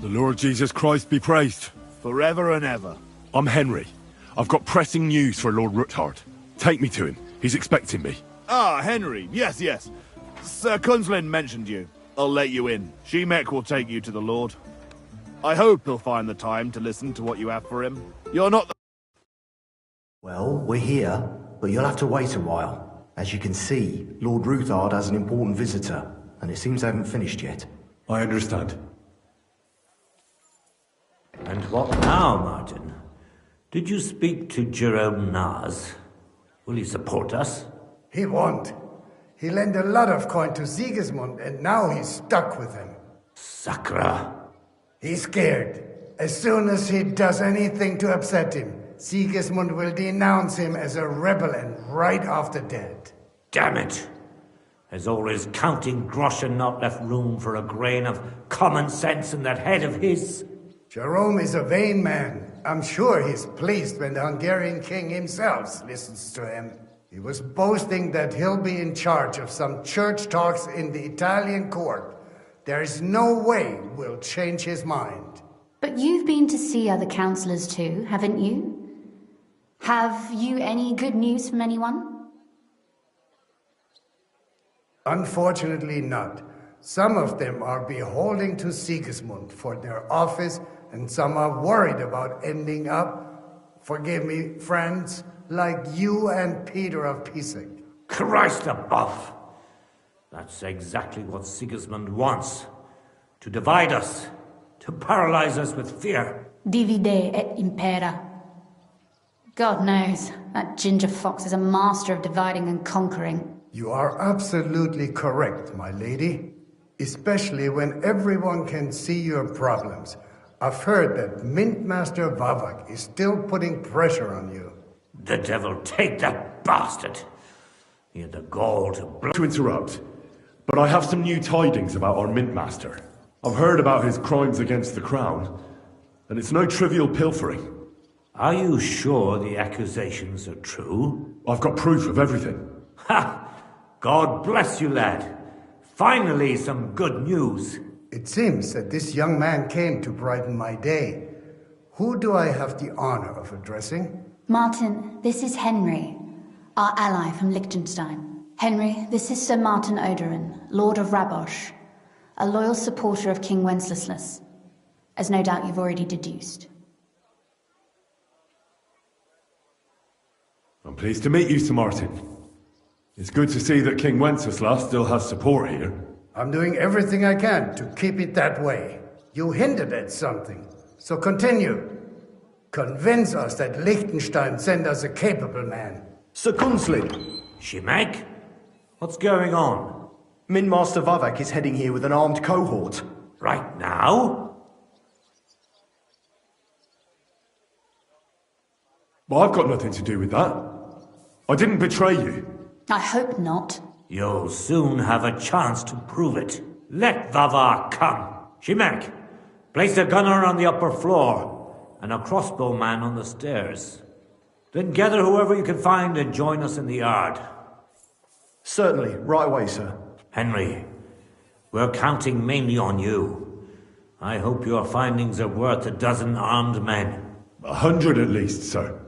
The Lord Jesus Christ be praised. Forever and ever. I'm Henry. I've got pressing news for Lord Ruthard. Take me to him. He's expecting me. Ah, Henry. Yes, yes. Sir Kunslin mentioned you. I'll let you in. Shemek will take you to the Lord. I hope he'll find the time to listen to what you have for him. You're not the... Well, we're here, but you'll have to wait a while. As you can see, Lord Ruthard has an important visitor, and it seems they haven't finished yet. I understand. And what now, Martin? Did you speak to Jerome Naz? Will he support us? He won't. He lent a lot of coin to Sigismund, and now he's stuck with him. Sakra! He's scared. As soon as he does anything to upset him, Sigismund will denounce him as a rebel and right off the dead. Damn it! Has all his counting groschen not left room for a grain of common sense in that head of his? Jerome is a vain man. I'm sure he's pleased when the Hungarian king himself listens to him. He was boasting that he'll be in charge of some church talks in the Italian court. There is no way we'll change his mind. But you've been to see other councillors too, haven't you? Have you any good news from anyone? Unfortunately not. Some of them are beholden to Sigismund for their office, and some are worried about ending up, forgive me, friends, like you and Peter of Pisek. Christ above! That's exactly what Sigismund wants. To divide us. To paralyze us with fear. Divide et impera. God knows, that ginger fox is a master of dividing and conquering. You are absolutely correct, my lady. Especially when everyone can see your problems. I've heard that Mintmaster Vavak is still putting pressure on you. The devil take that bastard! He had the gall To interrupt, but I have some new tidings about our Mintmaster. I've heard about his crimes against the crown, and it's no trivial pilfering. Are you sure the accusations are true? I've got proof of everything. Ha! God bless you, lad. Finally, some good news. It seems that this young man came to brighten my day. Who do I have the honor of addressing? Martin, this is Henry, our ally from Liechtenstein. Henry, this is Sir Martin Oderin, Lord of Rabosh, a loyal supporter of King Wenceslas, as no doubt you've already deduced. I'm pleased to meet you, Sir Martin. It's good to see that King Wenceslas still has support here. I'm doing everything I can to keep it that way. You hinted at something, so continue. Convince us that Liechtenstein sent us a capable man. Sir Kunslin! Shemek? What's going on? Mintmaster Vavak is heading here with an armed cohort. Right now? Well, I've got nothing to do with that. I didn't betray you. I hope not. You'll soon have a chance to prove it. Let Vavar come. Shemek, place a gunner on the upper floor and a crossbowman on the stairs. Then gather whoever you can find and join us in the yard. Certainly, right away, sir. Henry, we're counting mainly on you. I hope your findings are worth 12 armed men. 100 at least, sir.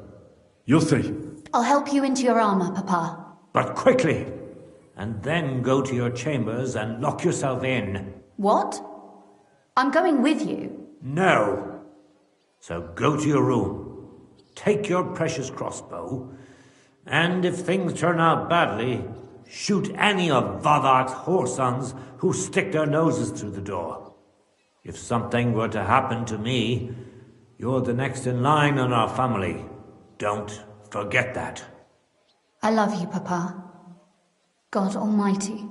You'll see. I'll help you into your armor, Papa. But quickly! And then go to your chambers and lock yourself in. What? I'm going with you. No. So go to your room. Take your precious crossbow. And if things turn out badly, shoot any of Vavark's whoresons who stick their noses through the door. If something were to happen to me, you're the next in line in our family. Don't forget that. I love you, Papa. God Almighty,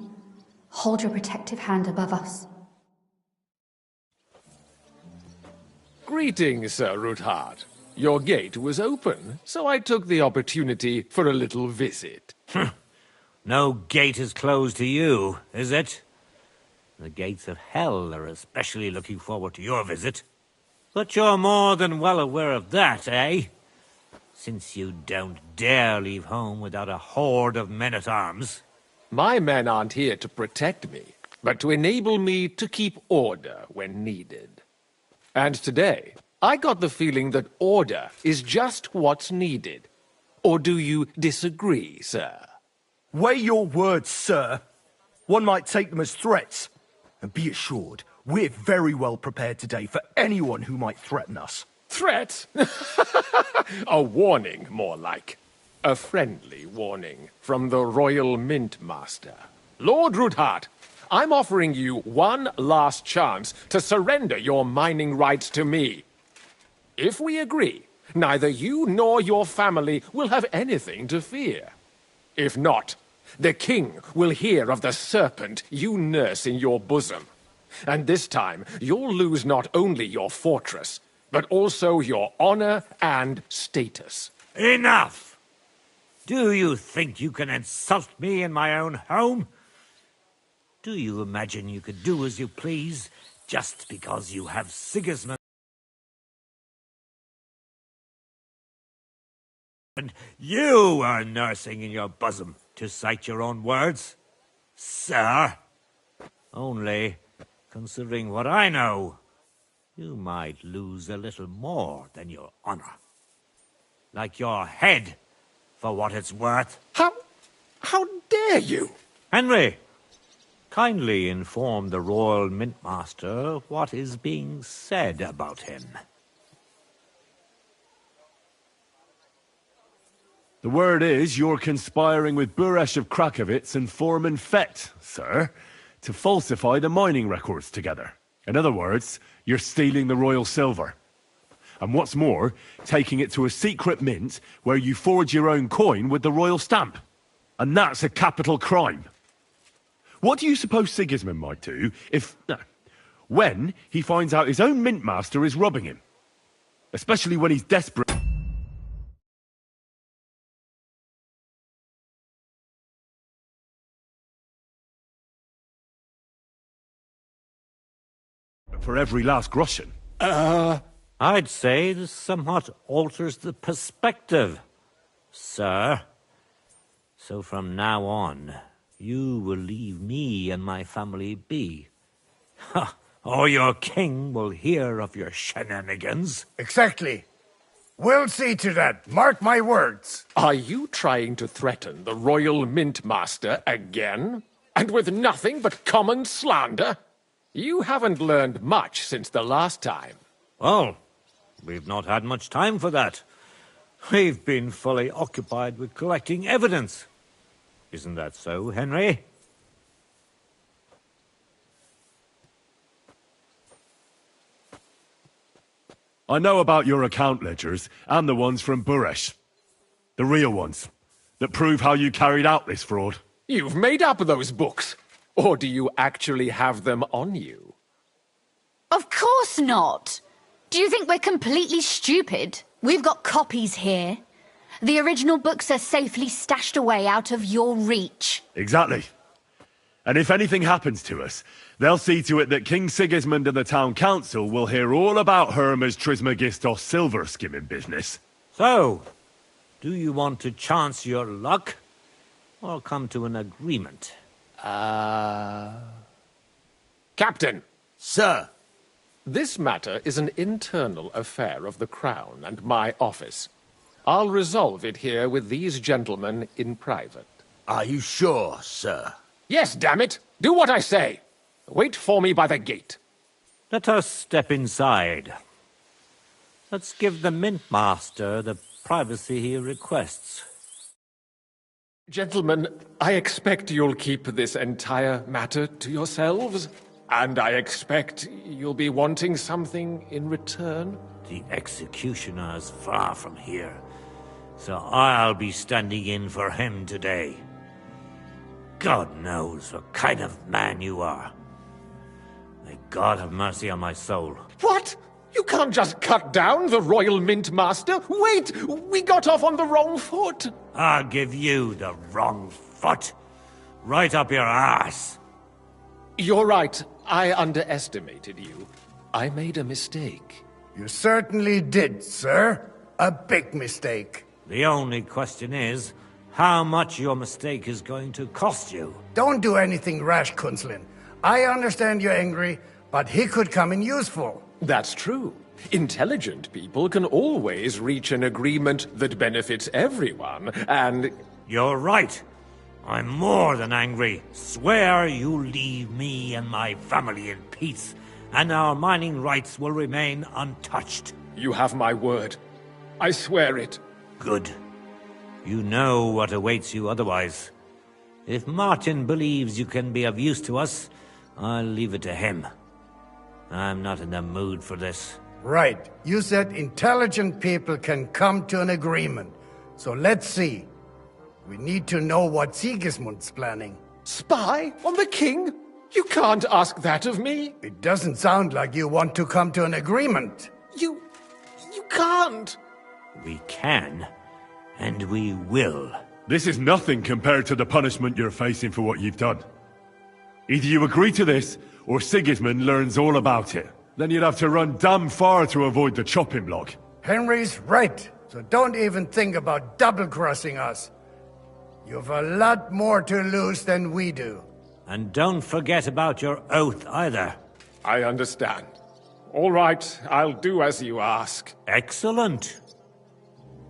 hold your protective hand above us. Greetings, Sir Ruthard. Your gate was open, so I took the opportunity for a little visit. No gate is closed to you, is it? The gates of hell are especially looking forward to your visit. But you're more than well aware of that, eh? Since you don't dare leave home without a horde of men-at-arms. My men aren't here to protect me, but to enable me to keep order when needed. And today, I got the feeling that order is just what's needed. Or do you disagree, sir? Weigh your words, sir. One might take them as threats. And be assured, we're very well prepared today for anyone who might threaten us. Threat? A warning, more like. A friendly warning from the Royal Mint Master. Lord Ruthard, I'm offering you one last chance to surrender your mining rights to me. If we agree, neither you nor your family will have anything to fear. If not, the king will hear of the serpent you nurse in your bosom. And this time, you'll lose not only your fortress, but also your honor and status. Enough! Do you think you can insult me in my own home? Do you imagine you could do as you please, just because you have Sigismund and you are nursing in your bosom, to cite your own words? Sir, only, considering what I know, you might lose a little more than your honor. Like your head, for what it's worth. How dare you? Henry, kindly inform the Royal Mintmaster what is being said about him. The word is you're conspiring with Buresh of Krakowitz and Foreman Fett, sir, to falsify the mining records together. In other words, you're stealing the royal silver. And what's more, taking it to a secret mint where you forge your own coin with the royal stamp. And that's a capital crime. What do you suppose Sigismund might do when he finds out his own mint master is robbing him? Especially when he's desperate for every last groschen. I'd say this somewhat alters the perspective, sir. So from now on, you will leave me and my family be. Or your king will hear of your shenanigans. Exactly. We'll see to that. Mark my words. Are you trying to threaten the Royal Mint Master again? And with nothing but common slander? You haven't learned much since the last time. Well, we've not had much time for that. We've been fully occupied with collecting evidence. Isn't that so, Henry? I know about your account ledgers and the ones from Buresh. The real ones, that prove how you carried out this fraud. You've made up those books. Or do you actually have them on you? Of course not. Do you think we're completely stupid? We've got copies here. The original books are safely stashed away out of your reach. Exactly. And if anything happens to us, they'll see to it that King Sigismund and the town council will hear all about Hermes Trismegistos silver skimming business. So, do you want to chance your luck, or come to an agreement? Captain! Sir! This matter is an internal affair of the Crown and my office. I'll resolve it here with these gentlemen in private. Are you sure, sir? Yes, damn it! Do what I say! Wait for me by the gate. Let us step inside. Let's give the Mint Master the privacy he requests. Gentlemen, I expect you'll keep this entire matter to yourselves. And I expect you'll be wanting something in return. The executioner is far from here, so I'll be standing in for him today. God knows what kind of man you are. May God have mercy on my soul. What? You can't just cut down the Royal Mint Master. Wait! We got off on the wrong foot. I'll give you the wrong foot. Right up your ass. You're right. I underestimated you. I made a mistake. You certainly did, sir. A big mistake. The only question is, how much your mistake is going to cost you. Don't do anything rash, Kunzlin. I understand you're angry, but he could come in useful. That's true. Intelligent people can always reach an agreement that benefits everyone, and... You're right. I'm more than angry. Swear you'll leave me and my family in peace, and our mining rights will remain untouched. You have my word. I swear it. Good. You know what awaits you otherwise. If Martin believes you can be of use to us, I'll leave it to him. I'm not in the mood for this. Right. You said intelligent people can come to an agreement. So let's see. We need to know what Sigismund's planning. Spy on the king? You can't ask that of me. It doesn't sound like you want to come to an agreement. You can't. We can, and we will. This is nothing compared to the punishment you're facing for what you've done. Either you agree to this, or Sigismund learns all about it. Then you'd have to run damn far to avoid the chopping block. Henry's right, so don't even think about double-crossing us. You've a lot more to lose than we do. And don't forget about your oath either. I understand. All right, I'll do as you ask. Excellent.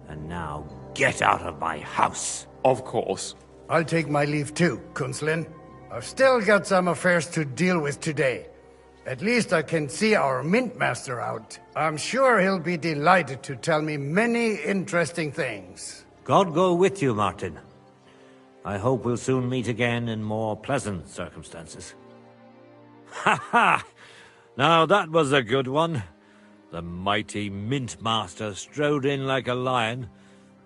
And now get out of my house. Of course. I'll take my leave too, Kunslin. I've still got some affairs to deal with today. At least I can see our Mint Master out. I'm sure he'll be delighted to tell me many interesting things. God go with you, Martin. I hope we'll soon meet again in more pleasant circumstances. Ha ha! Now that was a good one. The mighty Mint Master strode in like a lion,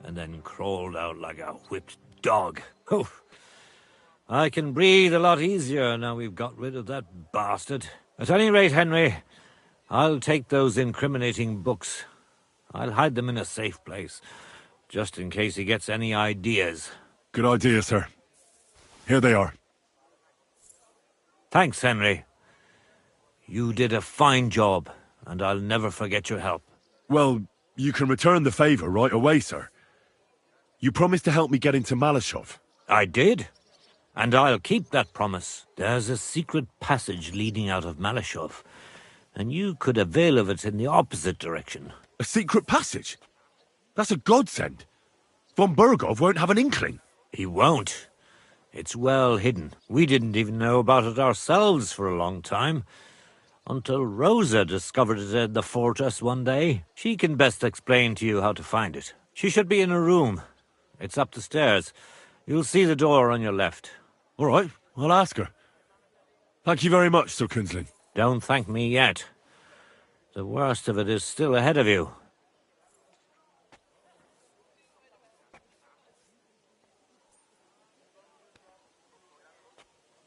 and then crawled out like a whipped dog. Oof. I can breathe a lot easier now we've got rid of that bastard. At any rate, Henry, I'll take those incriminating books. I'll hide them in a safe place, just in case he gets any ideas. Good idea, sir. Here they are. Thanks, Henry. You did a fine job, and I'll never forget your help. Well, you can return the favor right away, sir. You promised to help me get into Malashov. I did, and I'll keep that promise. There's a secret passage leading out of Malashov, and you could avail of it in the opposite direction. A secret passage? That's a godsend. Von Bergov won't have an inkling. He won't. It's well hidden. We didn't even know about it ourselves for a long time, until Rosa discovered it in the fortress one day. She can best explain to you how to find it. She should be in a room. It's up the stairs. You'll see the door on your left. All right, I'll ask her. Thank you very much, Sir Kunslin. Don't thank me yet. The worst of it is still ahead of you.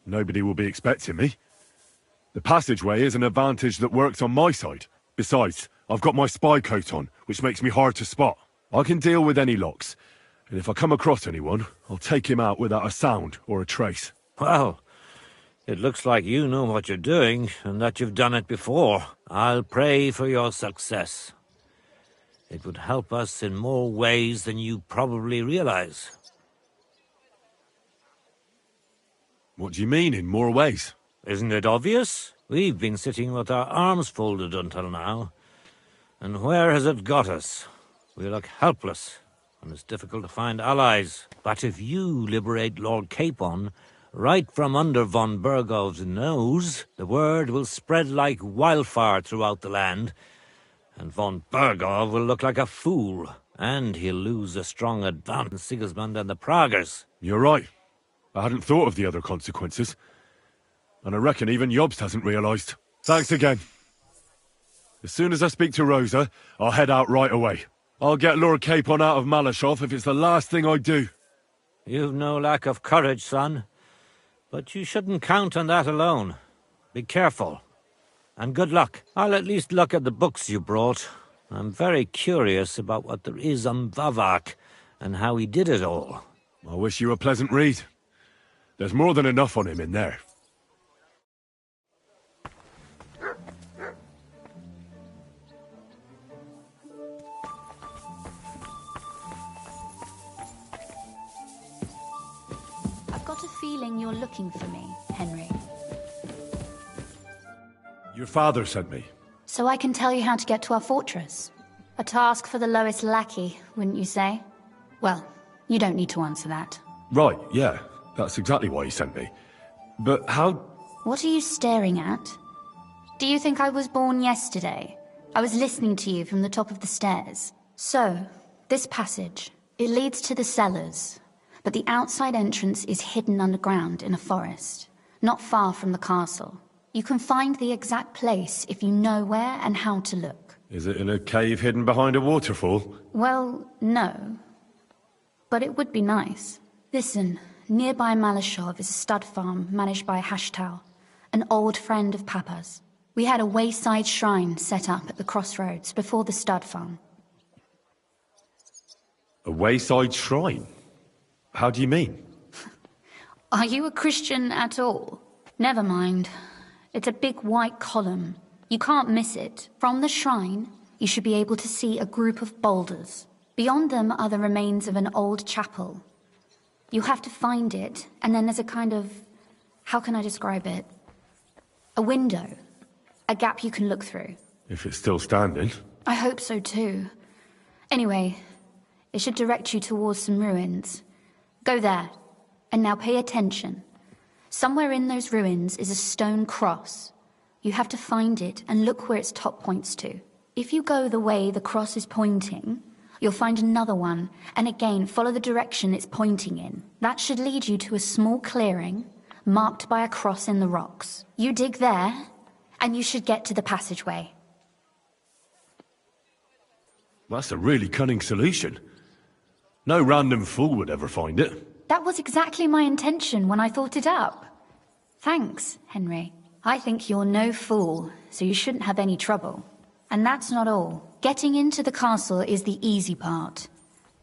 Nobody will be expecting me. The passageway is an advantage that works on my side. Besides, I've got my spy coat on, which makes me hard to spot. I can deal with any locks, and if I come across anyone, I'll take him out without a sound or a trace. Well, it looks like you know what you're doing, and that you've done it before. I'll pray for your success. It would help us in more ways than you probably realize. What do you mean, in more ways? Isn't it obvious? We've been sitting with our arms folded until now. And where has it got us? We look helpless, and it's difficult to find allies. But if you liberate Lord Capon, right from under von Bergov's nose, the word will spread like wildfire throughout the land, and von Bergov will look like a fool, and he'll lose a strong advantage against Sigismund and the Praguers. You're right. I hadn't thought of the other consequences. And I reckon even Jobst hasn't realised. Thanks again. As soon as I speak to Rosa, I'll head out right away. I'll get Lord Capon out of Malashov if it's the last thing I do. You've no lack of courage, son. But you shouldn't count on that alone. Be careful. And good luck. I'll at least look at the books you brought. I'm very curious about what there is on Vavak and how he did it all. I wish you a pleasant read. There's more than enough on him in there. I've got a feeling you're looking for me, Henry. Your father sent me. So I can tell you how to get to our fortress. A task for the lowest lackey, wouldn't you say? Well, you don't need to answer that. Right, yeah. That's exactly why you sent me. But how... What are you staring at? Do you think I was born yesterday? I was listening to you from the top of the stairs. So, this passage, it leads to the cellars, but the outside entrance is hidden underground in a forest, not far from the castle. You can find the exact place if you know where and how to look. Is it in a cave hidden behind a waterfall? Well, no. But it would be nice. Listen, nearby Malashov is a stud farm managed by Hashtal, an old friend of Papa's. We had a wayside shrine set up at the crossroads before the stud farm. A wayside shrine? How do you mean? Are you a Christian at all? Never mind. It's a big white column. You can't miss it. From the shrine, you should be able to see a group of boulders. Beyond them are the remains of an old chapel. You have to find it, and then there's a kind of... how can I describe it? A window. A gap you can look through. If it's still standing. I hope so too. Anyway, it should direct you towards some ruins. Go there. And now pay attention. Somewhere in those ruins is a stone cross. You have to find it and look where its top points to. If you go the way the cross is pointing, you'll find another one, and again follow the direction it's pointing in. That should lead you to a small clearing, marked by a cross in the rocks. You dig there, and you should get to the passageway. That's a really cunning solution. No random fool would ever find it. That was exactly my intention when I thought it up. Thanks, Henry. I think you're no fool, so you shouldn't have any trouble. And that's not all. Getting into the castle is the easy part.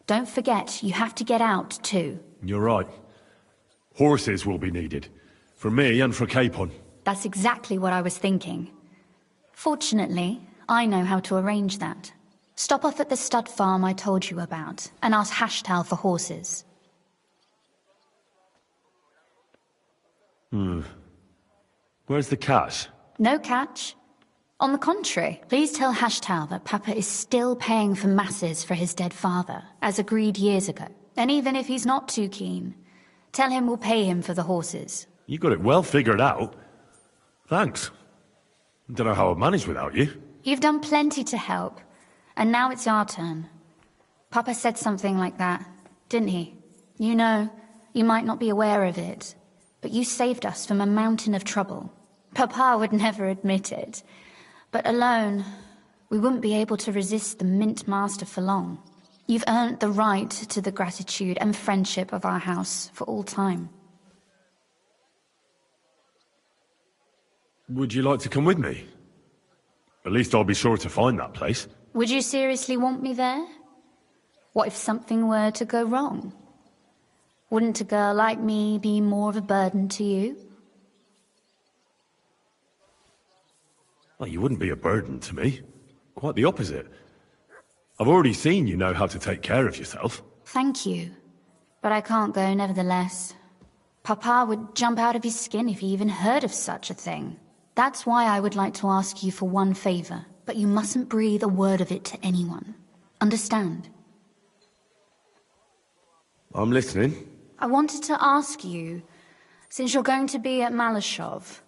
Don't forget, you have to get out too. You're right. Horses will be needed. For me and for Capon. That's exactly what I was thinking. Fortunately, I know how to arrange that. Stop off at the stud farm I told you about, and ask Hashtal for horses. Where's the cash? No catch. On the contrary, please tell Hashtal that Papa is still paying for masses for his dead father, as agreed years ago. And even if he's not too keen, tell him we'll pay him for the horses. You got it well figured out. Thanks. Don't know how I'd manage without you. You've done plenty to help, and now it's our turn. Papa said something like that, didn't he? You know, you might not be aware of it, but you saved us from a mountain of trouble. Papa would never admit it, but alone, we wouldn't be able to resist the Mint Master for long. You've earned the right to the gratitude and friendship of our house for all time. Would you like to come with me? At least I'll be sure to find that place. Would you seriously want me there? What if something were to go wrong? Wouldn't a girl like me be more of a burden to you? Well, you wouldn't be a burden to me. Quite the opposite. I've already seen you know how to take care of yourself. Thank you. But I can't go nevertheless. Papa would jump out of his skin if he even heard of such a thing. That's why I would like to ask you for one favor, but you mustn't breathe a word of it to anyone. Understand? I'm listening. I wanted to ask you, since you're going to be at Malashov,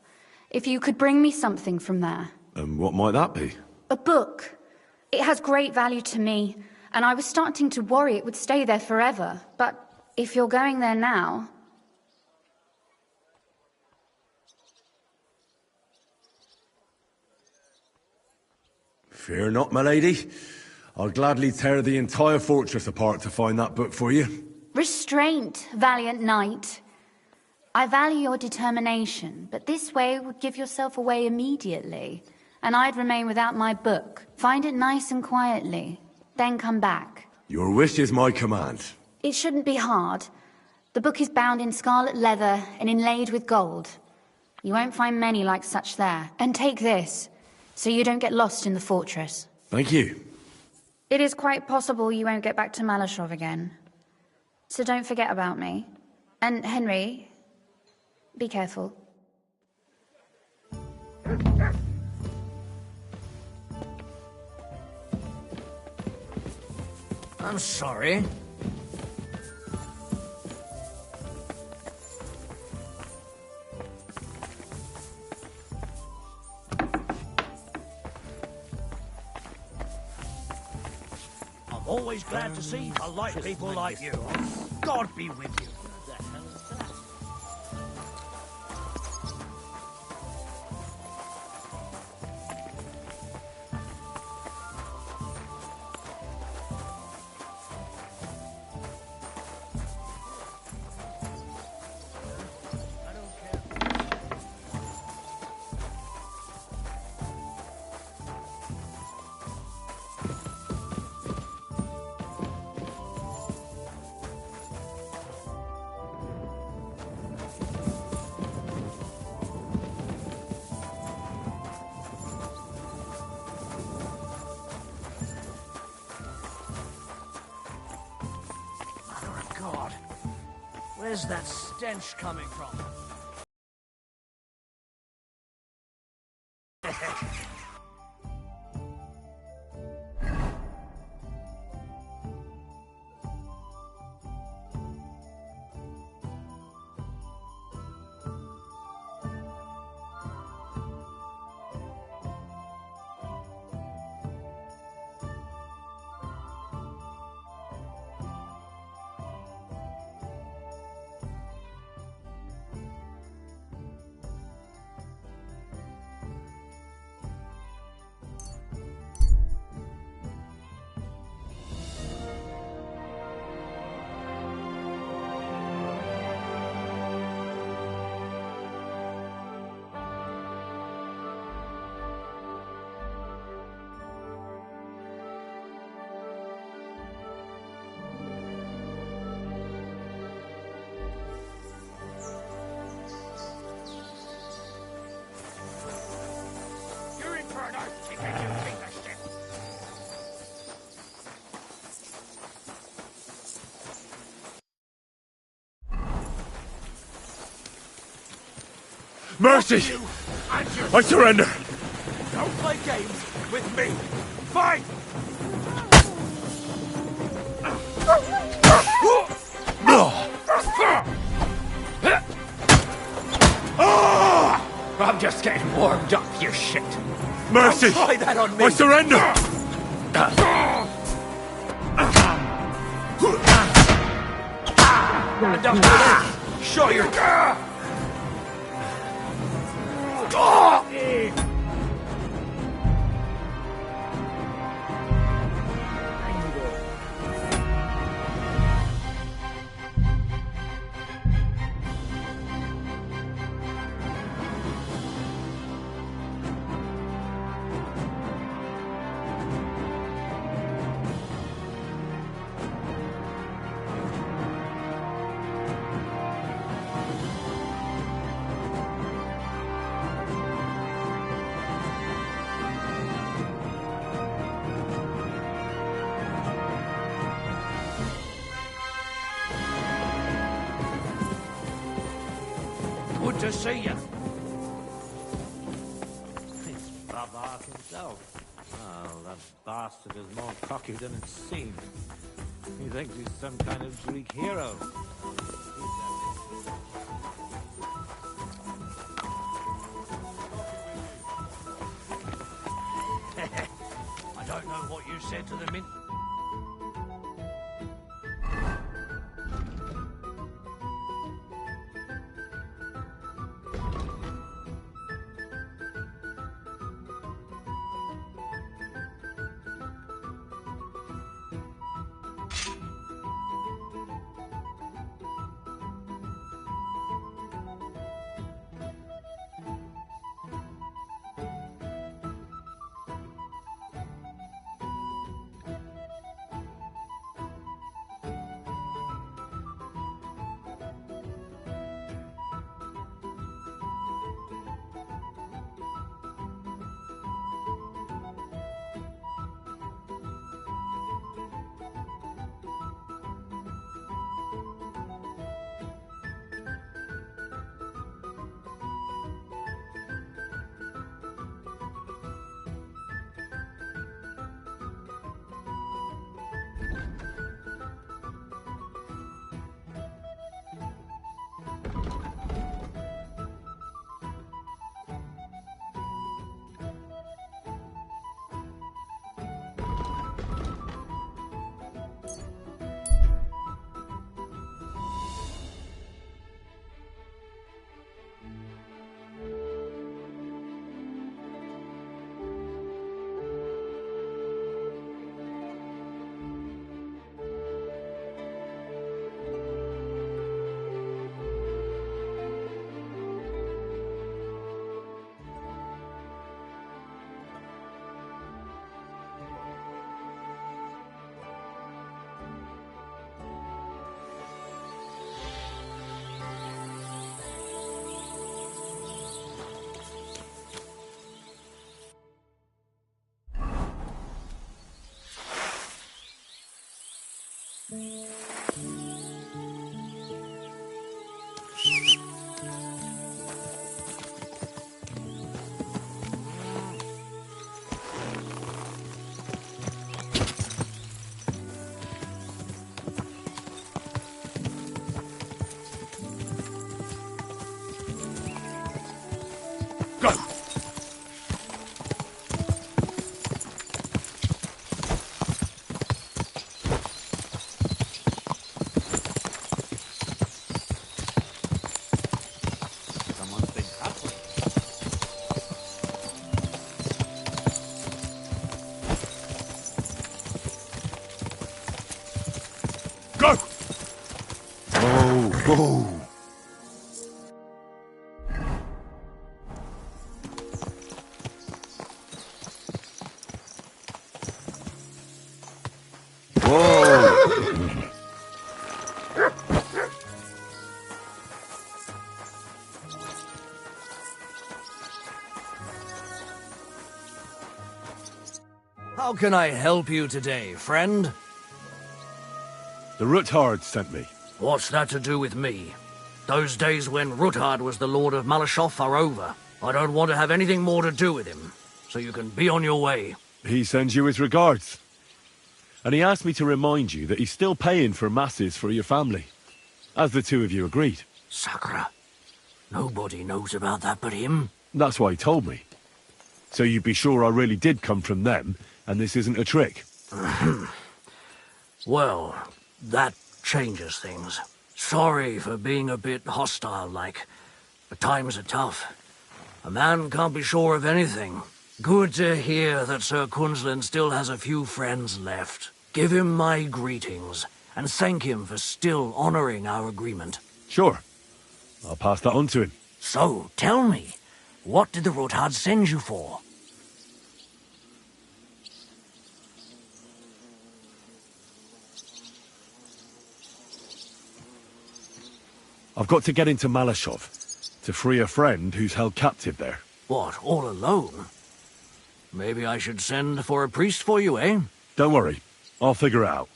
if you could bring me something from there. And what might that be? A book. It has great value to me, and I was starting to worry it would stay there forever. But if you're going there now... Fear not, my lady. I'll gladly tear the entire fortress apart to find that book for you. Restraint, valiant knight. I value your determination, but this way would give yourself away immediately, and I'd remain without my book. Find it nice and quietly, then come back. Your wish is my command. It shouldn't be hard. The book is bound in scarlet leather and inlaid with gold. You won't find many like such there. And take this, so you don't get lost in the fortress. Thank you. It is quite possible you won't get back to Malashov again. So don't forget about me. And Henry, be careful. I'm sorry. I'm always glad to see polite people like you. God be with you. God, where's that stench coming from? Mercy! I surrender! Don't play games with me. Fight! I'm just getting warmed up, you shit. Mercy! Don't try that on me. I surrender! Show your... Good to see you. It's Babark himself. Well, that bastard is more cocky than it seems. He thinks he's some kind of Greek hero. I don't know what you said to the mint. Whoa! Whoa! How can I help you today, friend? The Ruthard sent me. What's that to do with me? Those days when Ruthard was the Lord of Malashoff are over. I don't want to have anything more to do with him, so you can be on your way. He sends you his regards. And he asked me to remind you that he's still paying for masses for your family, as the two of you agreed. Sakura. Nobody knows about that but him. That's why he told me. So you'd be sure I really did come from them, and this isn't a trick. Well, that changes things. Sorry for being a bit hostile-like, but times are tough. A man can't be sure of anything. Good to hear that Sir Kunzlin still has a few friends left. Give him my greetings, and thank him for still honoring our agreement. Sure. I'll pass that on to him. So, tell me, what did the Ruthard send you for? I've got to get into Malashov to free a friend who's held captive there. What, all alone? Maybe I should send for a priest for you, eh? Don't worry. I'll figure it out.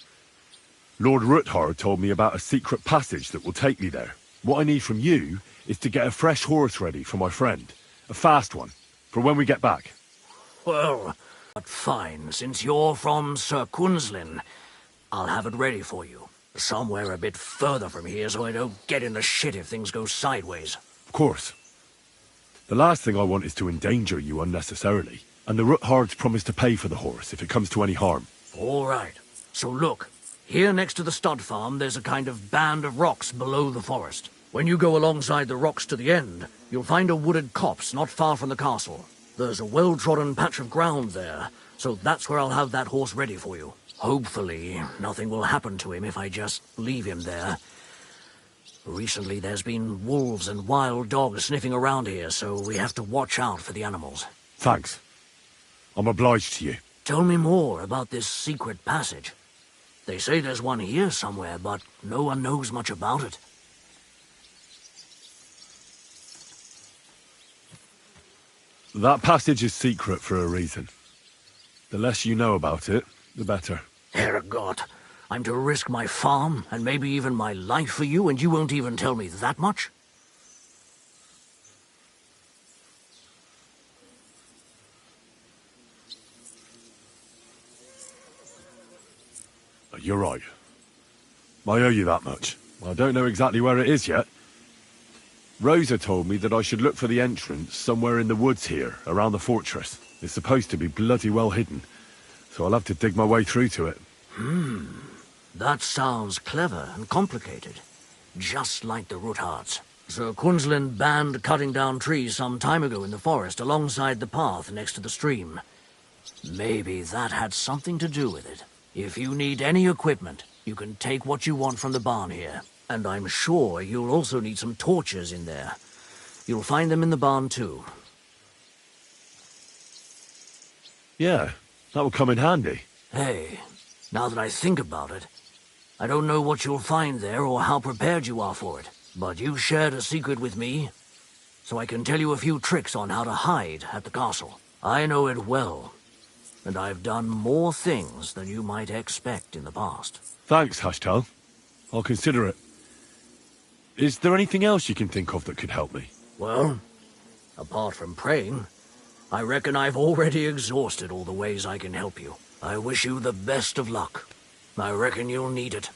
Lord Ruthard told me about a secret passage that will take me there. What I need from you is to get a fresh horse ready for my friend. A fast one, for when we get back. Well, but fine. Since you're from Sir Kunzlin, I'll have it ready for you. Somewhere a bit further from here so I don't get in the shit if things go sideways. Of course. The last thing I want is to endanger you unnecessarily. And the Ruthards promised to pay for the horse if it comes to any harm. All right. So look, here next to the stud farm there's a kind of band of rocks below the forest. When you go alongside the rocks to the end, you'll find a wooded copse not far from the castle. There's a well-trodden patch of ground there, so that's where I'll have that horse ready for you. Hopefully, nothing will happen to him if I just leave him there. Recently there's been wolves and wild dogs sniffing around here, so we have to watch out for the animals. Thanks. I'm obliged to you. Tell me more about this secret passage. They say there's one here somewhere, but no one knows much about it. That passage is secret for a reason. The less you know about it, the better. Herregott, I'm to risk my farm, and maybe even my life for you, and you won't even tell me that much? You're right. I owe you that much. I don't know exactly where it is yet. Rosa told me that I should look for the entrance somewhere in the woods here, around the fortress. It's supposed to be bloody well hidden, so I'll have to dig my way through to it. That sounds clever and complicated. Just like the Ruthards. Sir Kunzlin banned cutting down trees some time ago in the forest alongside the path next to the stream. Maybe that had something to do with it. If you need any equipment, you can take what you want from the barn here. And I'm sure you'll also need some torches in there. You'll find them in the barn too. Yeah, that will come in handy. Hey, now that I think about it, I don't know what you'll find there or how prepared you are for it. But you shared a secret with me, so I can tell you a few tricks on how to hide at the castle. I know it well. And I've done more things than you might expect in the past. Thanks, Hashtal. I'll consider it. Is there anything else you can think of that could help me? Well, apart from praying, I reckon I've already exhausted all the ways I can help you. I wish you the best of luck. I reckon you'll need it.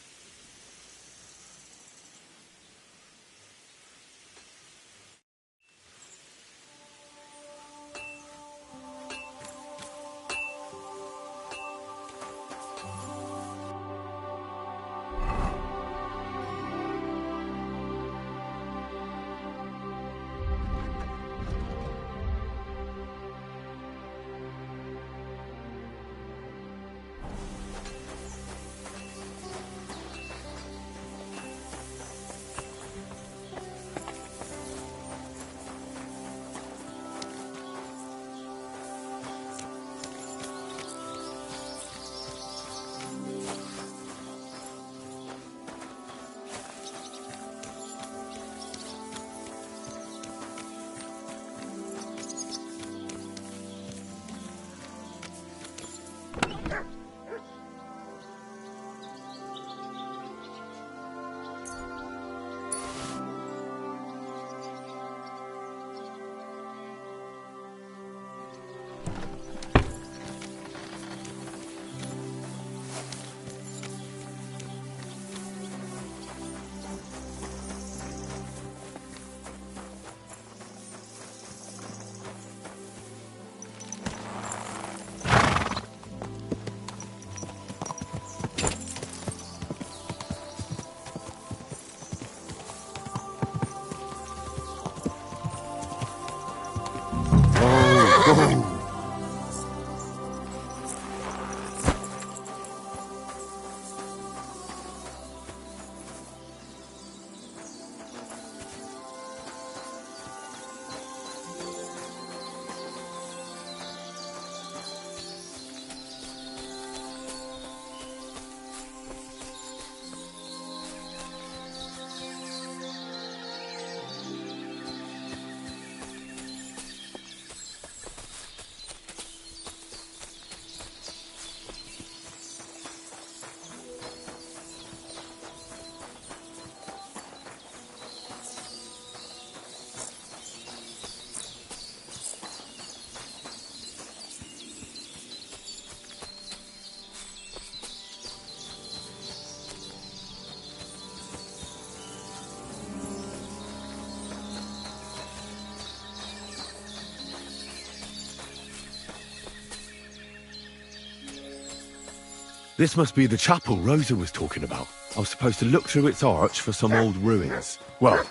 This must be the chapel Rosa was talking about. I was supposed to look through its arch for some old ruins. Well,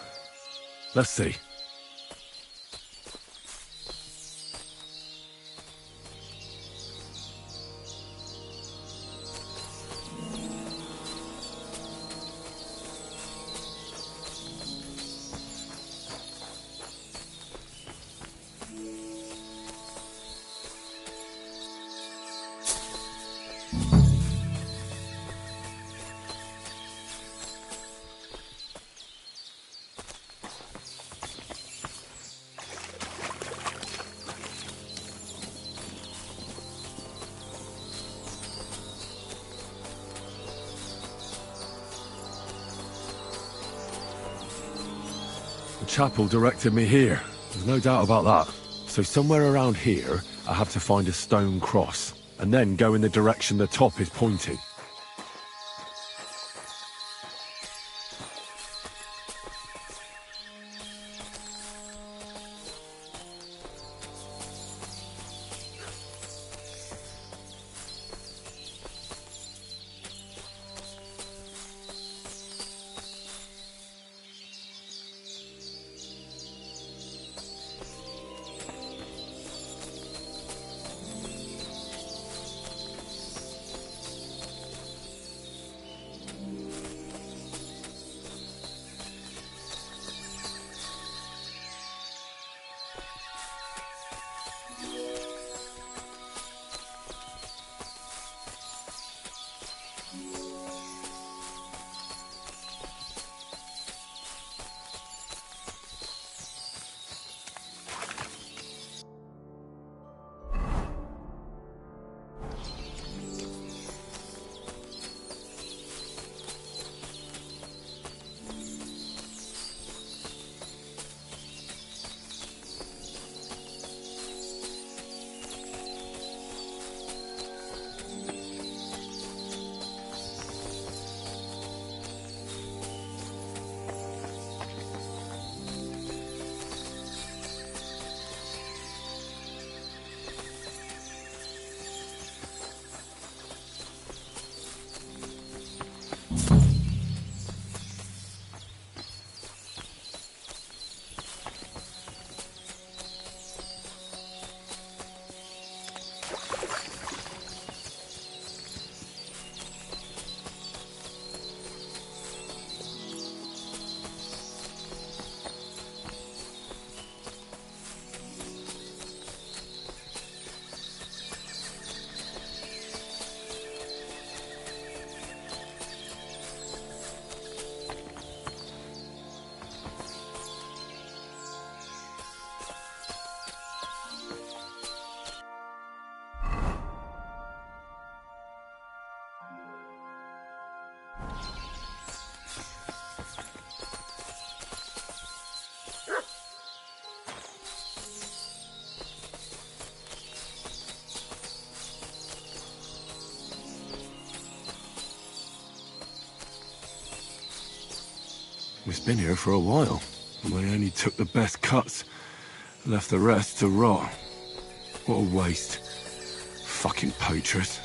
let's see. The chapel directed me here. There's no doubt about that. So somewhere around here, I have to find a stone cross, and then go in the direction the top is pointing. It's been here for a while. They only took the best cuts, left the rest to rot. What a waste. Fucking poachers.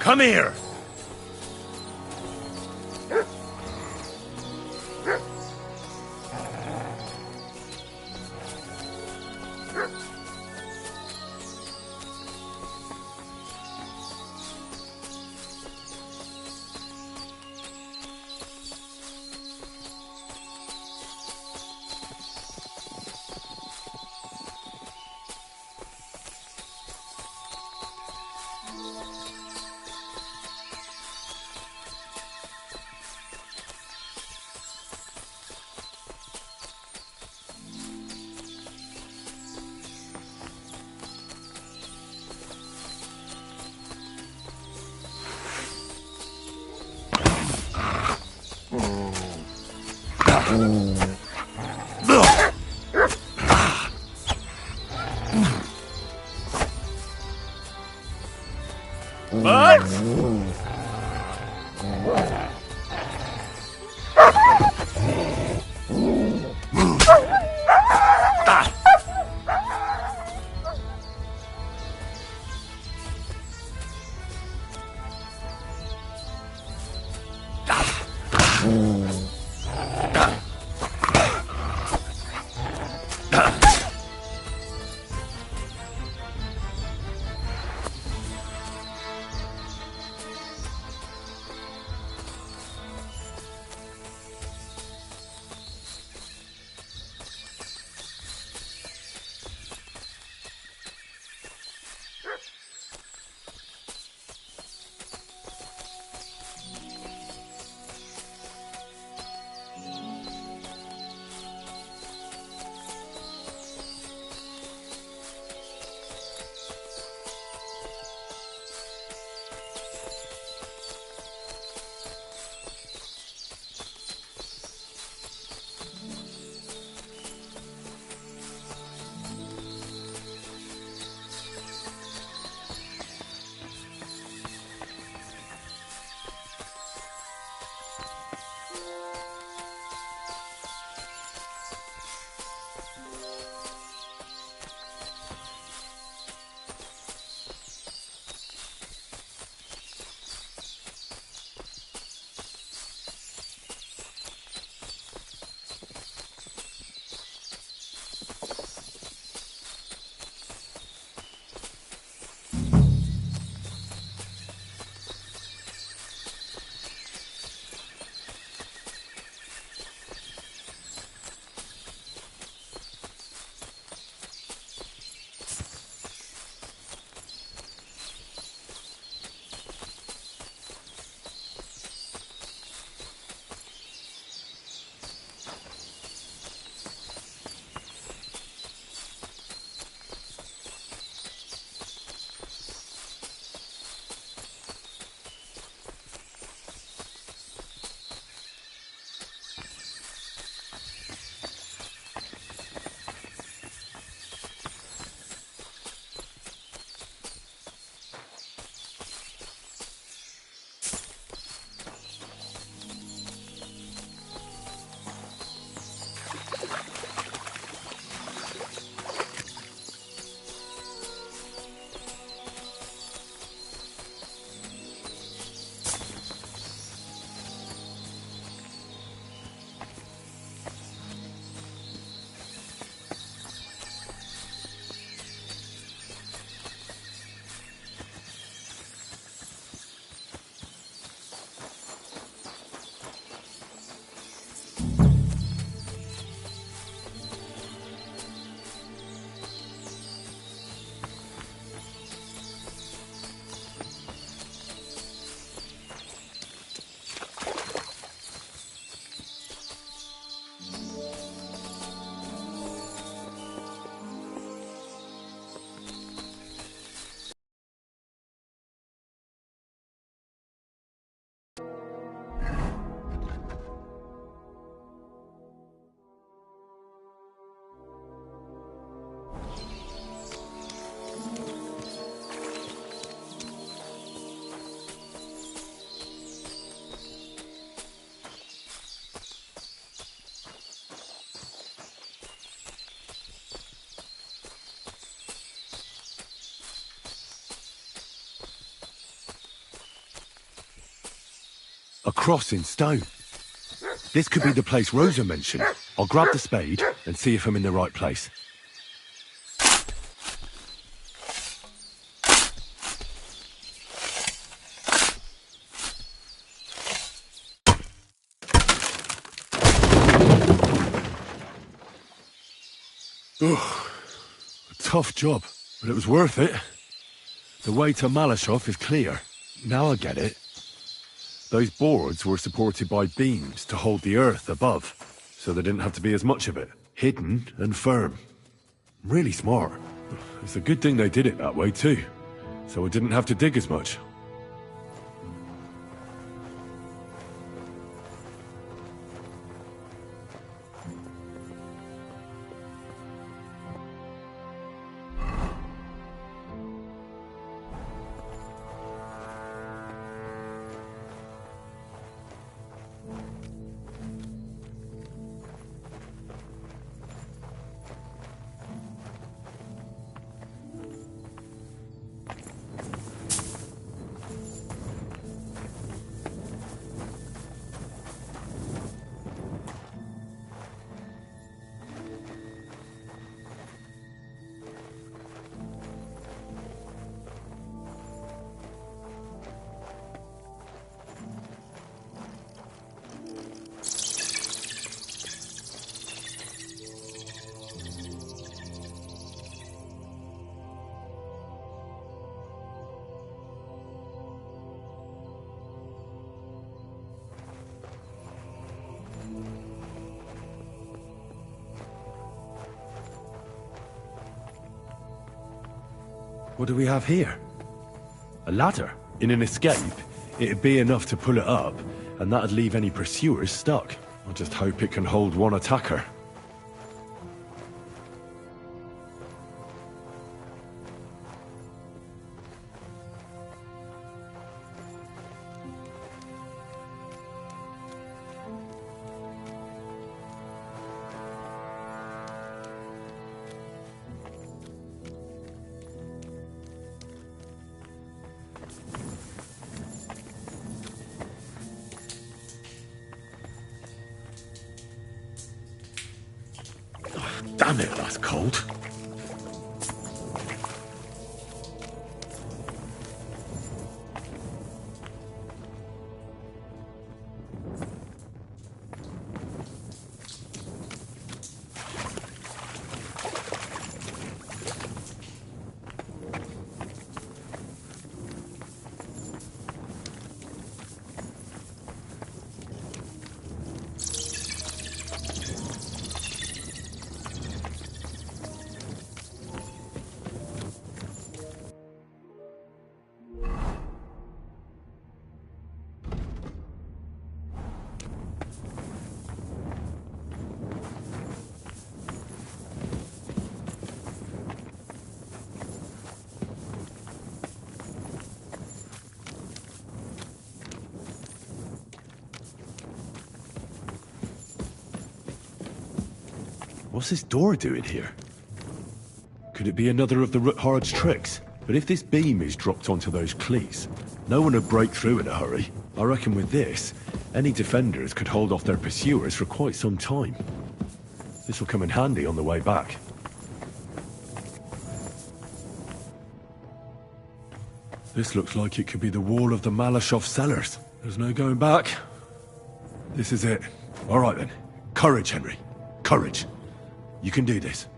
Come here! cross in stone. This could be the place Rosa mentioned. I'll grab the spade and see if I'm in the right place. Ugh, a tough job, but it was worth it. The way to Malashov is clear. Now I get it. Those boards were supported by beams to hold the earth above, so there didn't have to be as much of it. Hidden and firm. Really smart. It's a good thing they did it that way too, so I didn't have to dig as much. What do we have here? A ladder. In an escape, it'd be enough to pull it up, and that'd leave any pursuers stuck. I just hope it can hold one attacker. Damn it, that's cold. What's this door doing here? Could it be another of the Ruthard's tricks? But if this beam is dropped onto those cleats, no one would break through in a hurry. I reckon with this, any defenders could hold off their pursuers for quite some time. This will come in handy on the way back. This looks like it could be the wall of the Malashov cellars. There's no going back. This is it. All right then. Courage, Henry. Courage. You can do this.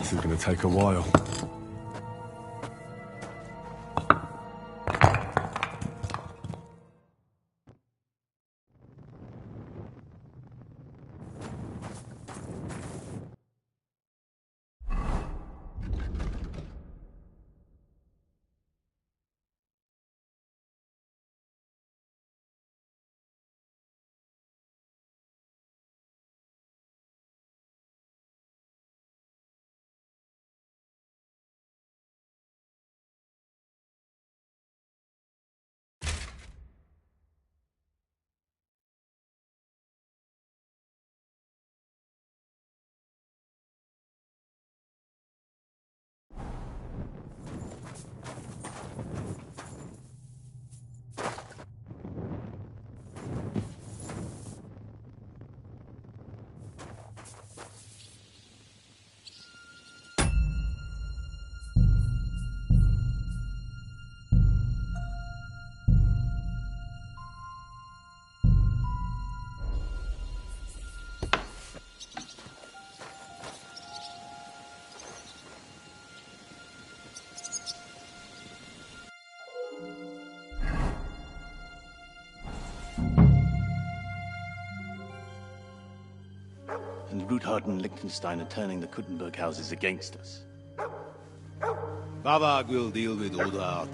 This is gonna take a while. And Ruthard and Liechtenstein are turning the Kuttenberg houses against us. Bavag will deal with Ruthard.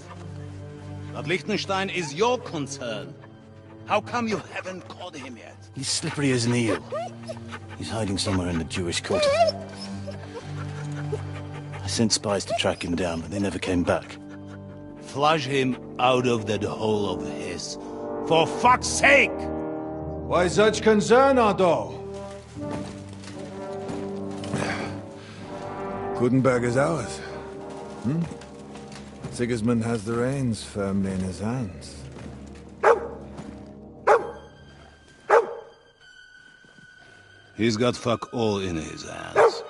But Liechtenstein is your concern. How come you haven't caught him yet? He's slippery as an eel. He's hiding somewhere in the Jewish quarter. I sent spies to track him down, but they never came back. Flush him out of that hole of his. For fuck's sake! Why such concern, Otto? Kuttenberg is ours. Sigismund has the reins firmly in his hands. He's got fuck all in his hands.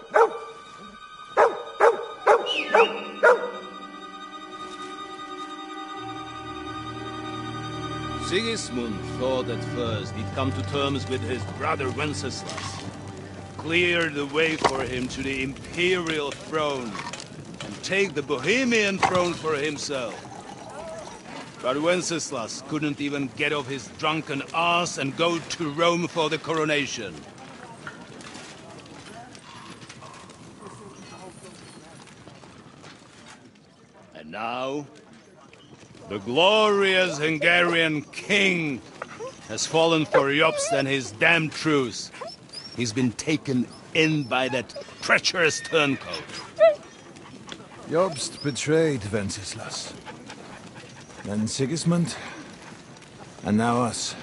Sigismund thought at first he'd come to terms with his brother Wenceslas, clear the way for him to the imperial throne, and take the Bohemian throne for himself. But Wenceslas couldn't even get off his drunken ass and go to Rome for the coronation. And now, the glorious Hungarian king has fallen for Jobst and his damn truce. He's been taken in by that treacherous turncoat. Jobst betrayed Wenceslas. Then Sigismund. And now us.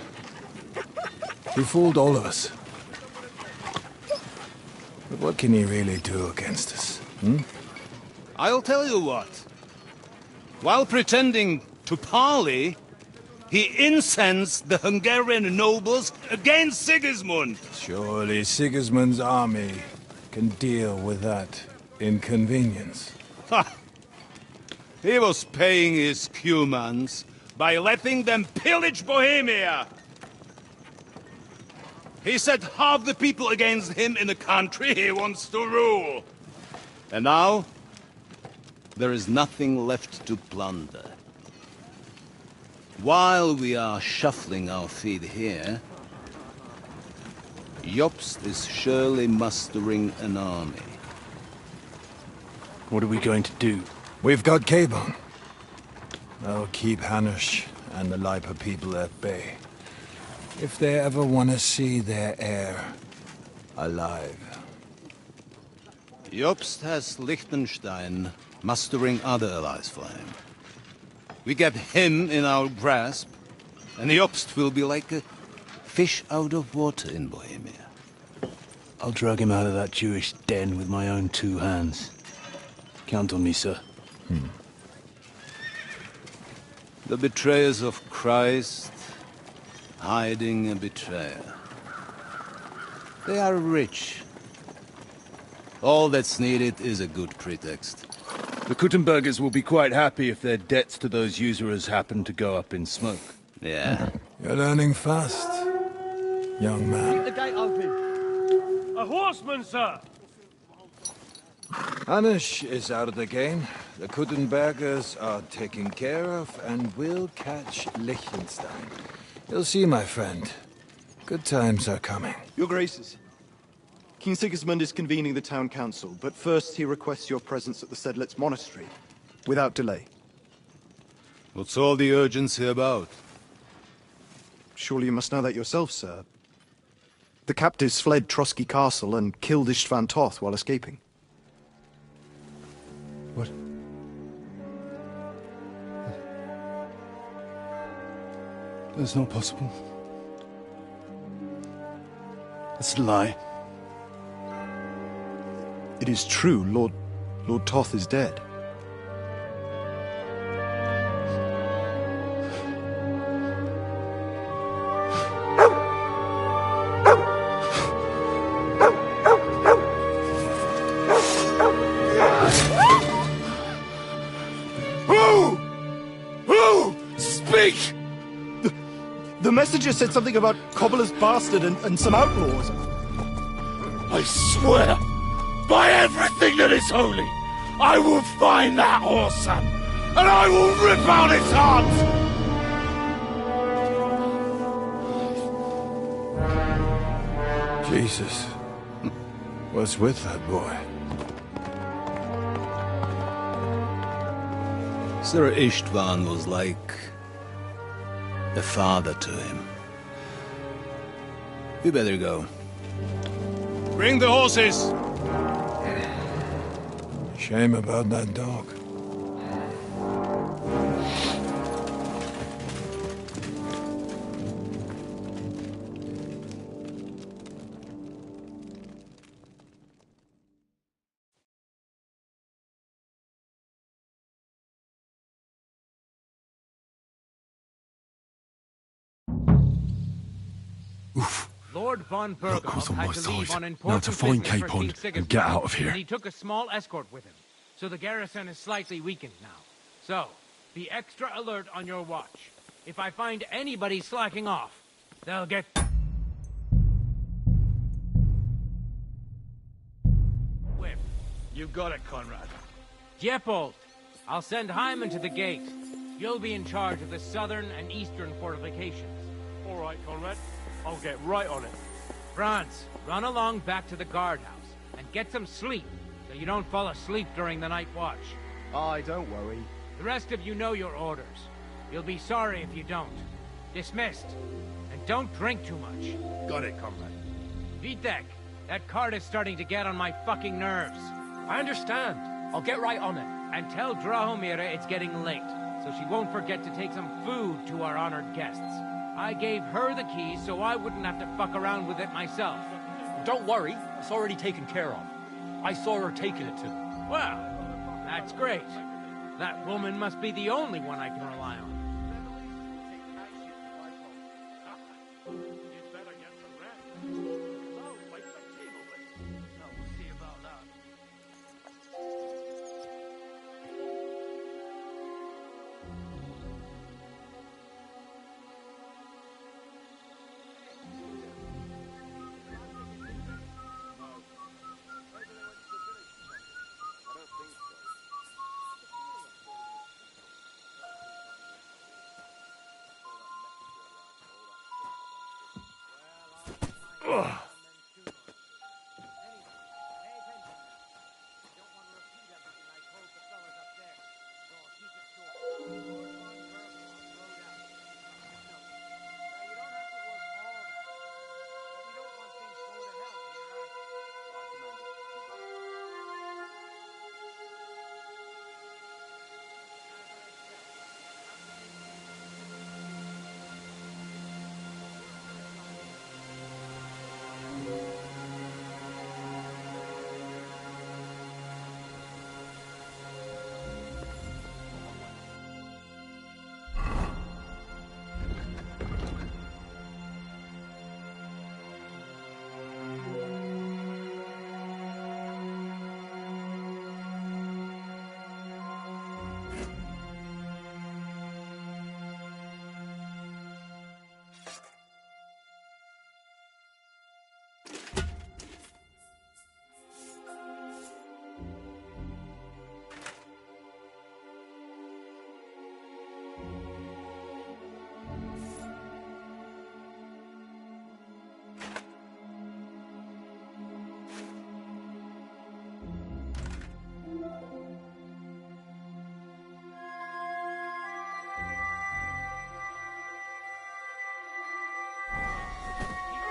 He fooled all of us. But what can he really do against us, I'll tell you what. While pretending to parley, he incensed the Hungarian nobles against Sigismund. Surely Sigismund's army can deal with that inconvenience. Ha! He was paying his Cumans by letting them pillage Bohemia. He set half the people against him in the country he wants to rule. And now, there is nothing left to plunder. While we are shuffling our feet here, Jobst is surely mustering an army. What are we going to do? We've got Cabon. That'll keep Hanush and the Leipa people at bay. If they ever want to see their heir alive. Jobst has Liechtenstein mustering other allies for him. We get him in our grasp, and Jobst will be like a fish out of water in Bohemia. I'll drag him out of that Jewish den with my own two hands. Count on me, sir. The betrayers of Christ, hiding a betrayer. They are rich. All that's needed is a good pretext. The Kuttenbergers will be quite happy if their debts to those usurers happen to go up in smoke. Yeah. You're learning fast, young man. Keep the gate open. A horseman, sir! Anish is out of the game. The Kuttenbergers are taken care of, and we'll catch Liechtenstein. You'll see, my friend. Good times are coming. Your Graces, King Sigismund is convening the town council, but first he requests your presence at the Sedlitz monastery, without delay. What's all the urgency about? Surely you must know that yourself, sir. The captives fled Trotsky Castle and killed Istvan Toth while escaping. What? That's not possible. That's a lie. It is true, Lord Toth is dead. Who? Speak! The messenger said something about Cobbler's bastard and some outlaws. I swear, by everything that is holy, I will find that whoreson, and I will rip out its heart! Jesus. What's with that boy? Sir Istvan was like a father to him. We better go. Bring the horses! Shame about that dog. Lord von Luck was Berghoff on my had to leave side. on Now important to find business for Capon King and Sigismund, get out of here. And he took a small escort with him, so the garrison is slightly weakened now. So, be extra alert on your watch. If I find anybody slacking off, they'll get... whipped. You got it, Conrad. Diepold, I'll send Hyman to the gate. You'll be in charge of the southern and eastern fortifications. All right, Conrad. I'll get right on it. Franz, run along back to the guardhouse and get some sleep so you don't fall asleep during the night watch. Aye, don't worry. The rest of you know your orders. You'll be sorry if you don't. Dismissed. And don't drink too much. Got it, comrade. Vitek, that cart is starting to get on my fucking nerves. I understand. I'll get right on it. And tell Drahomira it's getting late, so she won't forget to take some food to our honored guests. I gave her the keys so I wouldn't have to fuck around with it myself. Don't worry, it's already taken care of. I saw her taking it to them. Well, that's great. That woman must be the only one I can rely on.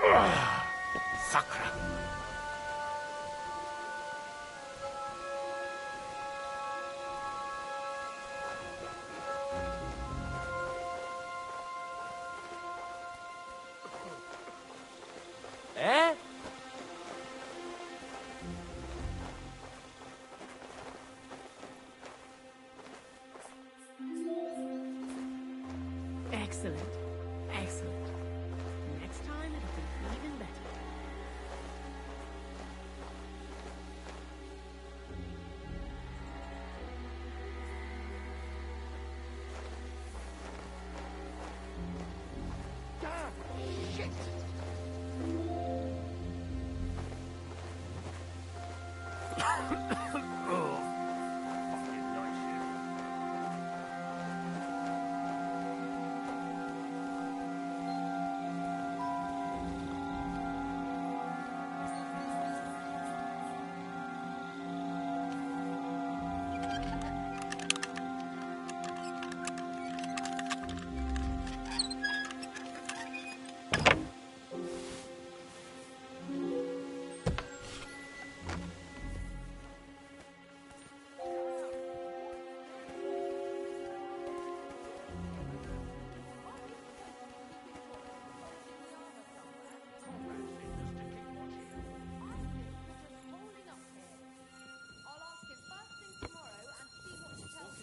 Sacre. Eh? Excellent. Excellent. Next time it'll be even better.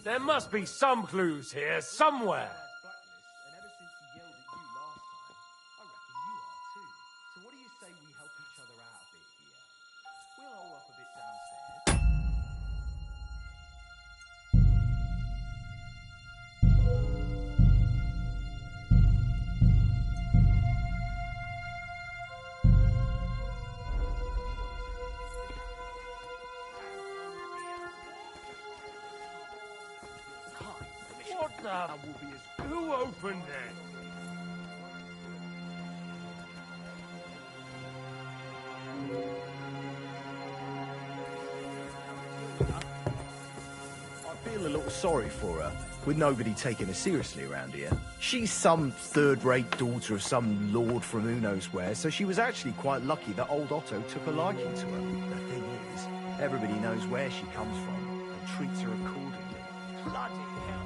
There must be some clues here, somewhere. What the? Who opened it? I feel a little sorry for her, with nobody taking her seriously around here. She's some third-rate daughter of some lord from who knows where, so she was actually quite lucky that old Otto took a liking to her. The thing is, everybody knows where she comes from and treats her accordingly. Bloody hell!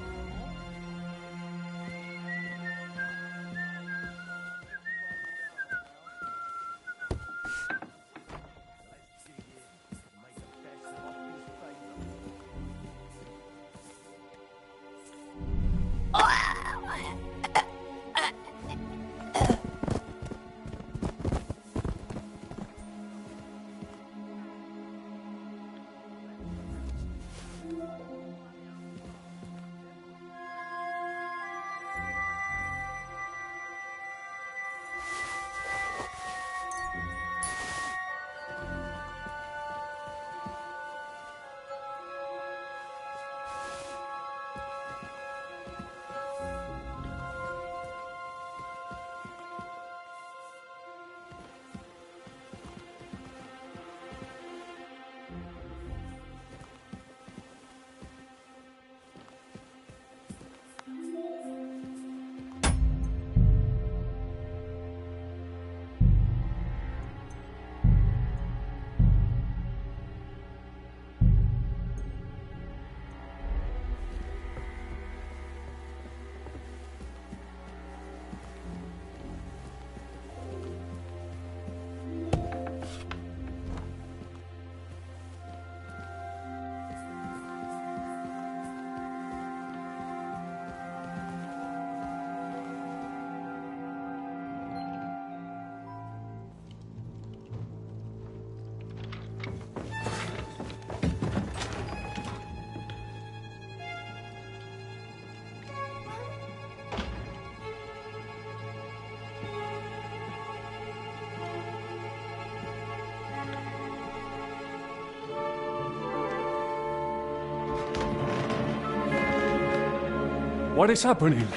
What is happening?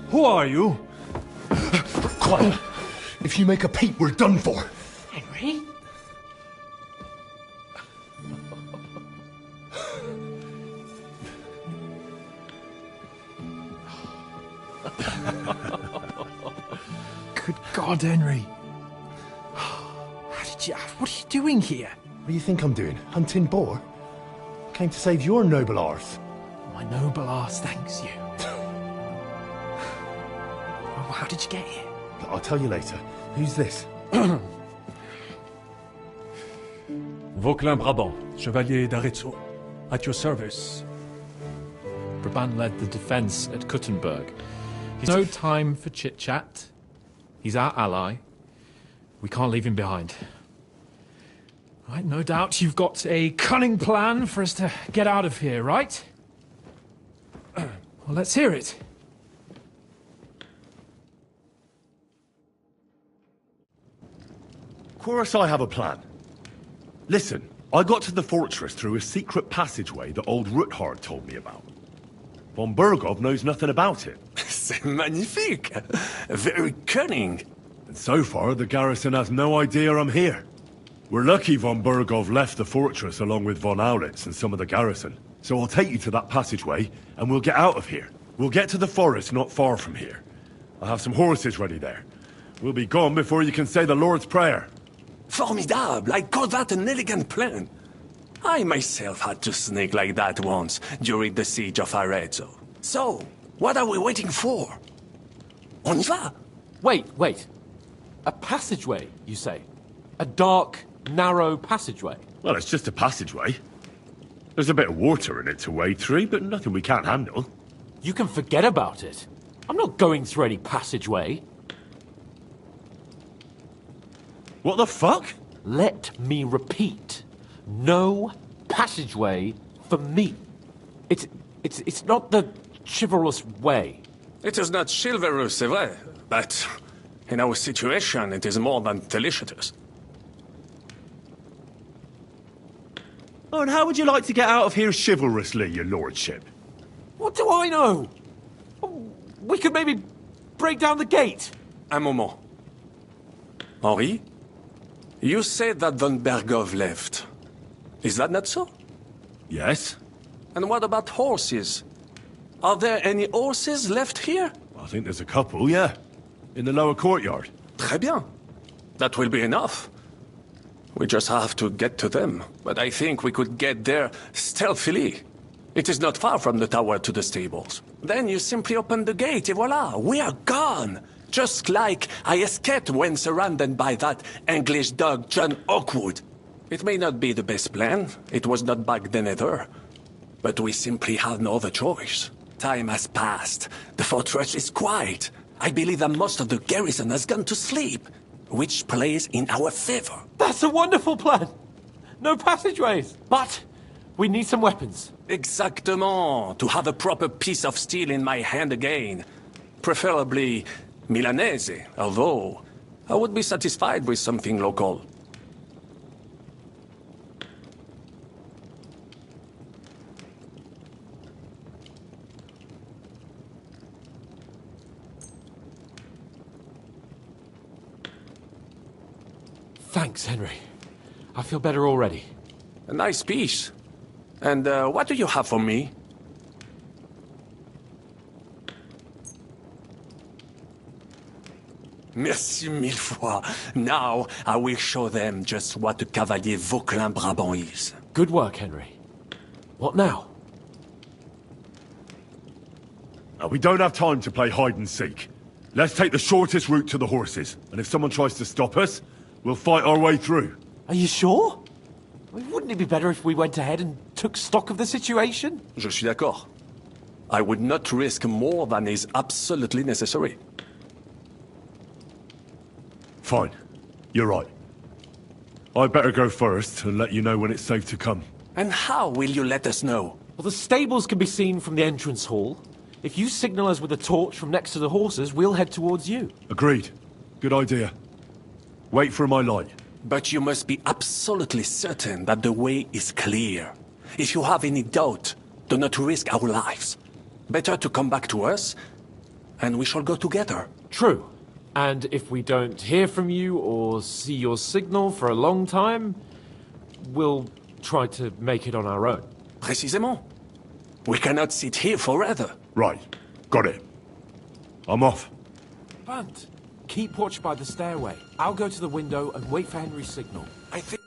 Who are you? Quiet! If you make a peep, we're done for! Henry? Good God, Henry. What are you doing here? What do you think I'm doing? Hunting boar? Came to save your noble arse. My noble arse thanks you. Oh, how did you get here? I'll tell you later. Who's this? Vauquelin-Brabant, Chevalier d'Arezzo. At your service. Brabant led the defense at Kuttenberg. He's no time for chit-chat. He's our ally. We can't leave him behind. Right, no doubt you've got a cunning plan for us to get out of here, right? Well, let's hear it. Of course I have a plan. Listen, I got to the fortress through a secret passageway that old Ruthard told me about. Von Bergov knows nothing about it. C'est magnifique! Very cunning. And so far, the garrison has no idea I'm here. We're lucky Von Bergov left the fortress along with Von Aulitz and some of the garrison. So I'll take you to that passageway, and we'll get out of here. We'll get to the forest not far from here. I have some horses ready there. We'll be gone before you can say the Lord's Prayer. Formidable! I call that an elegant plan. I myself had to sneak like that once during the siege of Arezzo. So, what are we waiting for? On y va? Wait. A passageway, you say? A dark, narrow passageway? Well, it's just a passageway. There's a bit of water in it to wade through, but nothing we can't handle. You can forget about it. I'm not going through any passageway. What the fuck? Let me repeat. No passageway for me. It's not the chivalrous way. It is not chivalrous, c'est vrai, but in our situation, it is more than delicious. Oh, and how would you like to get out of here chivalrously, your lordship? What do I know? We could maybe break down the gate. Un moment. Henri, you said that Von Bergov left. Is that not so? Yes. And what about horses? Are there any horses left here? I think there's a couple, yeah. In the lower courtyard. Très bien. That will be enough. We just have to get to them. But I think we could get there stealthily. It is not far from the tower to the stables. Then you simply open the gate, et voila, we are gone. Just like I escaped when surrounded by that English dog John Oakwood. It may not be the best plan. It was not back then either. But we simply have no other choice. Time has passed. The fortress is quiet. I believe that most of the garrison has gone to sleep, which plays in our favor. That's a wonderful plan. No passageways. But we need some weapons. Exactement. To have a proper piece of steel in my hand again. Preferably Milanese, although I would be satisfied with something local. Thanks, Henry. I feel better already. A nice piece. And what do you have for me? Merci mille fois. Now I will show them just what a Cavalier Vauquelin-Brabant is. Good work, Henry. What now? We don't have time to play hide and seek. Let's take the shortest route to the horses, and if someone tries to stop us, we'll fight our way through. Are you sure? Wouldn't it be better if we went ahead and took stock of the situation? Je suis d'accord. I would not risk more than is absolutely necessary. Fine. You're right. I'd better go first and let you know when it's safe to come. And how will you let us know? Well, the stables can be seen from the entrance hall. If you signal us with a torch from next to the horses, we'll head towards you. Agreed. Good idea. Wait for my light. But you must be absolutely certain that the way is clear. If you have any doubt, do not risk our lives. Better to come back to us, and we shall go together. True. And if we don't hear from you or see your signal for a long time, we'll try to make it on our own. Précisément. We cannot sit here forever. Right. Got it. I'm off. But Keep watch by the stairway. I'll go to the window and wait for Henry's signal. I think...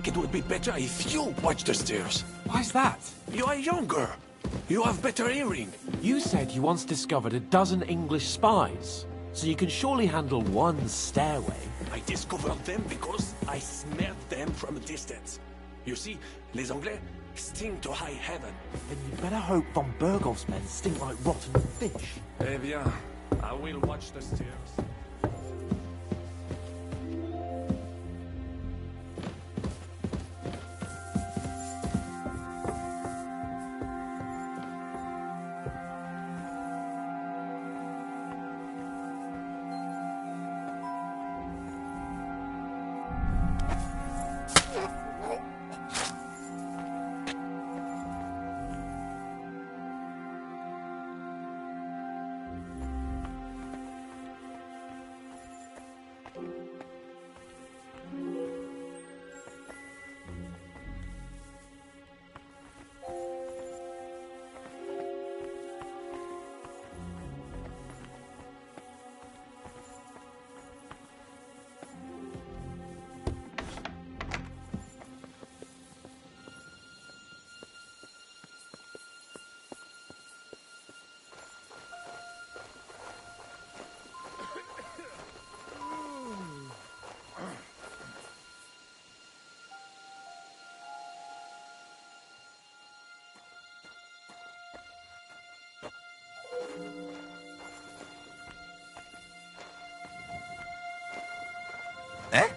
It would be better if you watch the stairs. Why's that? You are younger. You have better hearing. You said you once discovered a dozen English spies, so you can surely handle one stairway. I discovered them because I smelled them from a distance. You see, les Anglais stink to high heaven. Then you better hope von Berghoff's men stink like rotten fish. Eh bien, I will watch the stairs. Eh?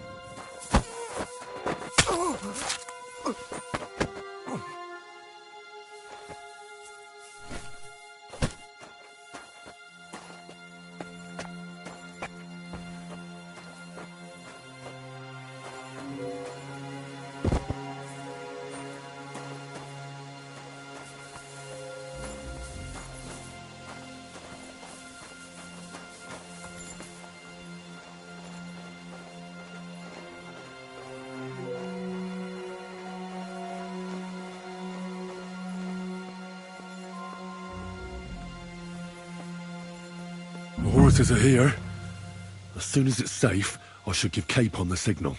The horses are here. As soon as it's safe, I should give Capon the signal.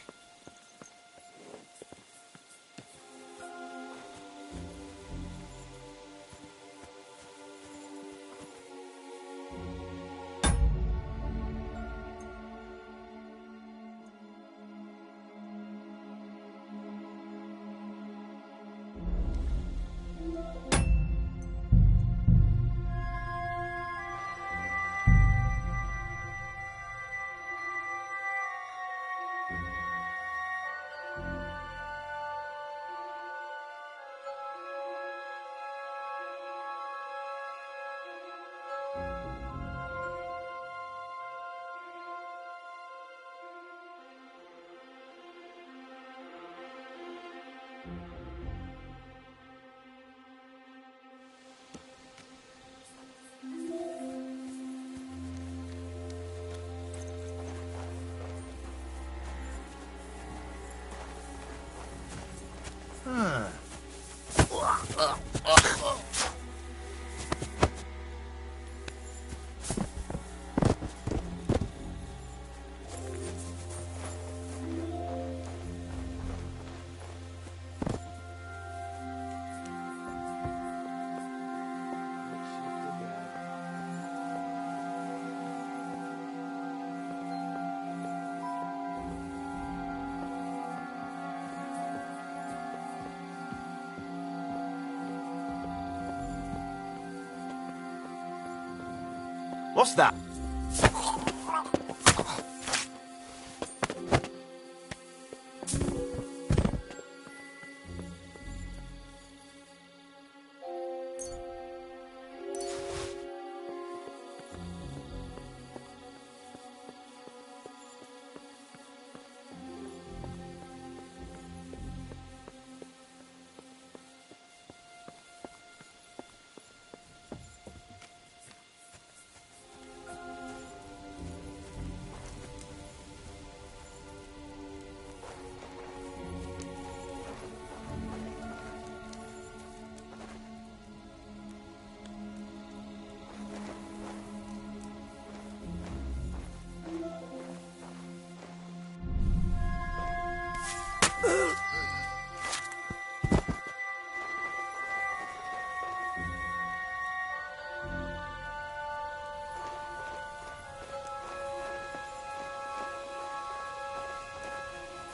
What's that?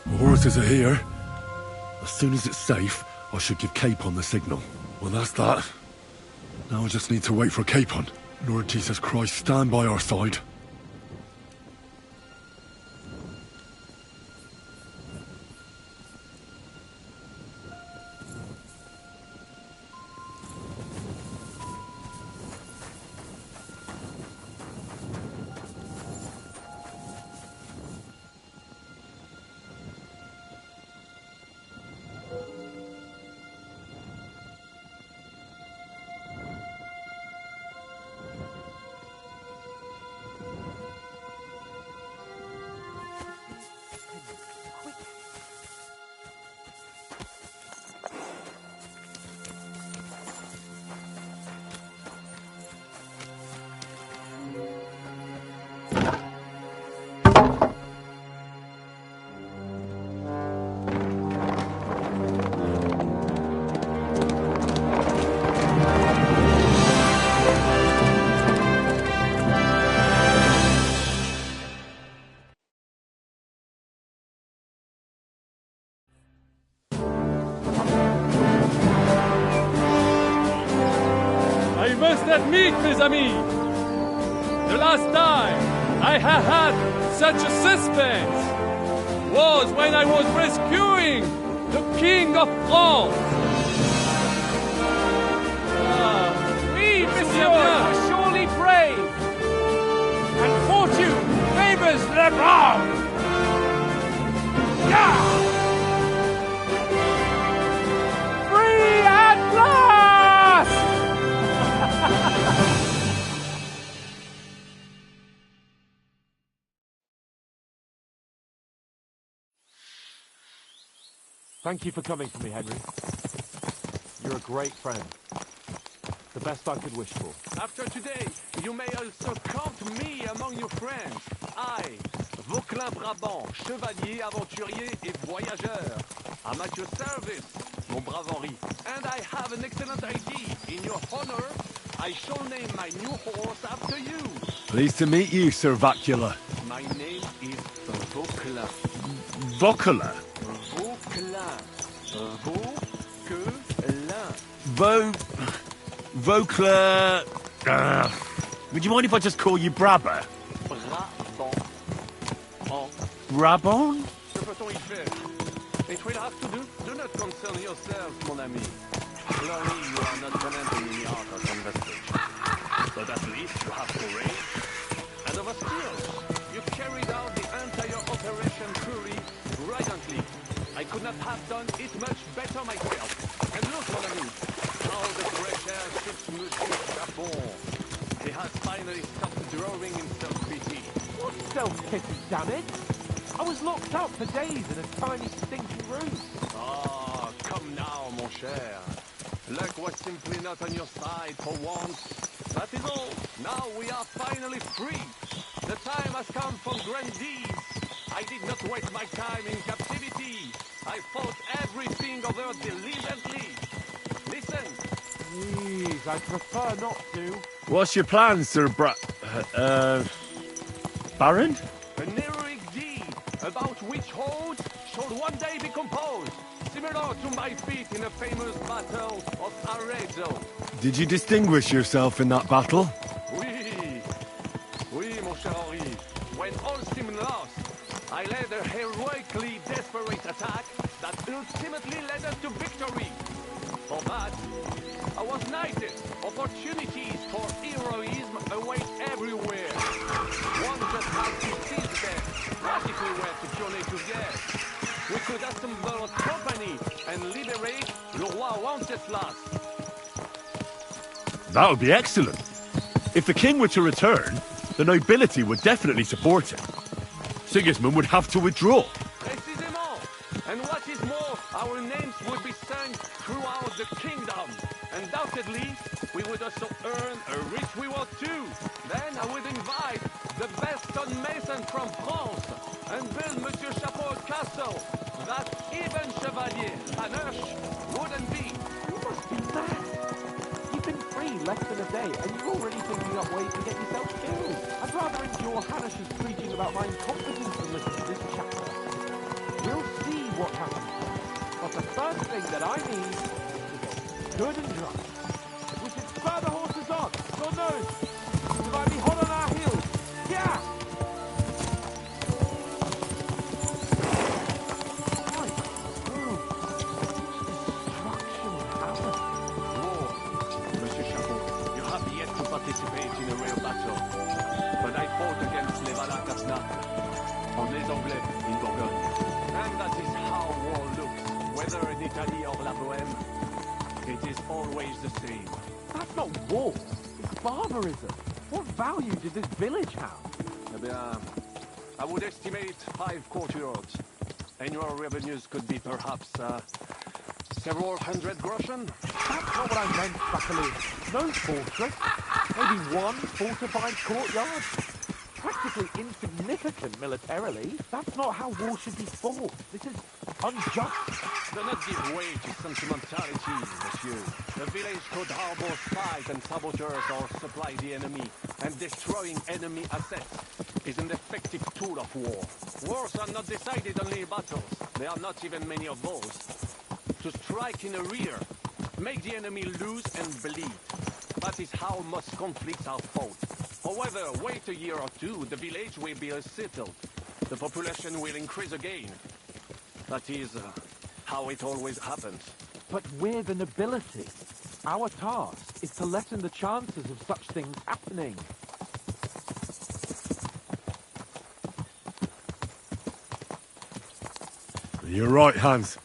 The horses are here. As soon as it's safe, I should give Capon the signal. Well, that's that. Now I just need to wait for Capon. Lord Jesus Christ, stand by our side. Admit, mes amis, the last time I have had such a suspense was when I was rescuing the King of France. We, monsieur, are surely brave, and fortune favors the brave. Yeah! Free at last! Thank you for coming for me, Henry. You're a great friend. The best I could wish for. After today, you may also count me among your friends. I, Vauquelin Brabant, chevalier, aventurier et voyageur. I'm at your service, mon brave Henri. And I have an excellent idea. In your honor, I shall name my new horse after you. Pleased to meet you, Sir Vacula. My name is Vauquelin. Vauquelin? Vauquelin. Would you mind if I just call you Brabber? Brabant? Que peut-on y faire? It will have to do. Do not concern yourself, mon ami. Clearly, you are not talented in the art of conversation. But at least you have courage and of a skill. You carried out the entire Operation Fury brilliantly. I could not have done it much better myself. And look, mon ami, how the fresh air suits Monsieur Chapon. He has finally stopped drawing in self-pity. What self-pity, damn it? I was locked up for days in a tiny stinking room. Ah, come now, mon cher. Luck was simply not on your side for once. That is all. Now we are finally free. The time has come for grand deeds. I did not waste my time in captivity. I fought everything over diligently. Listen. Please, I prefer not to. What's your plan, Sir Baron? An heroic deed about which odes shall one day be composed, similar to my feat in the famous battle of Arezzo. Did you distinguish yourself in that battle? Oui. I led a heroically desperate attack that ultimately led us to victory. For that, I was knighted. Opportunities for heroism await everywhere. One just has to seize them. What if we were to journey together? We could assemble a company and liberate le roi Wenceslas. That would be excellent. If the king were to return, the nobility would definitely support him. Sigismund would have to withdraw. Précisément. And what is more, our names would be sung throughout the kingdom. Undoubtedly, we would also earn a rich reward too. Then I would invite the best stonemason from France and build Monsieur Chapeau a castle that even Chevalier Hanush wouldn't be. You must be mad. You've been free less than a day, and you're already thinking up ways to get yourself killed. I'd rather endure Hanush's preaching about my incompetence than listen to this chapter. We'll see what happens. But the first thing that I need is to get good and drunk. We should spur the horses on. God knows, we might be hot on our heels. Yeah! Monsieur Chapeau, you have yet to participate in a real battle. But I fought against les Valaques at Naples, and les Anglais in Bourgogne. And that is how war looks, whether in Italy or La Bohème. It is always the same. That's not war. It's barbarism. What value did this village have? Eh bien, I would estimate 5 courtyards. Annual revenues could be perhaps several hundred groschen. That's not what I meant, Buckaloo. No fortress. Maybe one fortified courtyard. Practically insignificant militarily. That's not how war should be fought. This is unjust. Do not give way to sentimentality, monsieur. The village could harbor spies and saboteurs or supply the enemy, and destroying enemy assets is an effective tool of war. Wars are not decided only in battles. There are not even many of those. To strike in the rear, make the enemy lose and bleed. That is how most conflicts are fought. However, wait a year or two, the village will be settled. The population will increase again. That is how it always happens. But we're the nobility. Our task is to lessen the chances of such things happening. You're right, Hans.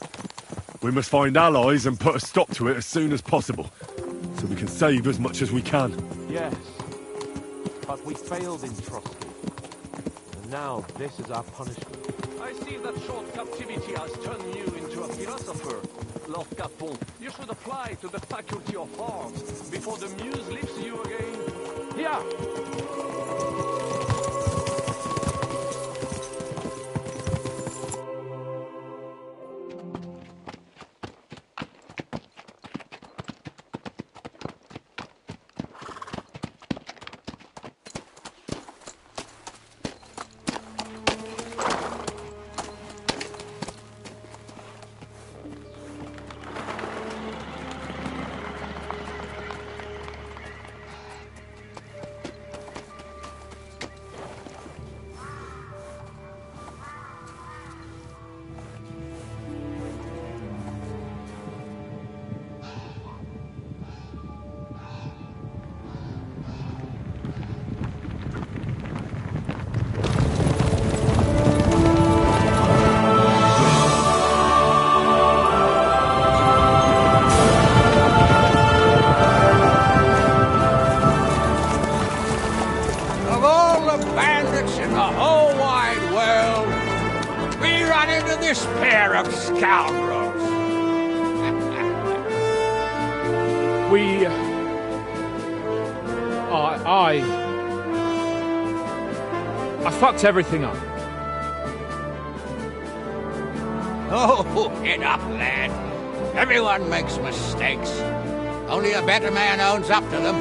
We must find allies and put a stop to it as soon as possible, so we can save as much as we can. Yes, but we failed in Trotsky. And now this is our punishment. I see that short captivity has turned you into a philosopher. Lord Capon, you should apply to the Faculty of Arts before the muse lifts you again. Here! this pair of scoundrels. I fucked everything up. Oh, get up, lad. Everyone makes mistakes. Only a better man owns up to them.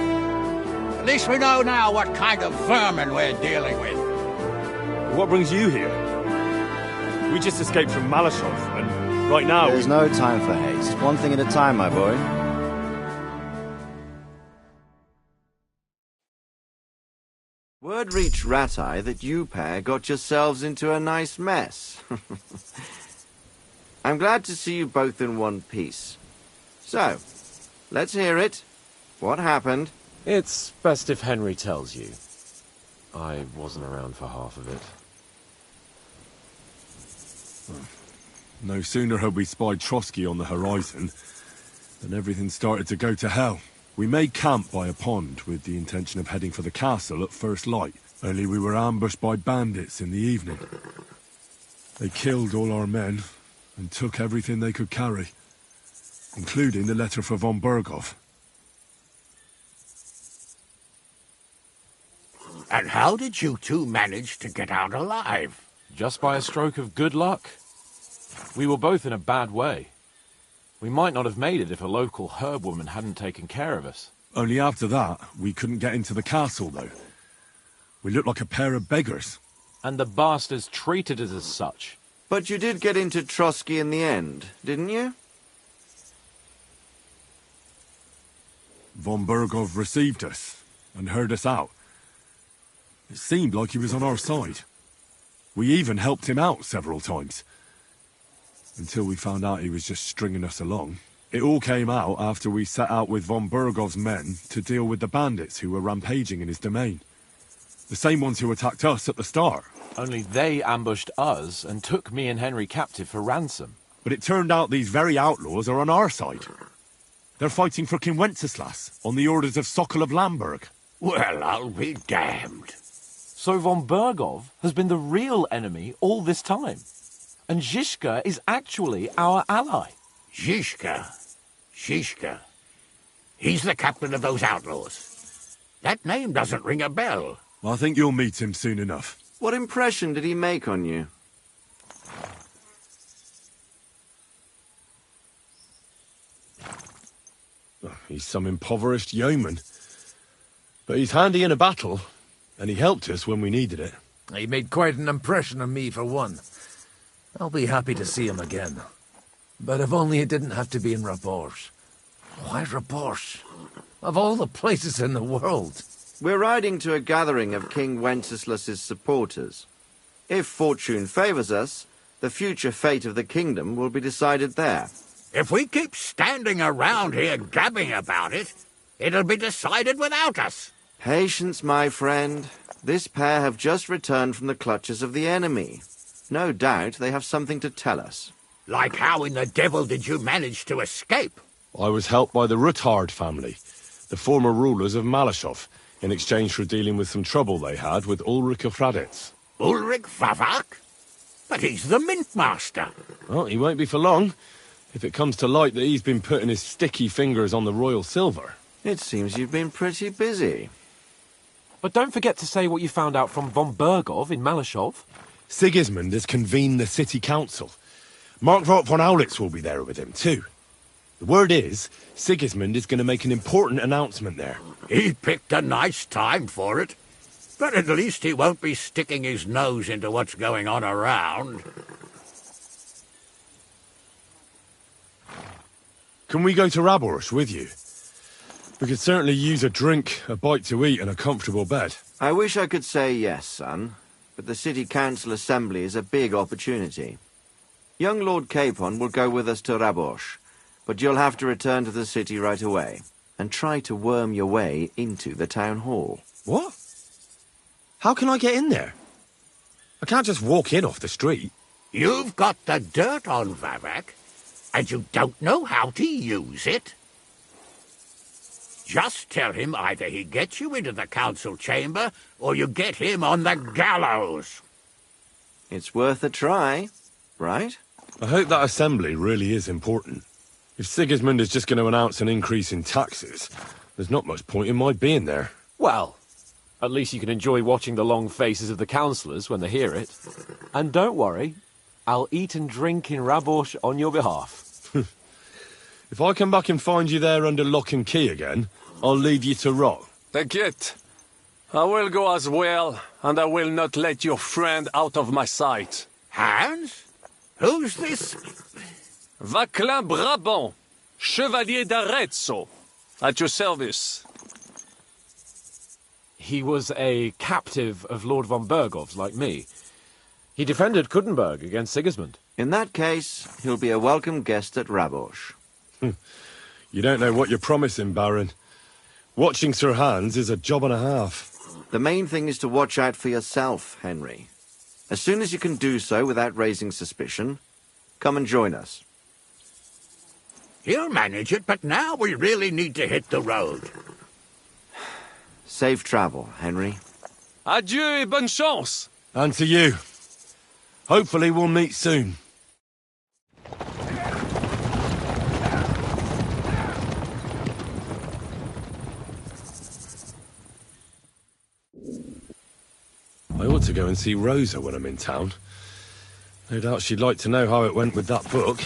At least we know now what kind of vermin we're dealing with. What brings you here? We just escaped from Malashov, and right now... There's no time for haste. One thing at a time, my boy. Word reached Rat-Eye that you pair got yourselves into a nice mess. I'm glad to see you both in one piece. So, let's hear it. What happened? It's best if Henry tells you. I wasn't around for half of it. No sooner had we spied Trotsky on the horizon than everything started to go to hell. We made camp by a pond with the intention of heading for the castle at first light, only we were ambushed by bandits in the evening. They killed all our men and took everything they could carry, including the letter for von Berghoff. And how did you two manage to get out alive? Just by a stroke of good luck. We were both in a bad way. We might not have made it if a local herb woman hadn't taken care of us. Only after that, we couldn't get into the castle, though. We looked like a pair of beggars. And the bastards treated us as such. But you did get into Trotsky in the end, didn't you? Von Berghoff received us and heard us out. It seemed like he was on our side. We even helped him out several times. Until we found out he was just stringing us along. It all came out after we set out with von Berghoff's men to deal with the bandits who were rampaging in his domain. The same ones who attacked us at the start. Only they ambushed us and took me and Henry captive for ransom. But it turned out these very outlaws are on our side. They're fighting for King Wenceslas on the orders of Sokol of Lamberg. Well, I'll be damned. So von Berghoff has been the real enemy all this time. And Zizka is actually our ally. Zizka? Zizka? He's the captain of those outlaws. That name doesn't ring a bell. I think you'll meet him soon enough. What impression did he make on you? He's some impoverished yeoman. But he's handy in a battle, and he helped us when we needed it. He made quite an impression on me, for one. I'll be happy to see him again. But if only it didn't have to be in Rabosh. Why Rabosh? Of all the places in the world. We're riding to a gathering of King Wenceslas's supporters. If fortune favors us, the future fate of the kingdom will be decided there. If we keep standing around here gabbing about it, it'll be decided without us. Patience, my friend. This pair have just returned from the clutches of the enemy. No doubt they have something to tell us. Like how in the devil did you manage to escape? I was helped by the Ruthard family, the former rulers of Malashov, in exchange for dealing with some trouble they had with Ulrich of Raditz. Ulrich Vavak? But he's the mint master. Well, he won't be for long, if it comes to light that he's been putting his sticky fingers on the royal silver. It seems you've been pretty busy. But don't forget to say what you found out from von Berghoff in Malashov. Sigismund has convened the city council. Markvart von Aulitz will be there with him, too. The word is, Sigismund is going to make an important announcement there. He picked a nice time for it. But at least he won't be sticking his nose into what's going on around. Can we go to Raborsh with you? We could certainly use a drink, a bite to eat, and a comfortable bed. I wish I could say yes, son, but the city council assembly is a big opportunity. Young Lord Capon will go with us to Raborsh, but you'll have to return to the city right away, and try to worm your way into the town hall. What? How can I get in there? I can't just walk in off the street. You've got the dirt on Vavak, and you don't know how to use it? Just tell him either he gets you into the council chamber, or you get him on the gallows. It's worth a try, right? I hope that assembly really is important. If Sigismund is just going to announce an increase in taxes, there's not much point in my being there. Well, at least you can enjoy watching the long faces of the councillors when they hear it. And don't worry, I'll eat and drink in Raborsh on your behalf. If I come back and find you there under lock and key again, I'll leave you to rot. Take it. I will go as well, and I will not let your friend out of my sight. Hans? Who's this? Vaclin Brabant, Chevalier d'Arezzo, at your service. he was a captive of Lord von Bergov's, like me. He defended Kuttenberg against Sigismund. In that case, he'll be a welcome guest at Rabosh. You don't know what you're promising, Baron. Watching Sir Hans is a job and a half. The main thing is to watch out for yourself, Henry. As soon as you can do so without raising suspicion, come and join us. He'll manage it, but now we really need to hit the road. Safe travel, Henry. Adieu et bonne chance. And to you. Hopefully we'll meet soon. I ought to go and see Rosa when I'm in town. No doubt she'd like to know how it went with that book.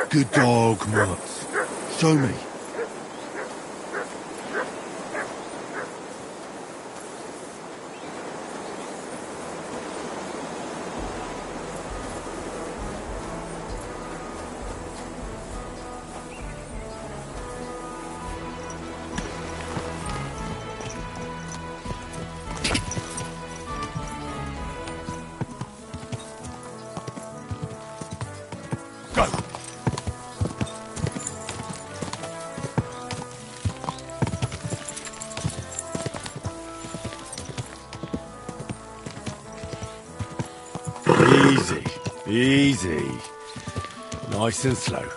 Good dog, Mats. Show me. Easy, easy. Nice and slow.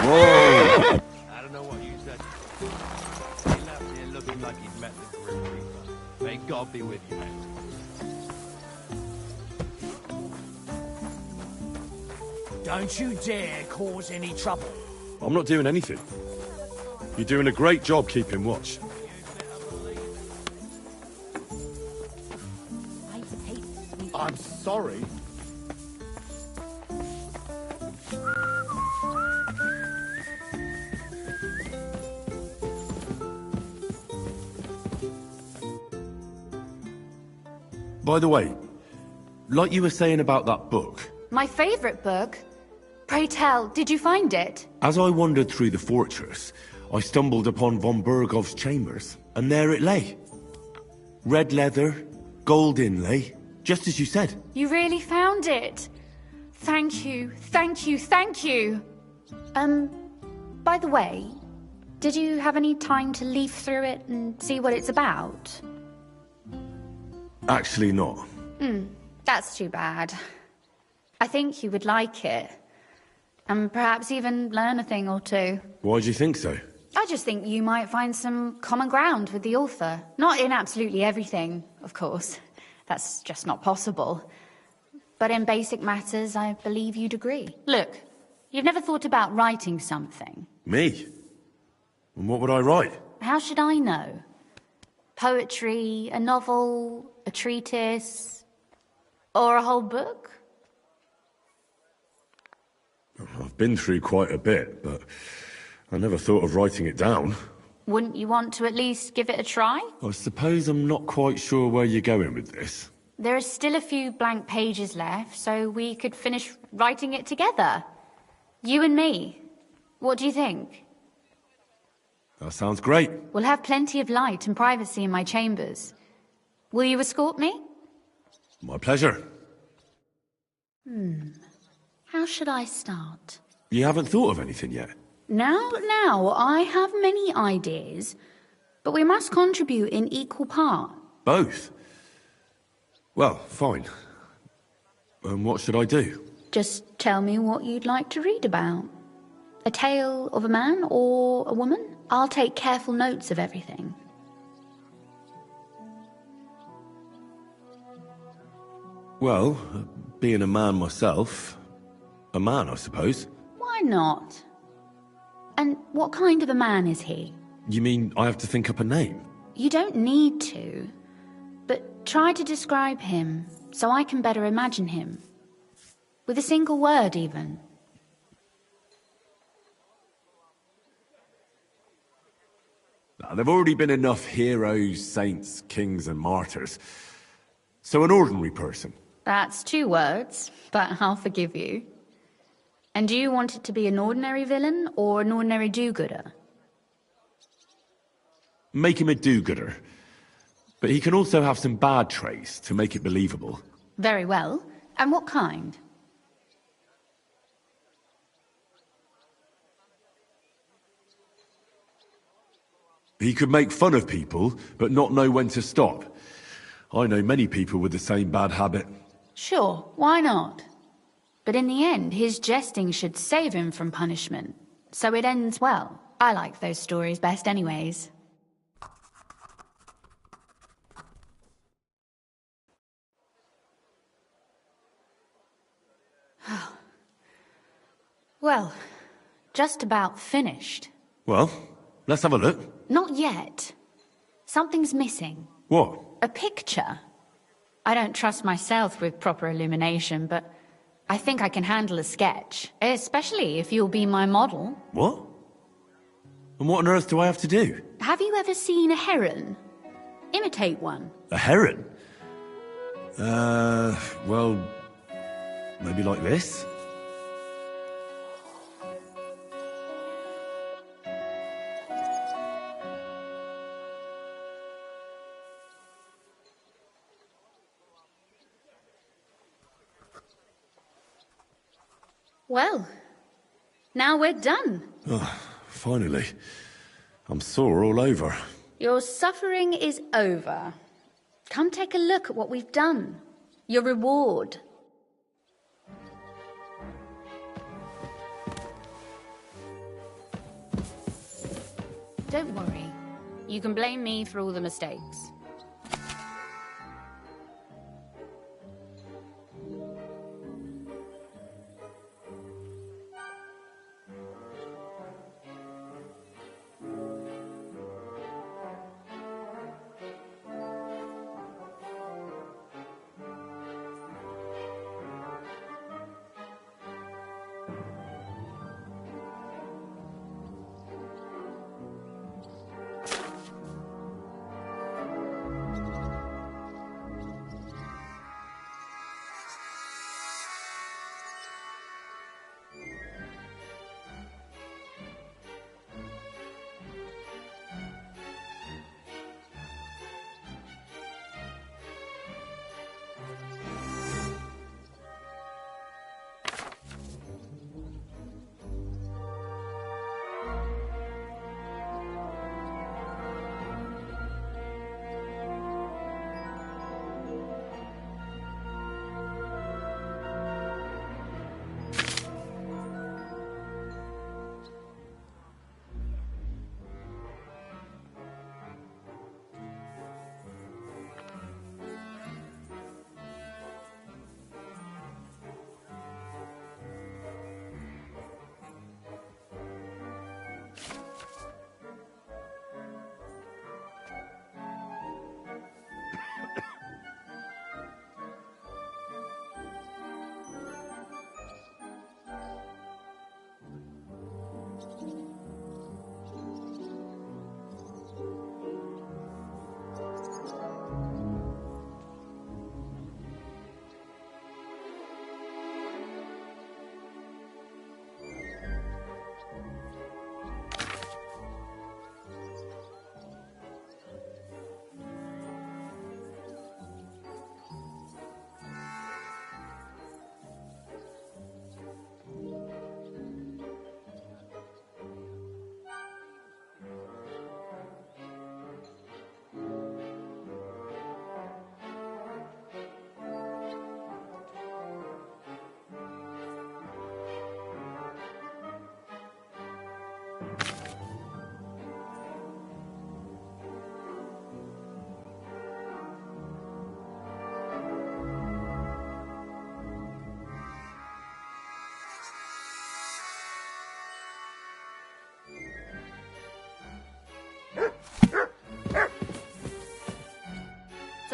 I don't know what you said. He left here looking like he'd met the Grim Reaper. May God be with you, mate. Don't you dare cause any trouble. I'm not doing anything. You're doing a great job keeping watch. I'm sorry. By the way, like you were saying about that book, My favourite book? Pray tell, did you find it? as I wandered through the fortress, I stumbled upon von Bergov's chambers, and there it lay. Red leather, gold inlay, just as you said. You really found it? Thank you, thank you, thank you! By the way, did you have any time to leaf through it and see what it's about? Actually not. That's too bad. I think you would like it. And perhaps even learn a thing or two. Why do you think so? I just think you might find some common ground with the author. Not in absolutely everything, of course. That's just not possible. But in basic matters, I believe you'd agree. Look, you've never thought about writing something. Me? And what would I write? How should I know? Poetry, a novel, a treatise, or a whole book? I've been through quite a bit, but I never thought of writing it down. Wouldn't you want to at least give it a try? I suppose I'm not quite sure where you're going with this. There are still a few blank pages left, so we could finish writing it together. You and me. What do you think? That sounds great. We'll have plenty of light and privacy in my chambers. Will you escort me? My pleasure. How should I start? You haven't thought of anything yet? Now, I have many ideas, but we must contribute in equal part. Both? Well, fine. And what should I do? Just tell me what you'd like to read about. A tale of a man or a woman? I'll take careful notes of everything. Well, being a man myself, a man, I suppose. Why not? And what kind of a man is he? You mean I have to think up a name? You don't need to, but try to describe him so I can better imagine him. With a single word, even. Now, there've already been enough heroes, saints, kings, and martyrs. So an ordinary person. That's 2 words, but I'll forgive you. And do you want it to be an ordinary villain or an ordinary do-gooder? Make him a do-gooder. But he can also have some bad traits to make it believable. Very well. And what kind? He could make fun of people, but not know when to stop. I know many people with the same bad habit. Sure, why not? But in the end, his jesting should save him from punishment. So it ends well. I like those stories best anyways. Well, just about finished. Well, let's have a look. Not yet. Something's missing. What? A picture. I don't trust myself with proper illumination, but I think I can handle a sketch. Especially if you'll be my model. What? And what on earth do I have to do? Have you ever seen a heron? Imitate one. A heron? Well, maybe like this? Well, now we're done. Oh, finally. I'm sore all over. Your suffering is over. Come take a look at what we've done. Your reward. Don't worry. You can blame me for all the mistakes.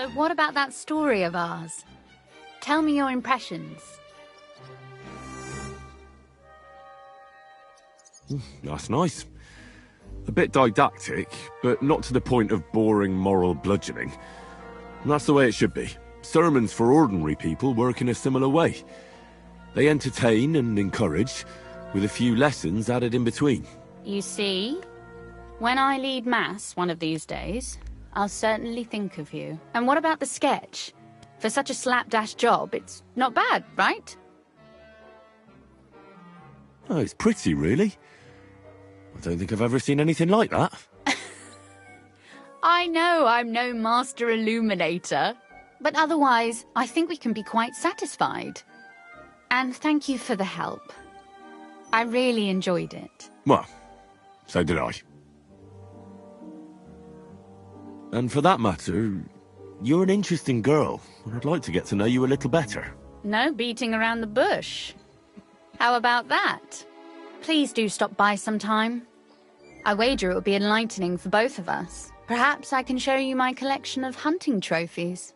So what about that story of ours? Tell me your impressions. That's nice. A bit didactic, but not to the point of boring moral bludgeoning. That's the way it should be. Sermons for ordinary people work in a similar way. They entertain and encourage, with a few lessons added in between. You see, when I lead Mass one of these days, I'll certainly think of you. And what about the sketch? For such a slapdash job, it's not bad, right? Oh, it's pretty, really. I don't think I've ever seen anything like that. I know I'm no master illuminator, but otherwise, I think we can be quite satisfied. And thank you for the help. I really enjoyed it. Well, so did I. And for that matter, you're an interesting girl, and I'd like to get to know you a little better. No beating around the bush. How about that? Please do stop by sometime. I wager it will be enlightening for both of us. Perhaps I can show you my collection of hunting trophies.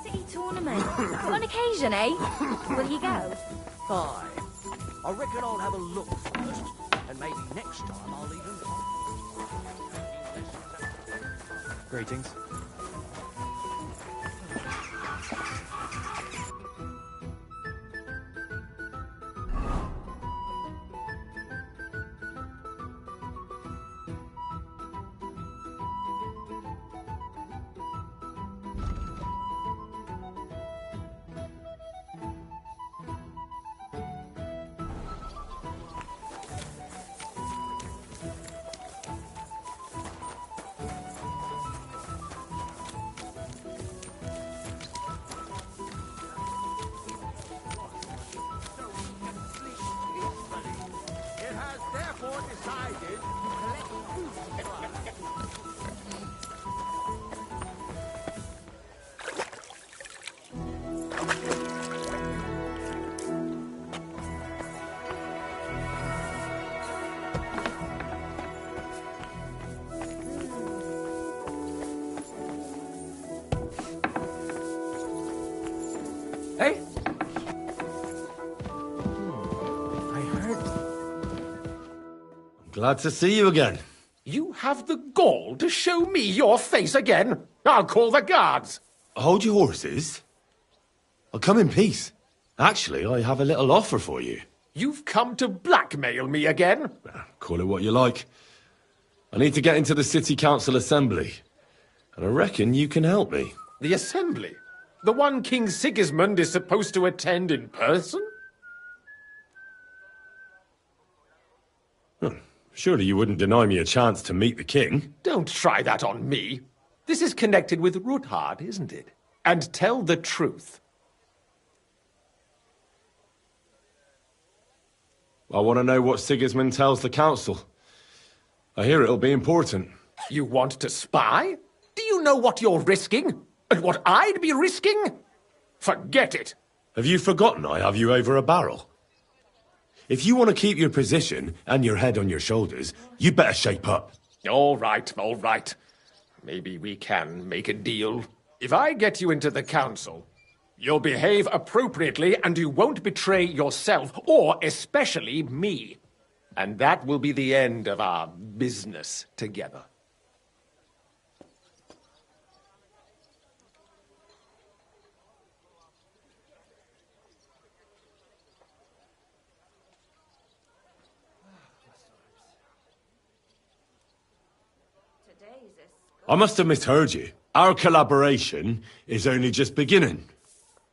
City tournament. What an occasion, eh? Will you go? Aye. I reckon I'll have a look first, and maybe next time I'll even... Greetings. Hey? Glad to see you again. You have the gall to show me your face again? I'll call the guards. Hold your horses. I'll come in peace. Actually, I have a little offer for you. You've come to blackmail me again? Call it what you like. I need to get into the City Council Assembly, and I reckon you can help me. The Assembly? The one King Sigismund is supposed to attend in person? Surely you wouldn't deny me a chance to meet the king? Don't try that on me. This is connected with Ruthard, isn't it? And tell the truth. I want to know what Sigismund tells the council. I hear it'll be important. You want to spy? Do you know what you're risking? And what I'd be risking? Forget it. Have you forgotten I have you over a barrel? If you want to keep your position and your head on your shoulders, you better shape up. All right, all right. Maybe we can make a deal. If I get you into the council, you'll behave appropriately and you won't betray yourself, or especially me. And that will be the end of our business together. I must have misheard you. Our collaboration is only just beginning.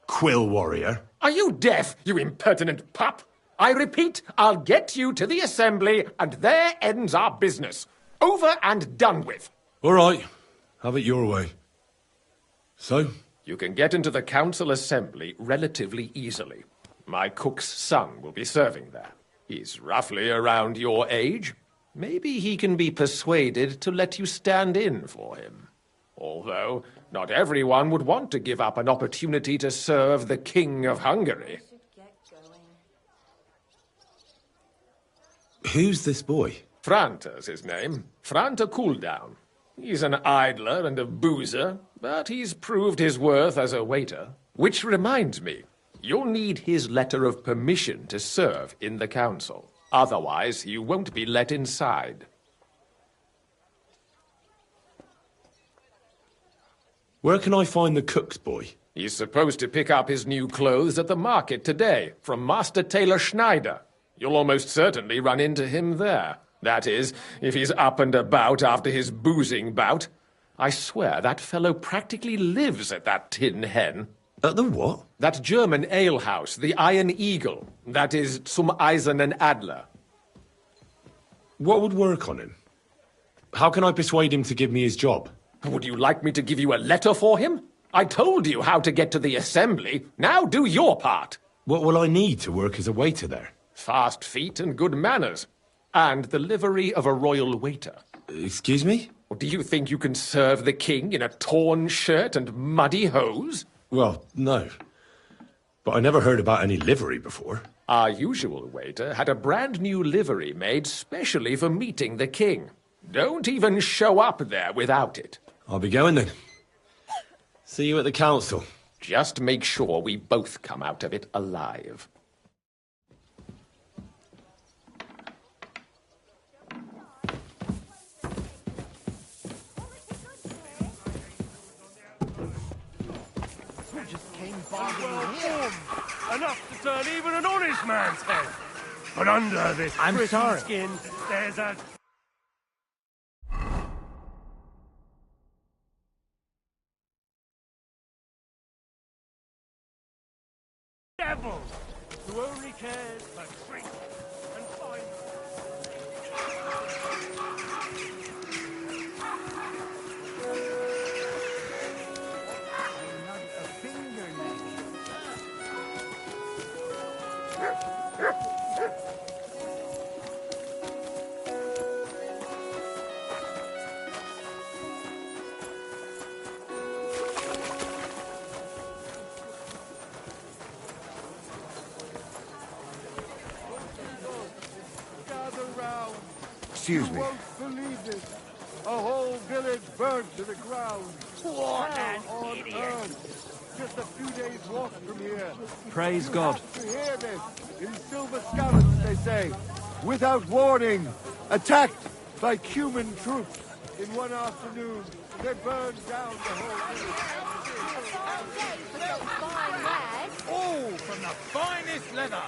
Quill warrior. Are you deaf, you impertinent pup? I repeat, I'll get you to the assembly, and there ends our business. Over and done with. All right. Have it your way. So? You can get into the council assembly relatively easily. My cook's son will be serving there. He's roughly around your age. Maybe he can be persuaded to let you stand in for him. Although, Not everyone would want to give up an opportunity to serve the King of Hungary. Who's this boy? Franta's his name. Franta Cooldown. He's an idler and a boozer, but he's proved his worth as a waiter. Which reminds me, you'll need his letter of permission to serve in the council. Otherwise, you won't be let inside. Where can I find the cook's boy? He's supposed to pick up his new clothes at the market today, from Master Tailor Schneider. You'll almost certainly run into him there. That is, if he's up and about after his boozing bout. I swear that fellow practically lives at that Tin Hen. At the what? That German alehouse, the Iron Eagle. That is Zum Eisernen Adler. What would work on him? How can I persuade him to give me his job? Would you like me to give you a letter for him? I told you how to get to the assembly. Now do your part. What will I need to work as a waiter there? Fast feet and good manners. And the livery of a royal waiter. Excuse me? Do you think you can serve the king in a torn shirt and muddy hose? Well, no. But I never heard about any livery before. Our usual waiter had a brand new livery made specially for meeting the king. Don't even show up there without it. I'll be going then. See you at the council. Just make sure we both come out of it alive. Enough to turn even an honest man's head. But under this pretty skin, there's a... devil who only cares for drink and fine. Excuse me. You won't believe this. A whole village burnt to the ground. What an idiot. Just a few days' walk from here. Praise God. To hear this. In Silver Scouts, they say. Without warning. Attacked by Cuman troops. In one afternoon, they burned down the whole village. Oh, from the finest leather.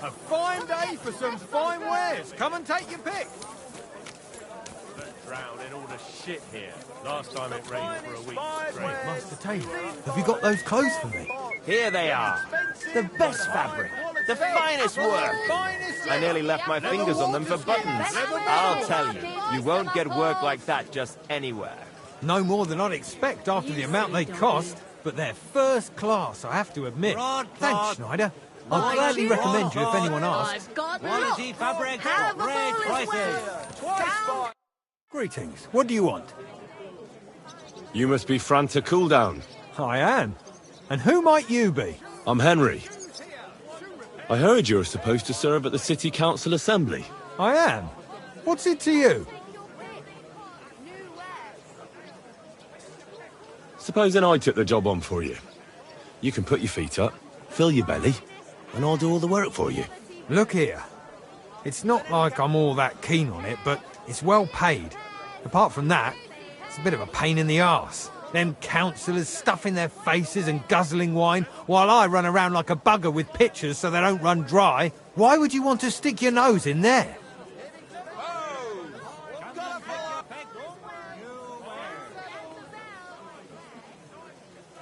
A fine day for some fine wares. Come and take your pick. Drown in all the shit here. Last time it rained for a week straight. Master Taylor, have you got those clothes for me? Here they are. The best fabric. The finest work. I nearly left my fingers on them for buttons. I'll tell you, you won't get work like that just anywhere. No more than I'd expect after the amount they cost, but they're first class, I have to admit. Thanks, Schneider. I'll gladly recommend you if anyone asks. Quality fabric, great prices. Greetings. What do you want? You must be Franta Cooldown. I am. And who might you be? I'm Henry. I heard you're supposed to serve at the City Council Assembly. I am. What's it to you? Supposing I took the job on for you. You can put your feet up, fill your belly, and I'll do all the work for you. Look here. It's not like I'm all that keen on it, but it's well paid. Apart from that, it's a bit of a pain in the arse. Them councillors stuffing their faces and guzzling wine, while I run around like a bugger with pitchers so they don't run dry. Why would you want to stick your nose in there?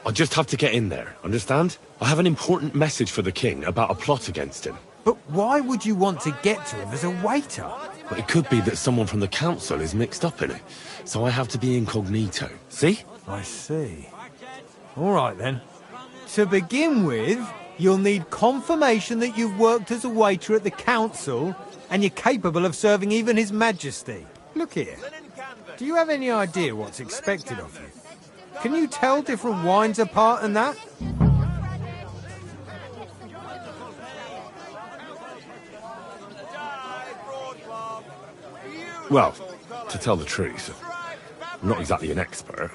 I just have to get in there, understand? I have an important message for the king about a plot against him. But why would you want to get to him as a waiter? But it could be that someone from the council is mixed up in it, so I have to be incognito. See? I see. All right, then. To begin with, You'll need confirmation that you've worked as a waiter at the council and you're capable of serving even His Majesty. Look here. Do you have any idea what's expected of you? Can you tell different wines apart and that? Well, to tell the truth, I'm not exactly an expert.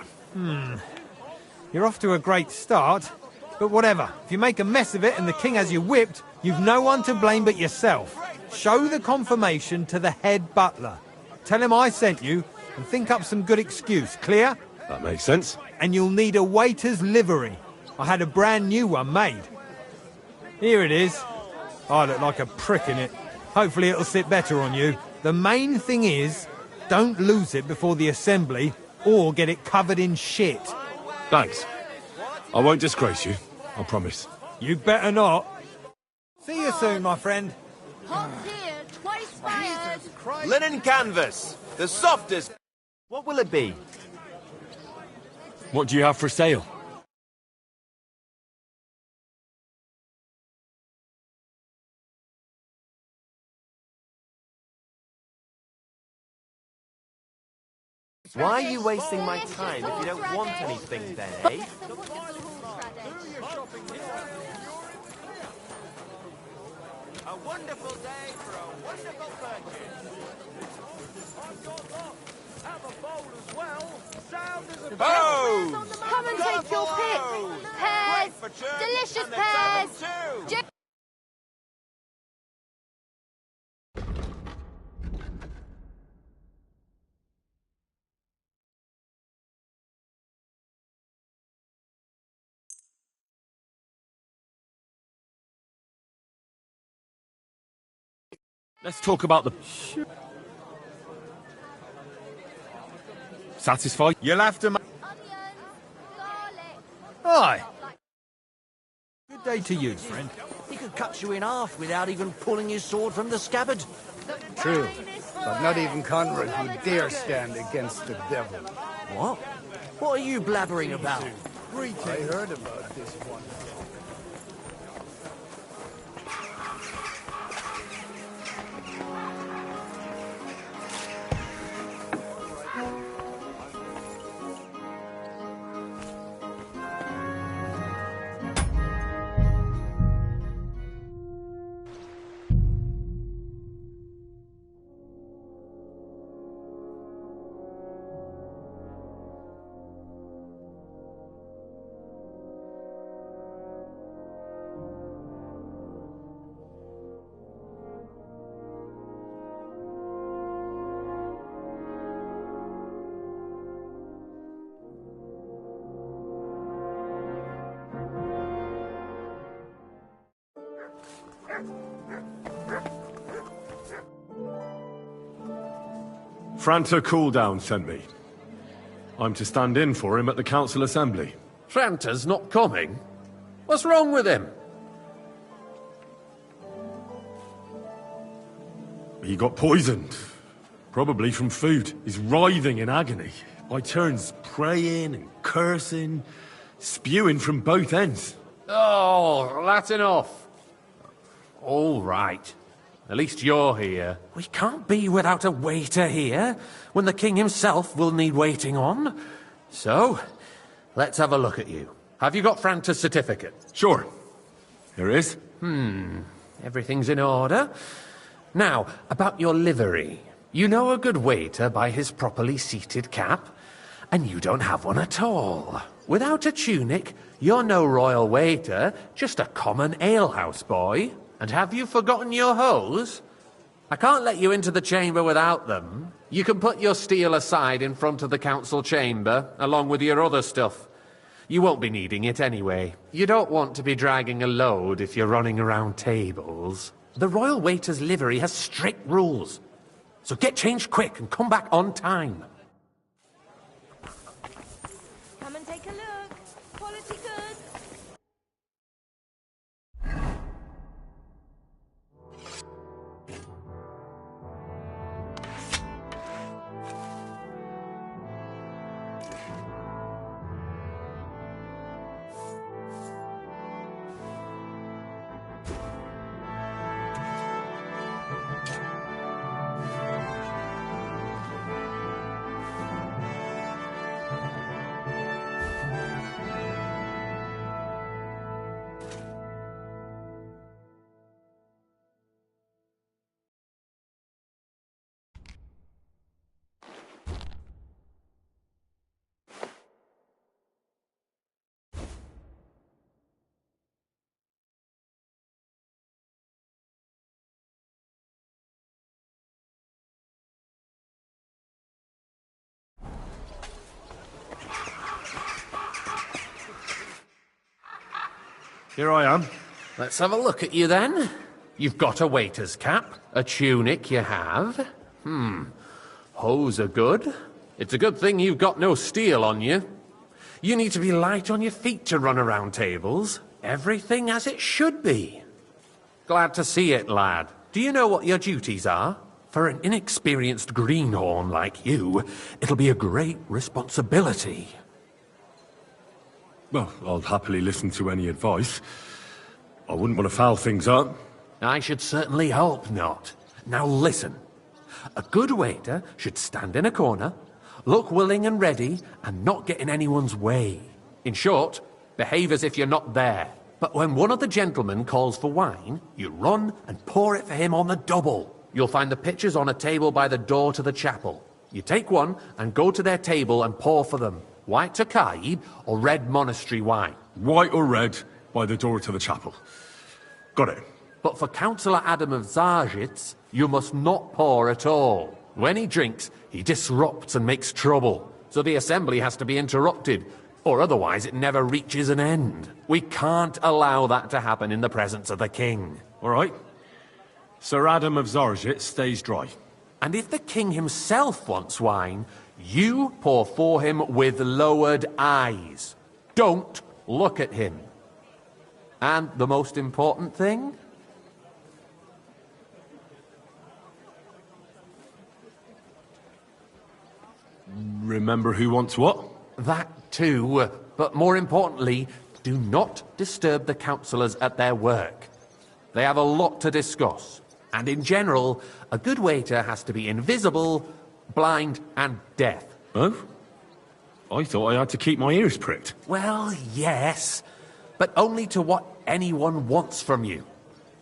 You're off to a great start, but whatever. If you make a mess of it and the king has you whipped, you've no one to blame but yourself. Show the confirmation to the head butler. Tell him I sent you and think up some good excuse. Clear? That makes sense. And you'll need a waiter's livery. I had a brand new one made. Here it is. I look like a prick in it. Hopefully it'll sit better on you. The main thing is, don't lose it before the assembly or get it covered in shit. Thanks. I won't disgrace you, I promise. You better not. See you soon, my friend. Hot here, twice fired. Linen canvas, the softest. What will it be? What do you have for sale? Why are you wasting my time if you don't want anything then, eh? A wonderful day for a wonderful purchase. Have a bowl as well. Sound as a Come and take your pick. Pears, delicious pears. Let's talk about the... Satisfied? You'll have to... Aye. Good day to you, friend. He could cut you in half without even pulling his sword from the scabbard. True, but not even Conrad would dare stand against the devil. What? What are you blabbering about? I heard about this one. Franta Cooldown sent me. I'm to stand in for him at the council assembly. Franta's not coming? What's wrong with him? He got poisoned. Probably from food. He's writhing in agony. By turns praying and cursing, spewing from both ends. Oh, that's enough. All right. At least you're here. We can't be without a waiter here, when the king himself will need waiting on. So, let's have a look at you. Have you got Franta's certificate? Sure. Here it is. Everything's in order. Now, about your livery. You know a good waiter by his properly seated cap, and you don't have one at all. Without a tunic, you're no royal waiter, just a common alehouse boy. And have you forgotten your hose? I can't let you into the chamber without them. You can put your steel aside in front of the council chamber, along with your other stuff. You won't be needing it anyway. You don't want to be dragging a load if you're running around tables. The royal waiter's livery has strict rules. So get changed quick and come back on time. Come and take a look. Quality good. Here I am. Let's have a look at you then. You've got a waiter's cap, a tunic you have. Hose are good. It's a good thing you've got no steel on you. You need to be light on your feet to run around tables. Everything as it should be. Glad to see it, lad. Do you know what your duties are? For an inexperienced greenhorn like you, it'll be a great responsibility. Well, I'll happily listen to any advice. I wouldn't want to foul things up. I should certainly hope not. Now listen. A good waiter should stand in a corner, look willing and ready, and not get in anyone's way. In short, behave as if you're not there. But when one of the gentlemen calls for wine, you run and pour it for him on the double. You'll find the pitchers on a table by the door to the chapel. You take one and go to their table and pour for them. White Tokaib or red monastery wine. White or red by the door to the chapel. Got it. But for Councillor Adam of Zarzhitz, you must not pour at all. When he drinks, he disrupts and makes trouble. So the assembly has to be interrupted, or otherwise it never reaches an end. We can't allow that to happen in the presence of the king. All right. Sir Adam of Zarzhitz stays dry. And if the king himself wants wine, you pour for him with lowered eyes. Don't look at him. And the most important thing? Remember who wants what? That too. But more importantly, do not disturb the councillors at their work. They have a lot to discuss. And in general, a good waiter has to be invisible, blind, and deaf. Oh? I thought I had to keep my ears pricked. Well, yes, but only to what anyone wants from you.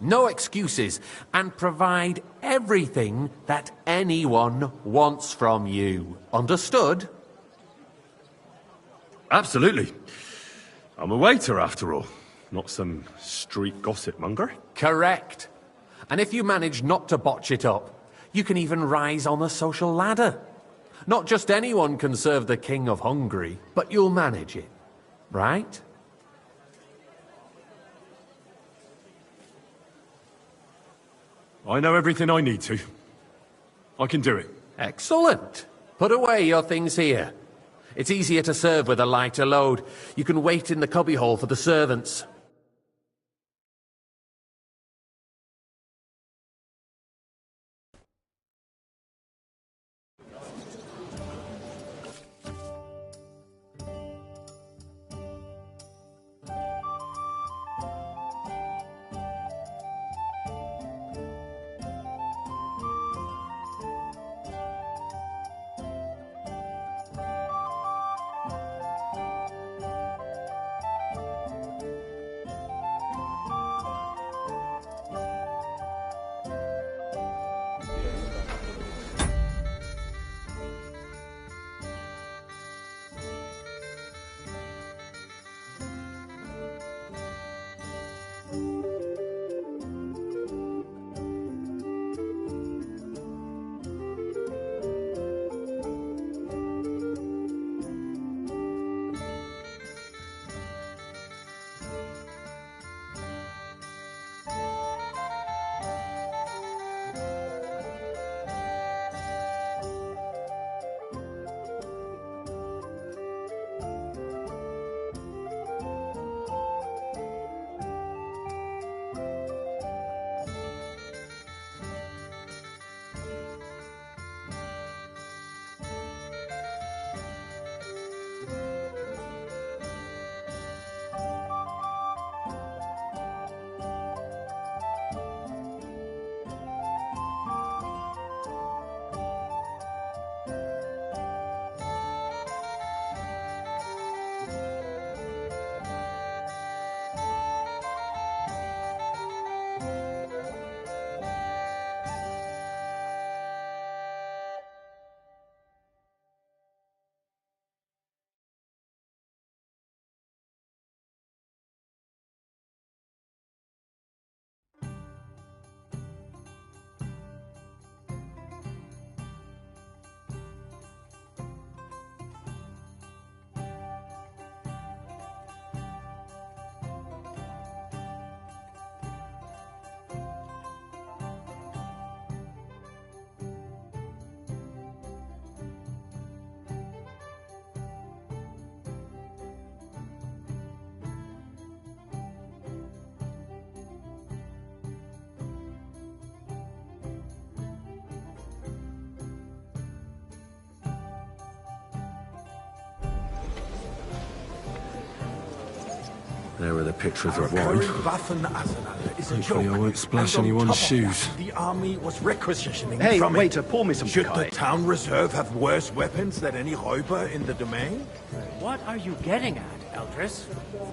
No excuses, and provide everything that anyone wants from you. Understood? Absolutely. I'm a waiter, after all. Not some street gossip monger. Correct. And if you manage not to botch it up, you can even rise on the social ladder. Not just anyone can serve the King of Hungary, but you'll manage it. Right? I know everything I need to. I can do it. Excellent. Put away your things here. It's easier to serve with a lighter load. You can wait in the cubbyhole for the servants. There are the pictures of wine. Hopefully I won't splash anyone's shoes. The army was requisitioning Hey, from waiter, pour me some Should the Kai. town reserve have worse weapons than any räuber in the domain? What are you getting at, Eldris?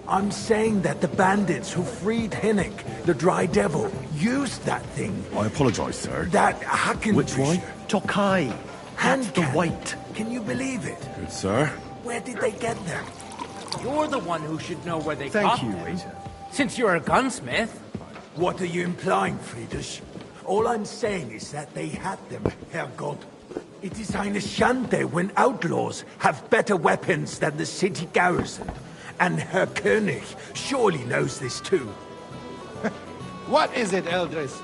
I'm saying that the bandits who freed Hinnick, the Dry Devil, used that thing. I apologise, sir. That Hacken. Which wine? Tokai. Hand the white. Can you believe it? Good, sir. Where did they get them? You're the one who should know where they Thank got you, them. waiter. Since you're a gunsmith. What are you implying, Friedrich? All I'm saying is that they had them, Herrgott. It is eine Schande when outlaws have better weapons than the city garrison. And Herr König surely knows this too. What is it, Eldris?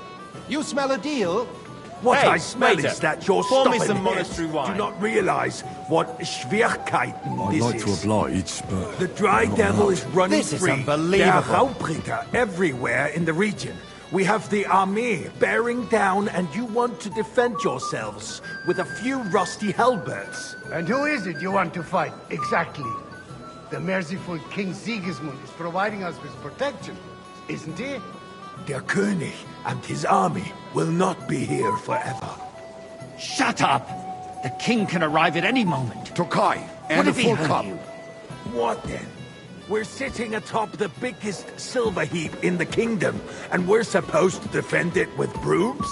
You smell a deal? What Hey, I smell waiter, is that you're pour me stubborn some heads monastery wine. do not realize what Schwierigkeiten I'd this like is. to oblige, but... The Dry not Devil allowed. is running This is free. unbelievable. There are Raubritter everywhere in the region. We have the army bearing down, and you want to defend yourselves with a few rusty halberds. And who is it you want to fight, exactly? The merciful King Sigismund is providing us with protection, isn't he? Der König and his army will not be here forever. Shut up! The king can arrive at any moment. Tokai, What if he heard you? What then? We're sitting atop the biggest silver heap in the kingdom, and we're supposed to defend it with brooms?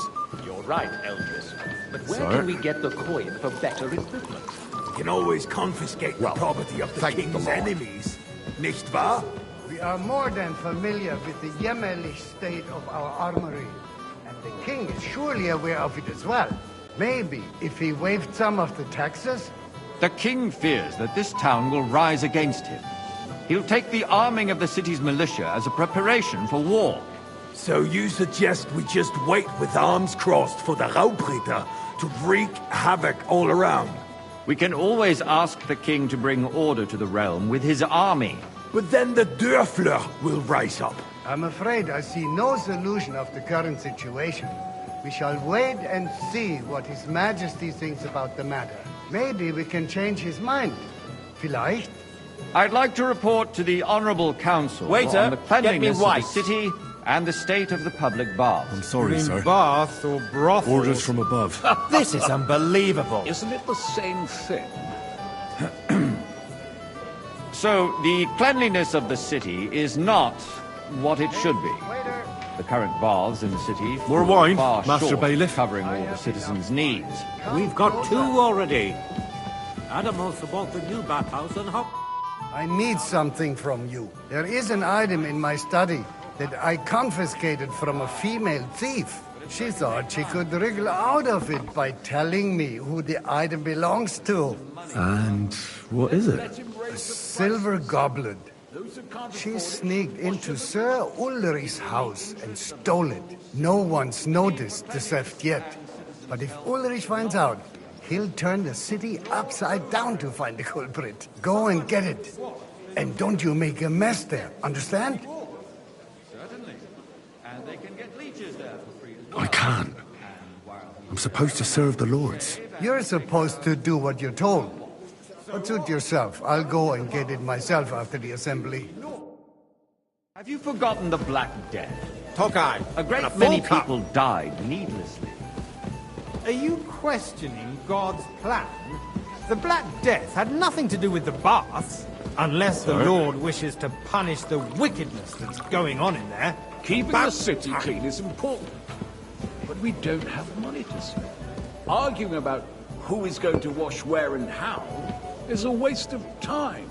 You're right, Eldris. But where Sir? can we get the coin for better equipment? We can always confiscate the property of the king's enemies. Nicht wahr? We are more than familiar with the jämmerlich state of our armory. And the king is surely aware of it as well. Maybe if he waived some of the taxes? The king fears that this town will rise against him. He'll take the arming of the city's militia as a preparation for war. So you suggest we just wait with arms crossed for the Raubritter to wreak havoc all around? We can always ask the king to bring order to the realm with his army. But then the Dörfler will rise up. I'm afraid I see no solution of the current situation. We shall wait and see what His Majesty thinks about the matter. Maybe we can change his mind. Vielleicht? I'd like to report to the Honourable Council Waiter, on the get me cleanliness of white. the city and the state of the public baths. I'm sorry, You mean sir. baths or brothels? Orders from above. This is unbelievable. Isn't it the same thing? So, the cleanliness of the city is not what it should be. The current baths in the city More fall wine, far Master short, Bailiff. covering all the citizens' needs. We've got 2 already. Adam also bought the new bathhouse and hop. I need something from you. There is an item in my study that I confiscated from a female thief. She thought she could wriggle out of it by telling me who the item belongs to. And what is it? A silver goblet. She sneaked into Sir Ulrich's house and stole it. No one's noticed the theft yet. But if Ulrich finds out, he'll turn the city upside down to find the culprit. Go and get it. And don't you make a mess there, understand? Certainly. And they can get leeches there for free as well. I can't. I'm supposed to serve the lords. You're supposed to do what you're told. But suit yourself. I'll go and get it myself after the assembly. Have you forgotten the Black Death? Tokai. A great and many full cup. people died needlessly. Are you questioning God's plan? The Black Death had nothing to do with the baths, unless the Sir? Lord wishes to punish the wickedness that's going on in there. Keeping the city clean is important. But we don't have money to spend. Arguing about who is going to wash where and how is a waste of time.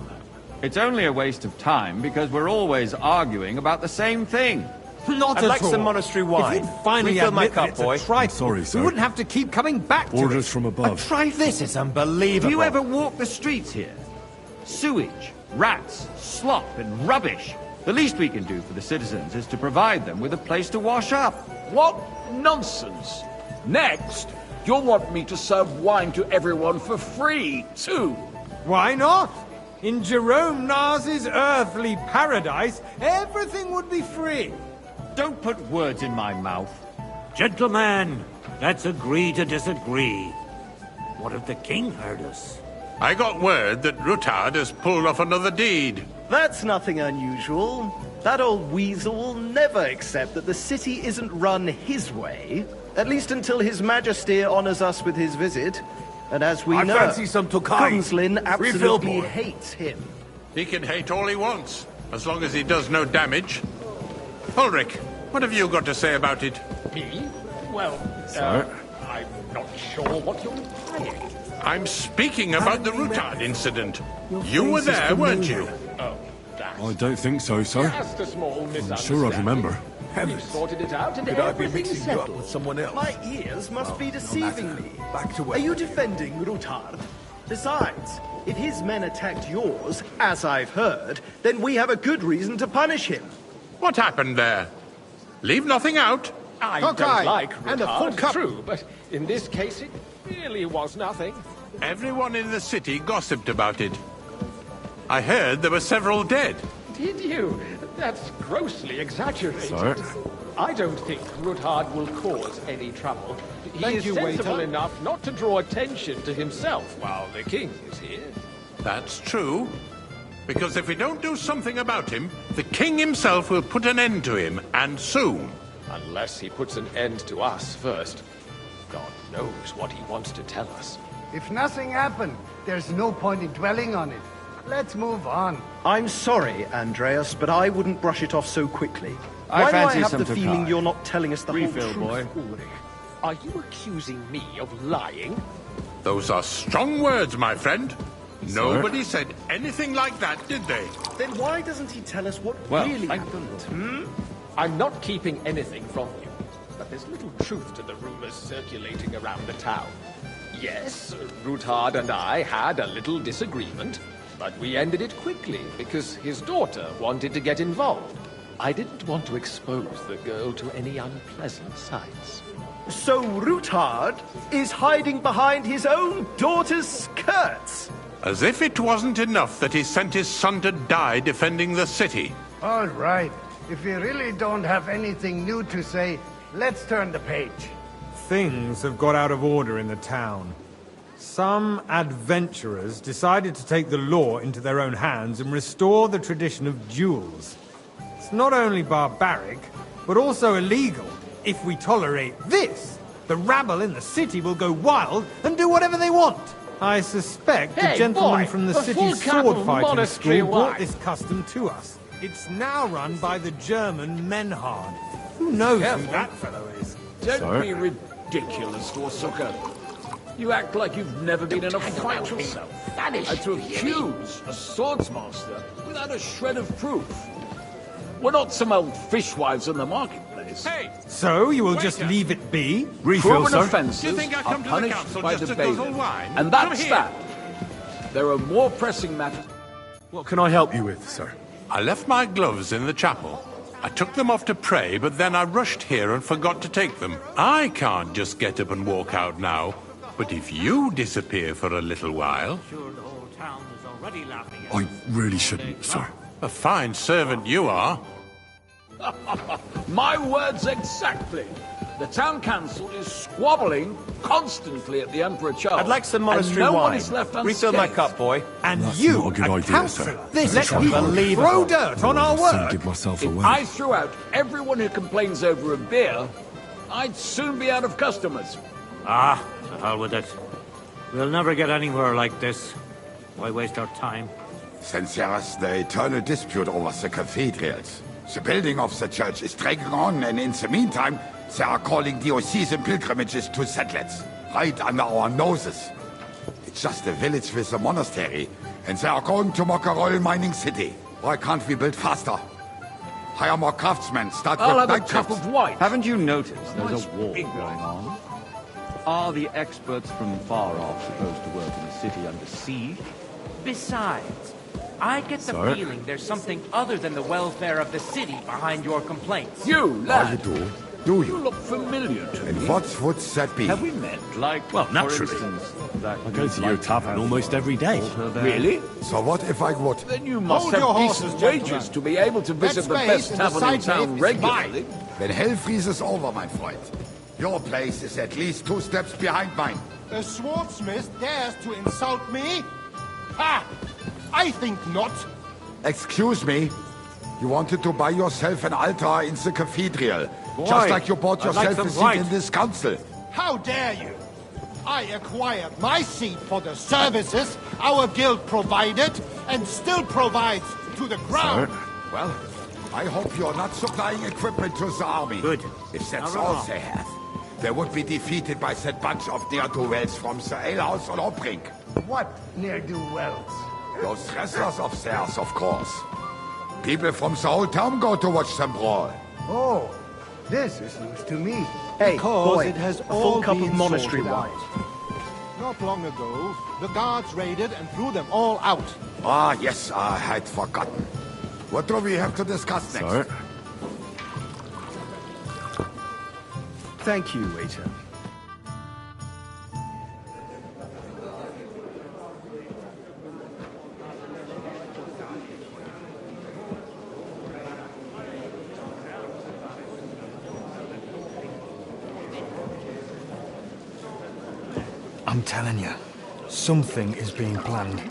It's only a waste of time because we're always arguing about the same thing. Not I'd at like all. some monastery wine. If you'd finally Refill my admit cup, that it's boy. a trifle, Sorry, sir. we wouldn't have to keep coming back to Orders it. from A above. trifle. This is unbelievable. Have you ever walked the streets here? Sewage, rats, slop, and rubbish. The least we can do for the citizens is to provide them with a place to wash up. What nonsense! Next, you'll want me to serve wine to everyone for free, too. Why not? In Jerome Nas's earthly paradise, everything would be free. Don't put words in my mouth. Gentlemen, let's agree to disagree. What if the king heard us? I got word that Ruttard has pulled off another deed. That's nothing unusual. That old weasel will never accept that the city isn't run his way, at least until His Majesty honors us with his visit. And as we know, fancy some Tokai. Gunslin absolutely Refill, boy. hates him. He can hate all he wants, as long as he does no damage. Ulrich, what have you got to say about it? Me? Well, I'm not sure what you're implying. I'm speaking about the Rutard incident. You were there, weren't you? Oh, that. I don't think so, sir. Just a small I'm misunderstanding. sure I remember. We've sorted it out and Could I be everything's mixing you up settled. with someone else? My ears must be deceiving me. Back to Are work. you defending Rutard? Besides, if his men attacked yours, as I've heard, then we have a good reason to punish him. What happened there? Leave nothing out. I Tokai, don't like and a full retard, cup. true, but in this case it really was nothing. Everyone in the city gossiped about it. I heard there were several dead. Did you? That's grossly exaggerated. Sir? I don't think Ruthard will cause any trouble. He Thank is you, sensible waiter. enough not to draw attention to himself while the king is here. That's true. Because if we don't do something about him, the king himself will put an end to him, and soon. Unless he puts an end to us first. God knows what he wants to tell us. If nothing happened, there's no point in dwelling on it. Let's move on. I'm sorry, Andreas, but I wouldn't brush it off so quickly. I Why do I fancy have some the feeling Tokai. you're not telling us the Refill, whole truth? boy. Ulrich, are you accusing me of lying? Those are strong words, my friend. Nobody said anything like that, did they? Then why doesn't he tell us what Well, really thank happened? I'm not keeping anything from you, but there's little truth to the rumors circulating around the town. Yes, Ruthard and I had a little disagreement, but we ended it quickly because his daughter wanted to get involved. I didn't want to expose the girl to any unpleasant sights. So Ruthard is hiding behind his own daughter's skirts? As if it wasn't enough that he sent his son to die defending the city. All right. If you really don't have anything new to say, let's turn the page. Things have got out of order in the town. Some adventurers decided to take the law into their own hands and restore the tradition of duels. It's not only barbaric, but also illegal. If we tolerate this, the rabble in the city will go wild and do whatever they want. I suspect the Hey, gentleman boy, from the a city's full cup of sword fighting monastery school brought wine. this custom to us. It's now run by the German Menhard. Who knows who that fellow is? Don't be ridiculous, Forsucker. You act like you've never been in a fight yourself. And to accuse a swordsmaster without a shred of proof. We're not some old fishwives in the marketplace. Hey! So you will just leave it be? Proven offences Do you think I are come to the punished council by just the to guzzle bailiff. wine? And Come that's here. that. There are more pressing matters. What can I help you with, sir? I left my gloves in the chapel. I took them off to pray, but then I rushed here and forgot to take them. I can't just get up and walk out now. But if you disappear for a little while... Sure, the whole town is already laughing at I really shouldn't, sir. A fine servant you are. My words exactly. The town council is squabbling constantly at the Emperor Charles. I'd like some monastery and no wine. one is left Refill my unscathed. cup, boy. And That's you, not a good idea, councillor, sir. this That's let people unbelievable. throw dirt on our Soon work. give myself If away. I threw out everyone who complains over a beer, I'd soon be out of customers. Ah, to hell with it. We'll never get anywhere like this. Why waste our time? Since there's the eternal dispute over the cathedrals, the building of the church is dragging on, and in the meantime, they are calling diocesan pilgrimages to settlers, right under our noses. It's just a village with a monastery, and they are going to make a royal mining city. Why can't we build faster? Hire more craftsmen, start I'll with have a night cup shifts. of wine. Haven't you noticed there's Nice a war big going one. on? Are the experts from far off supposed to work in the city under siege? Besides, I get the Sir? feeling there's something other than the welfare of the city behind your complaints. You, lad, Do you you? look familiar to me. And what would that be? Have we met? Like, Well, for naturally. instance, that I go to your tavern almost every day. Really? So what if I would? Then you must Hold your have horses, decent gentlemen. wages to be able to visit the space best in the tavern in side town gate is regularly. Then hell freezes over, my friend. Your place is at least 2 steps behind mine. A swordsmith dares to insult me? Ha! I think not. Excuse me? You wanted to buy yourself an altar in the cathedral, Why? just like you bought I'd like yourself a some seat white. in this council. How dare you! I acquired my seat for the services our guild provided and still provides to the crown. Well, I hope you're not supplying equipment to the army. Good. If that's Not at all all. they have, they would be defeated by that bunch of ne'er-do-wells from the alehouse on Obrink. What ne'er-do-wells? Those wrestlers of theirs, of course. People from the whole town go to watch them brawl. Oh, this is news to me. Hey, Because boy, it has a full all cup been of monastery sorted wine. out. Not long ago, the guards raided and threw them all out. Ah, yes, I had forgotten. What do we have to discuss next? Sir? Thank you, waiter. I'm telling you, something is being planned.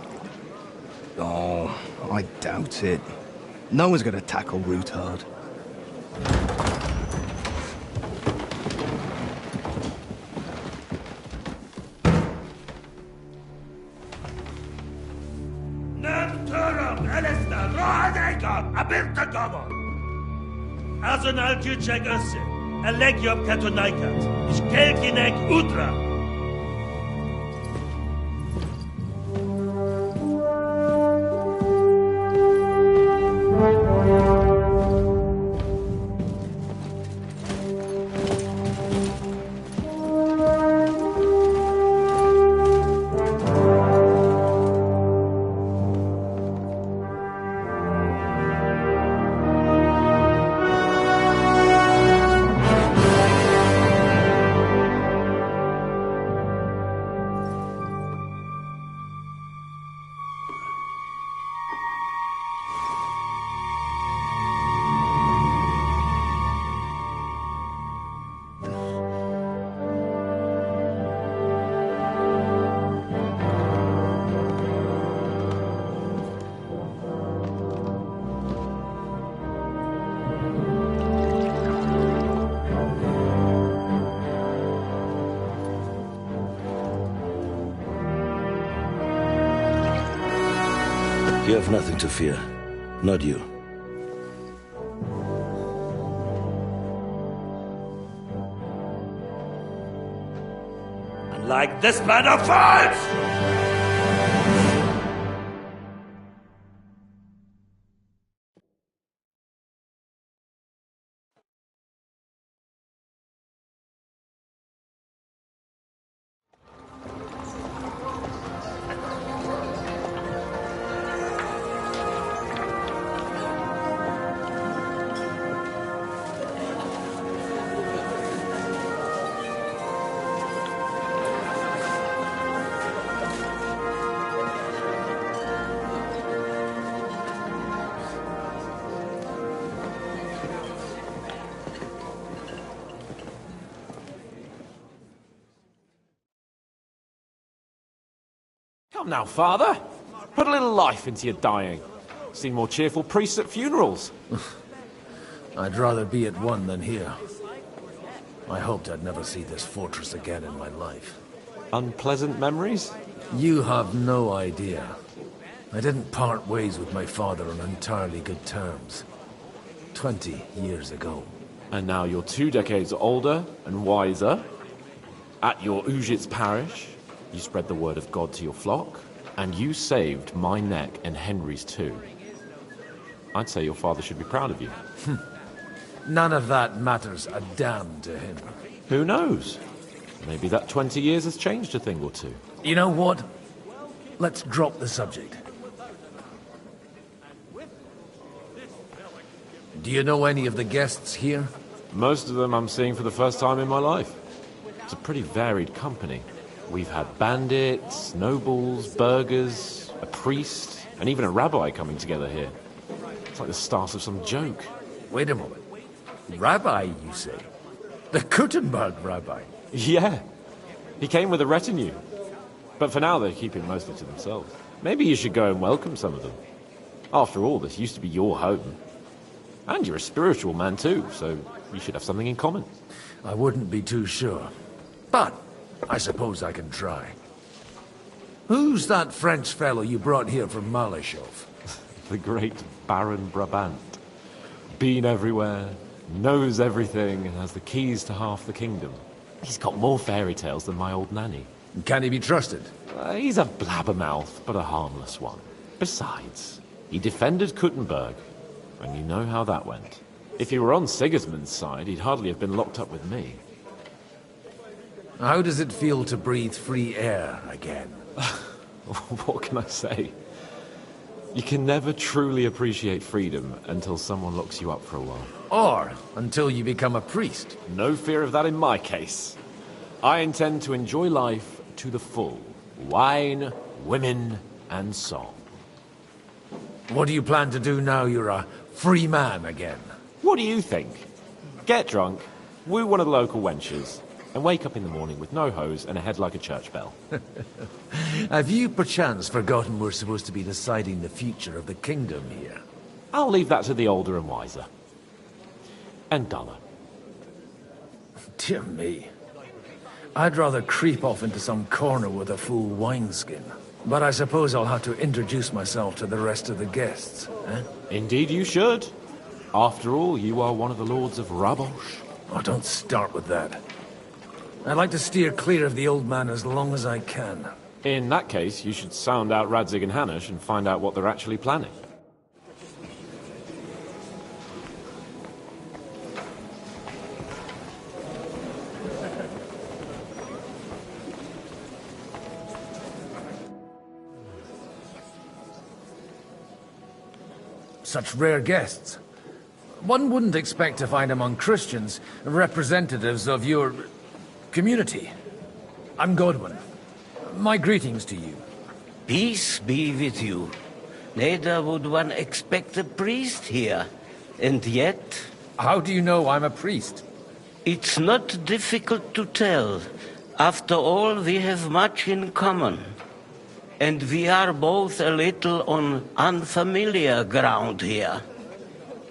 Oh, I doubt it. No one's gonna tackle Rootard. Azonal Gyurcsák össze, a legjobb katonákat, és kelkinek útra! You have nothing to fear. Not you. Like this man of fights! Come now, Father. Put a little life into your dying. Seen more cheerful priests at funerals. I'd rather be at one than here. I hoped I'd never see this fortress again in my life. Unpleasant memories? You have no idea. I didn't part ways with my father on entirely good terms. 20 years ago. And now you're 2 decades older and wiser. At your Ujit's parish, you spread the word of God to your flock, and you saved my neck and Henry's too. I'd say your father should be proud of you. None of that matters a damn to him. Who knows? Maybe that 20 years has changed a thing or two. You know what? Let's drop the subject. Do you know any of the guests here? Most of them I'm seeing for the first time in my life. It's a pretty varied company. We've had bandits, nobles, burghers, a priest, and even a rabbi coming together here. It's like the start of some joke. Wait a moment. Rabbi, you say? The Kuttenberg rabbi? Yeah. He came with a retinue. But for now, they're keeping mostly to themselves. Maybe you should go and welcome some of them. After all, this used to be your home. And you're a spiritual man too, so you should have something in common. I wouldn't be too sure. But I suppose I can try. Who's that French fellow you brought here from Malashov? The great Baron Brabant. Been everywhere, knows everything, and has the keys to half the kingdom. He's got more fairy tales than my old nanny. Can he be trusted? He's a blabbermouth, but a harmless one. Besides, he defended Kuttenberg, and you know how that went. If he were on Sigismund's side, he'd hardly have been locked up with me. How does it feel to breathe free air again? What can I say? You can never truly appreciate freedom until someone locks you up for a while. Or until you become a priest. No fear of that in my case. I intend to enjoy life to the full. Wine, women, and song. What do you plan to do now you're a free man again? What do you think? Get drunk, woo one of the local wenches, and wake up in the morning with no hose and a head like a church bell. Have you perchance forgotten we're supposed to be deciding the future of the kingdom here? I'll leave that to the older and wiser. And duller. Dear me. I'd rather creep off into some corner with a full wineskin. But I suppose I'll have to introduce myself to the rest of the guests, eh? Indeed you should. After all, you are one of the lords of Rabosh. Oh, don't start with that. I'd like to steer clear of the old man as long as I can. In that case, you should sound out Radzig and Hanush and find out what they're actually planning. Such rare guests. One wouldn't expect to find among Christians representatives of your community. I'm Godwin. My greetings to you. Peace be with you. Neither would one expect a priest here. And yet... How do you know I'm a priest? It's not difficult to tell. After all, we have much in common. And we are both a little on unfamiliar ground here.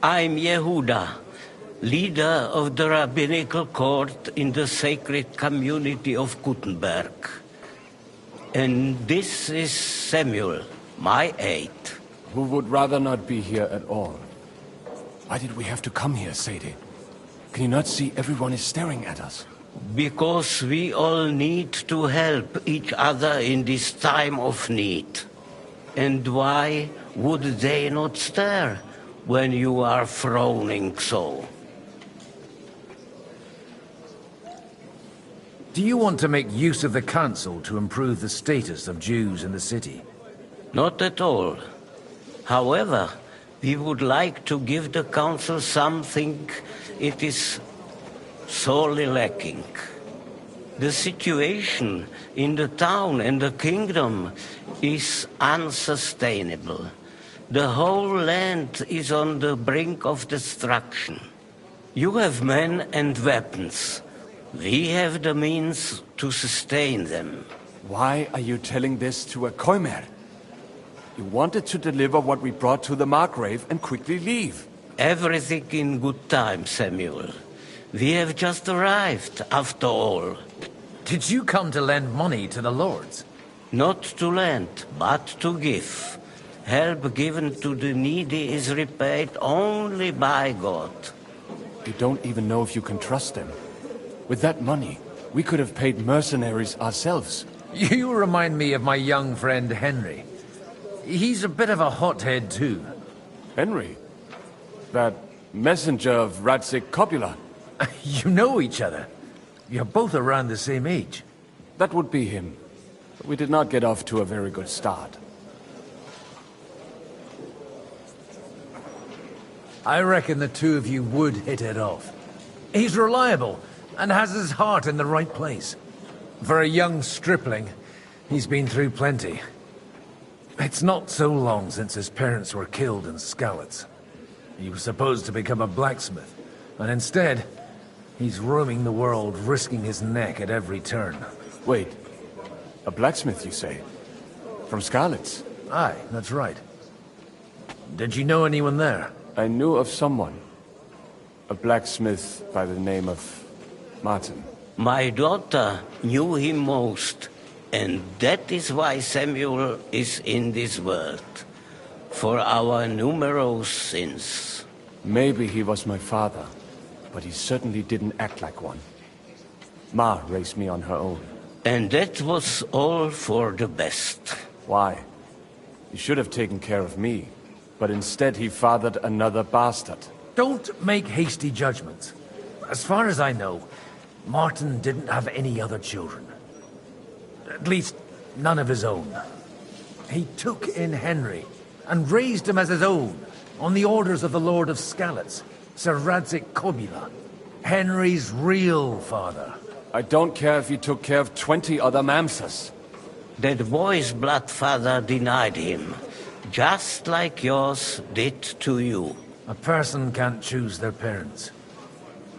I'm Yehuda, leader of the rabbinical court in the sacred community of Kuttenberg. And this is Samuel, my aide. Who would rather not be here at all. Why did we have to come here, Sadie? Can you not see everyone is staring at us? Because we all need to help each other in this time of need. And why would they not stare when you are frowning so? Do you want to make use of the council to improve the status of Jews in the city? Not at all. However, we would like to give the council something it is sorely lacking. The situation in the town and the kingdom is unsustainable. The whole land is on the brink of destruction. You have men and weapons. We have the means to sustain them. Why are you telling this to a Koimer? You wanted to deliver what we brought to the Margrave and quickly leave. Everything in good time, Samuel. We have just arrived, after all. Did you come to lend money to the lords? Not to lend, but to give. Help given to the needy is repaid only by God. You don't even know if you can trust them. With that money, we could have paid mercenaries ourselves. You remind me of my young friend Henry. He's a bit of a hothead too. Henry? That messenger of Radzig Copula? You know each other. You're both around the same age. That would be him. But we did not get off to a very good start. I reckon the two of you would hit it off. He's reliable and has his heart in the right place. For a young stripling, he's been through plenty. It's not so long since his parents were killed in Skalitz. He was supposed to become a blacksmith, and instead, he's roaming the world, risking his neck at every turn. Wait, a blacksmith, you say? From Skalitz? Aye, that's right. Did you know anyone there? I knew of someone. A blacksmith by the name of Martin. My daughter knew him most, and that is why Samuel is in this world. For our numerous sins. Maybe he was my father, but he certainly didn't act like one. Ma raised me on her own. And that was all for the best. Why? He should have taken care of me, but instead he fathered another bastard. Don't make hasty judgments. As far as I know, Martin didn't have any other children. At least, none of his own. He took in Henry and raised him as his own, on the orders of the Lord of Skalitz, Sir Radzik Kobila, Henry's real father. I don't care if he took care of 20 other mamsas. That boy's blood father denied him, just like yours did to you. A person can't choose their parents.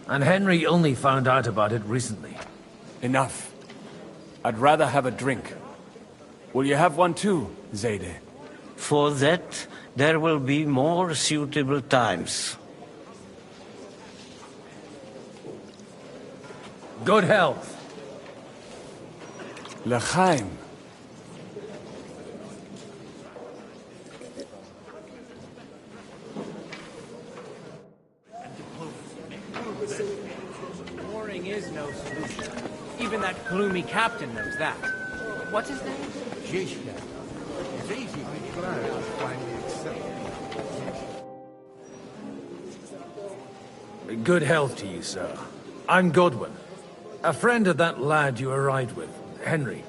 And Henry only found out about it recently. Enough. I'd rather have a drink. Will you have one too, Zayde? For that, there will be more suitable times. Good health. L'chaim. Warring is no solution. Even that gloomy captain knows that. What's his name? Jishka. It's easy to be glad to finally accept Good health to you, sir. I'm Godwin. A friend of that lad you arrived with, Henry.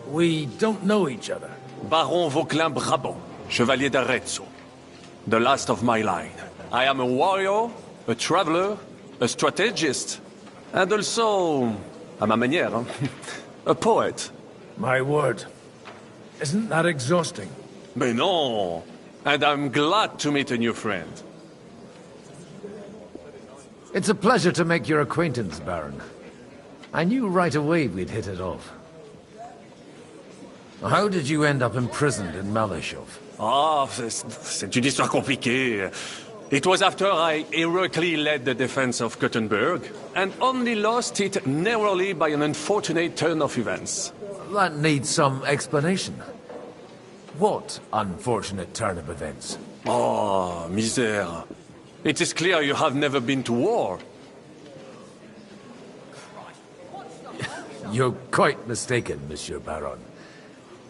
We don't know each other. Baron Vauclin Brabant, Chevalier d'Arezzo. The last of my line. I am a warrior, a traveler, a strategist, and also, à ma manière, a poet. My word. Isn't that exhausting? Mais non! And I'm glad to meet a new friend. It's a pleasure to make your acquaintance, Baron. I knew right away we'd hit it off. How did you end up imprisoned in Malashov? Ah, c'est une histoire compliquée. It was after I heroically led the defense of Gothenburg, and only lost it narrowly by an unfortunate turn of events. That needs some explanation. What unfortunate turn of events? Oh, misère. It is clear you have never been to war. You're quite mistaken, Monsieur Baron.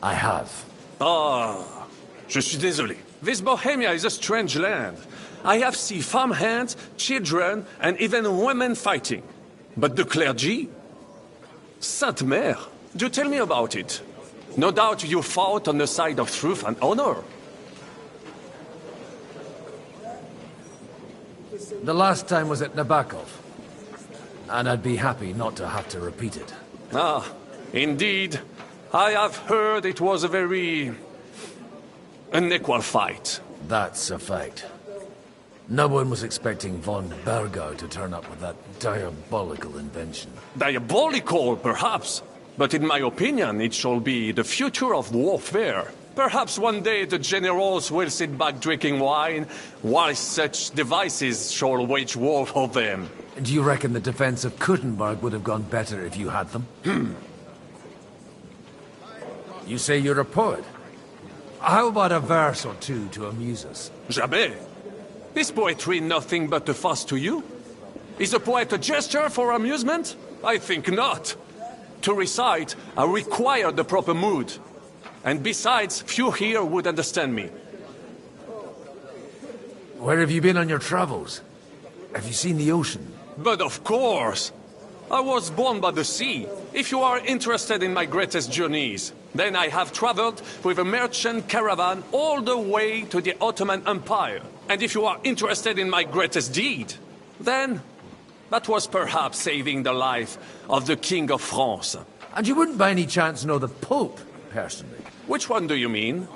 I have. Ah, je suis désolé. This Bohemia is a strange land. I have seen farmhands, children, and even women fighting. But the clergy? Sainte Mère, do tell me about it. No doubt you fought on the side of truth and honor. The last time was at Nabokov. And I'd be happy not to have to repeat it. Ah, indeed. I have heard it was a very unequal fight. That's a fact. No one was expecting von Bergau to turn up with that diabolical invention. Diabolical, perhaps. But in my opinion, it shall be the future of warfare. Perhaps one day the generals will sit back drinking wine, while such devices shall wage war for them. Do you reckon the defense of Kuttenberg would have gone better if you had them? You say you're a poet. How about a verse or two to amuse us? Jamais. Is poetry nothing but a fuss to you? Is a poet a gesture for amusement? I think not. To recite, I require the proper mood. And besides, few here would understand me. Where have you been on your travels? Have you seen the ocean? But of course! I was born by the sea. If you are interested in my greatest journeys, then I have traveled with a merchant caravan all the way to the Ottoman Empire. And if you are interested in my greatest deed, then that was perhaps saving the life of the King of France. And you wouldn't by any chance know the Pope, personally? Which one do you mean?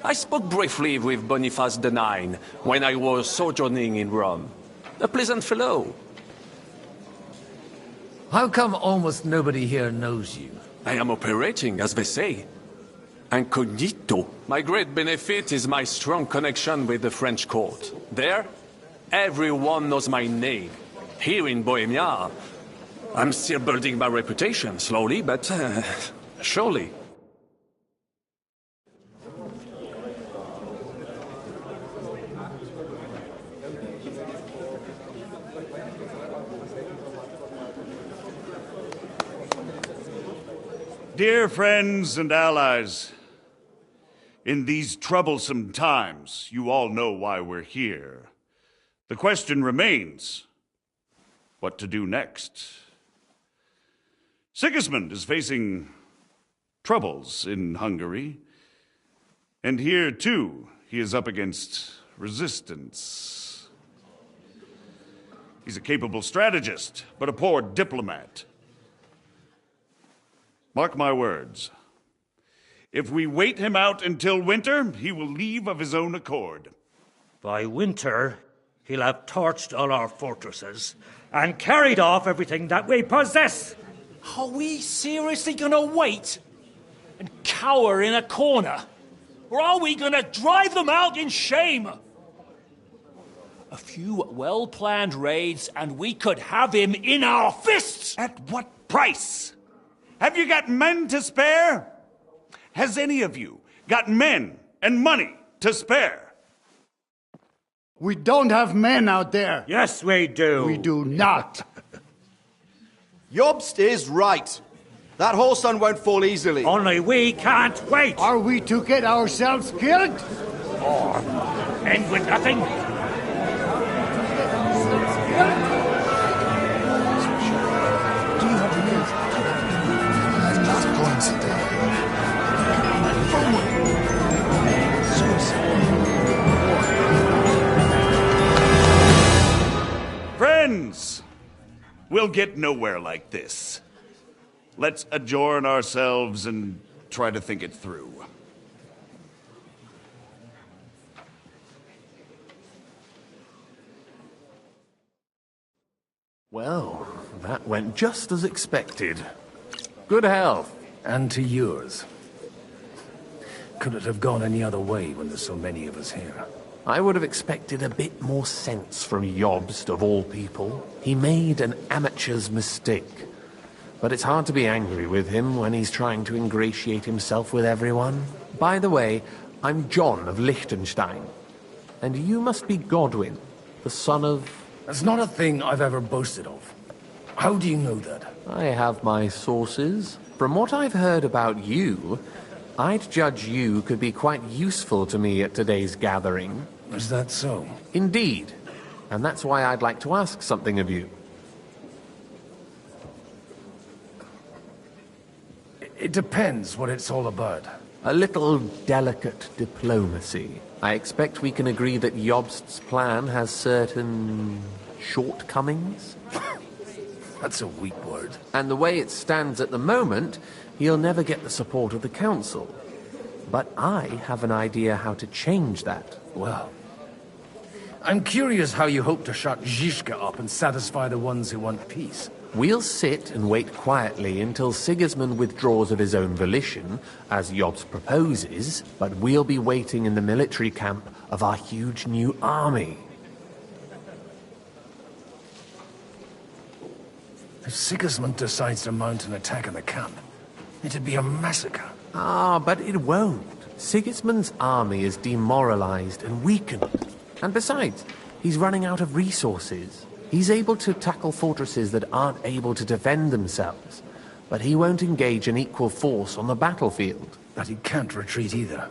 I spoke briefly with Boniface IX when I was sojourning in Rome. A pleasant fellow. How come almost nobody here knows you? I am operating, as they say. Incognito. My great benefit is my strong connection with the French court. There, everyone knows my name. Here in Bohemia, I'm still building my reputation, slowly, but surely. Dear friends and allies, in these troublesome times, you all know why we're here. The question remains, what to do next? Sigismund is facing troubles in Hungary, and here, too, he is up against resistance. He's a capable strategist, but a poor diplomat. Mark my words. If we wait him out until winter, he will leave of his own accord. By winter, he'll have torched all our fortresses and carried off everything that we possess. Are we seriously gonna wait and cower in a corner? Or are we gonna drive them out in shame? A few well-planned raids and we could have him in our fists! At what price? Have you got men to spare? Has any of you got men and money to spare? We don't have men out there. Yes, we do. We do not. Jobst is right. That whole sun won't fall easily. Only we can't wait. Are we to get ourselves killed? Or end with nothing? Friends, we'll get nowhere like this. Let's adjourn ourselves and try to think it through. Well, that went just as expected. Good health. And to yours. Could it have gone any other way when there's so many of us here? I would have expected a bit more sense from Jobst, of all people. He made an amateur's mistake. But it's hard to be angry with him when he's trying to ingratiate himself with everyone. By the way, I'm John of Liechtenstein. And you must be Godwin, the son of... That's not a thing I've ever boasted of. How do you know that? I have my sources. From what I've heard about you, I'd judge you could be quite useful to me at today's gathering. Is that so? Indeed. And that's why I'd like to ask something of you. It depends what it's all about. A little delicate diplomacy. I expect we can agree that Jobst's plan has certain shortcomings? That's a weak word. And the way it stands at the moment, he'll never get the support of the council. But I have an idea how to change that. Well, I'm curious how you hope to shut Zizka up and satisfy the ones who want peace. We'll sit and wait quietly until Sigismund withdraws of his own volition, as Jobst proposes, but we'll be waiting in the military camp of our huge new army. If Sigismund decides to mount an attack on the camp, it'd be a massacre. Ah, but it won't. Sigismund's army is demoralized and weakened. And besides, he's running out of resources. He's able to tackle fortresses that aren't able to defend themselves, but he won't engage an equal force on the battlefield. But he can't retreat either.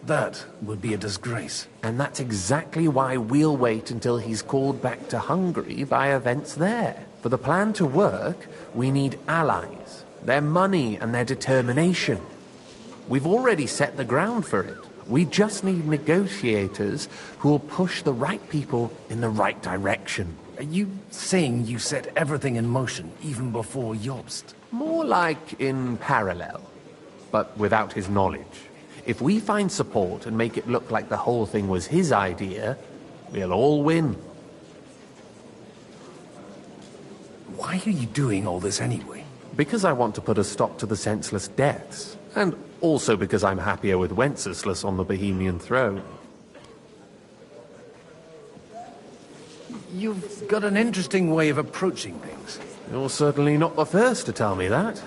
That would be a disgrace. And that's exactly why we'll wait until he's called back to Hungary by events there. For the plan to work, we need allies, their money and their determination. We've already set the ground for it. We just need negotiators who will push the right people in the right direction. Are you saying you set everything in motion even before Jobst? More like in parallel, but without his knowledge. If we find support and make it look like the whole thing was his idea, we'll all win. Why are you doing all this anyway? Because I want to put a stop to the senseless deaths. And Also because I'm happier with Wenceslas on the Bohemian throne. You've got an interesting way of approaching things. You're certainly not the first to tell me that.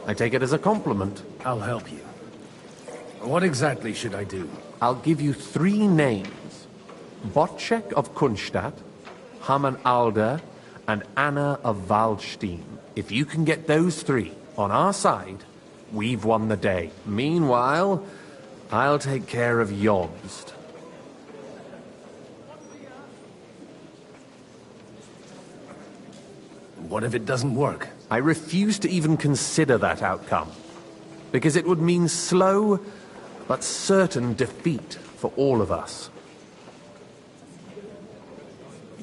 I take it as a compliment. I'll help you. What exactly should I do? I'll give you 3 names. Botchek of Kunstadt, Haman Alder, and Anna of Waldstein. If you can get those 3 on our side, we've won the day. Meanwhile, I'll take care of Jobst. What if it doesn't work? I refuse to even consider that outcome, because it would mean slow but certain defeat for all of us.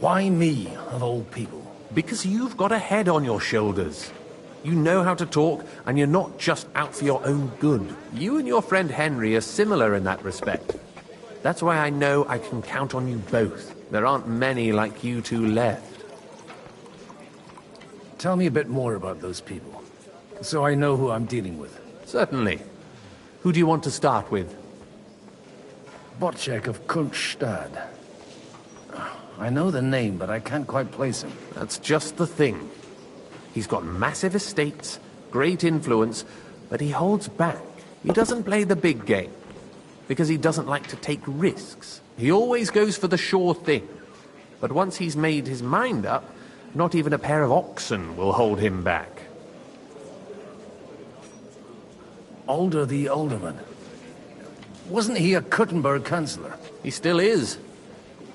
Why me, of all people? Because you've got a head on your shoulders. You know how to talk, and you're not just out for your own good. You and your friend Henry are similar in that respect. That's why I know I can count on you both. There aren't many like you two left. Tell me a bit more about those people, so I know who I'm dealing with. Certainly. Who do you want to start with? Botchek of Kunstadt. I know the name, but I can't quite place him. That's just the thing. He's got massive estates, great influence, but he holds back. He doesn't play the big game, because he doesn't like to take risks. He always goes for the sure thing. But once he's made his mind up, not even a pair of oxen will hold him back. Alder the Alderman. Wasn't he a Kuttenberg councillor? He still is.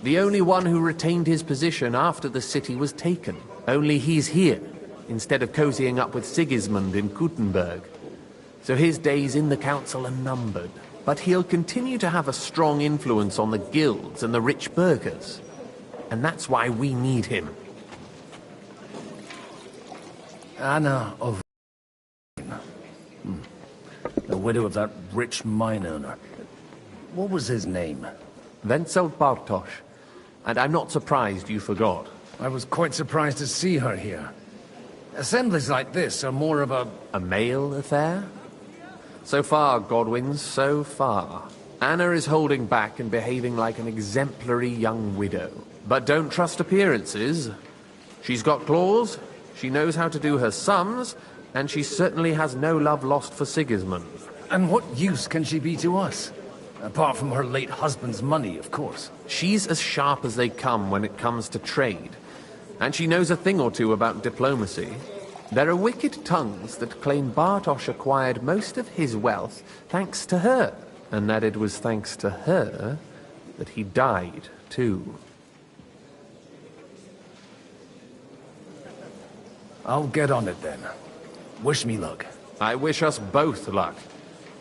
The only one who retained his position after the city was taken. Only he's here, instead of cozying up with Sigismund in Kuttenberg. So his days in the council are numbered. But he'll continue to have a strong influence on the guilds and the rich burghers. And that's why we need him. Anna of... The widow of that rich mine owner. What was his name? Wenzel Bartosz. And I'm not surprised you forgot. I was quite surprised to see her here. Assemblies like this are more of a... A male affair? So far, Godwin, so far. Anna is holding back and behaving like an exemplary young widow. But don't trust appearances. She's got claws, she knows how to do her sums, and she certainly has no love lost for Sigismund. And what use can she be to us? Apart from her late husband's money, of course. She's as sharp as they come when it comes to trade. And she knows a thing or two about diplomacy. There are wicked tongues that claim Bartosz acquired most of his wealth thanks to her. And that it was thanks to her that he died, too. I'll get on it then. Wish me luck. I wish us both luck.